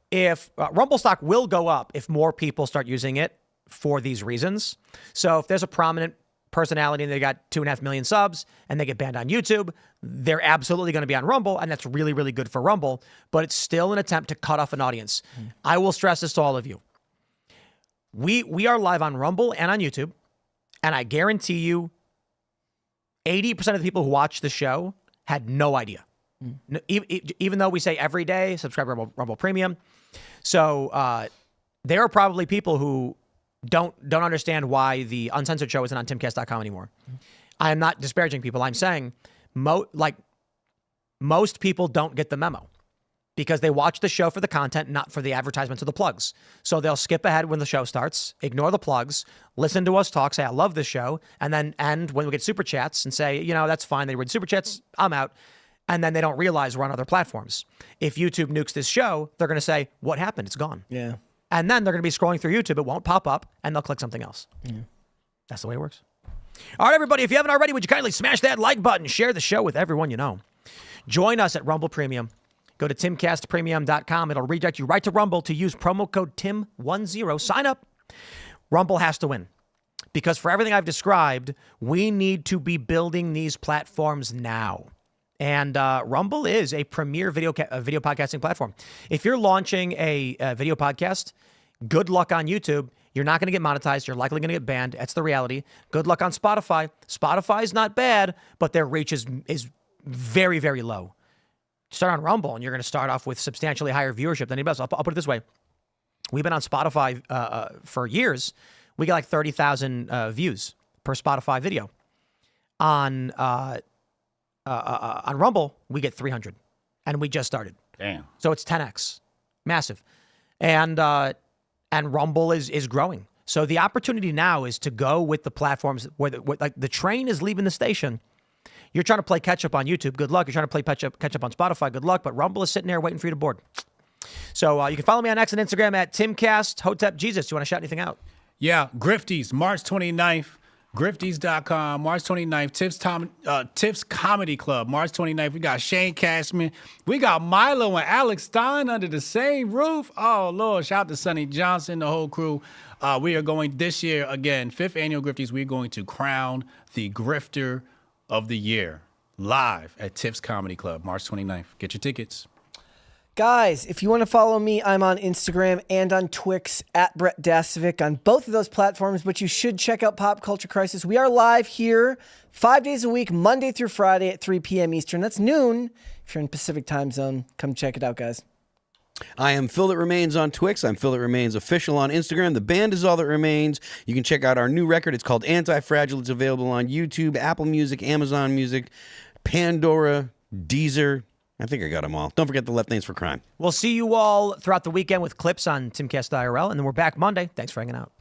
if Rumble stock will go up if more people start using it for these reasons. So if there's a prominent personality and they got 2.5 million subs and they get banned on YouTube, they're absolutely going to be on Rumble, and that's really, really good for Rumble, but it's still an attempt to cut off an audience. I will stress this to all of you. We are live on Rumble and on YouTube, and I guarantee you 80% of the people who watch the show had no idea. Even though we say every day, subscribe to Rumble Premium. So there are probably people who don't understand why the Uncensored show isn't on Timcast.com anymore. I am not disparaging people. I'm saying most people don't get the memo because they watch the show for the content, not for the advertisements or the plugs. So they'll skip ahead when the show starts, ignore the plugs, listen to us talk, say, I love this show, and then end when we get super chats and say, that's fine. They read super chats, I'm out. And then they don't realize we're on other platforms. If YouTube nukes this show, they're going to say, what happened? It's gone. Yeah. And then they're going to be scrolling through YouTube. It won't pop up, and they'll click something else. Yeah. That's the way it works. All right, everybody, if you haven't already, would you kindly smash that like button, share the show with everyone you know. Join us at Rumble Premium. Go to timcastpremium.com. It'll redirect you right to Rumble to use promo code TIM10. Sign up. Rumble has to win. Because for everything I've described, we need to be building these platforms now. And Rumble is a premier video podcasting platform. If you're launching a video podcast, good luck on YouTube. You're not going to get monetized. You're likely going to get banned. That's the reality. Good luck on Spotify. Spotify is not bad, but their reach is very, very low. Start on Rumble, and you're going to start off with substantially higher viewership than anybody else. I'll put it this way. We've been on Spotify for years. We get like 30,000 views per Spotify video. On Rumble, we get 300, and we just started. Damn. So it's 10x, massive, and Rumble is growing. So the opportunity now is to go with the platforms where the train is leaving the station. You're trying to play catch up on YouTube. Good luck. You're trying to play catch up on Spotify. Good luck. But Rumble is sitting there waiting for you to board. So you can follow me on X and Instagram at Timcast Hotep Jesus. Do you want to shout anything out? Yeah, Grifties, March 29th. Grifties.com, March 29th. Tips Comedy Club, March 29th. We got Shane Cashman. We got Milo and Alex Stein under the same roof. Oh, Lord. Shout out to Sonny Johnson, the whole crew. We are going this year, again, 5th annual Grifties. We're going to crown the Grifter of the Year live at Tips Comedy Club, March 29th. Get your tickets. Guys, if you want to follow me, I'm on Instagram and on Twix at Brett Dasovic on both of those platforms, but you should check out Pop Culture Crisis. We are live here 5 days a week, Monday through Friday at 3 p.m. Eastern. That's noon. If you're in Pacific time zone, come check it out, guys. I am Phil That Remains on Twix. I'm Phil That Remains Official on Instagram. The band is All That Remains. You can check out our new record. It's called Anti-Fragile. It's available on YouTube, Apple Music, Amazon Music, Pandora, Deezer. I think I got them all. Don't forget the Left Names for Crime. We'll see you all throughout the weekend with clips on Timcast IRL, and then we're back Monday. Thanks for hanging out.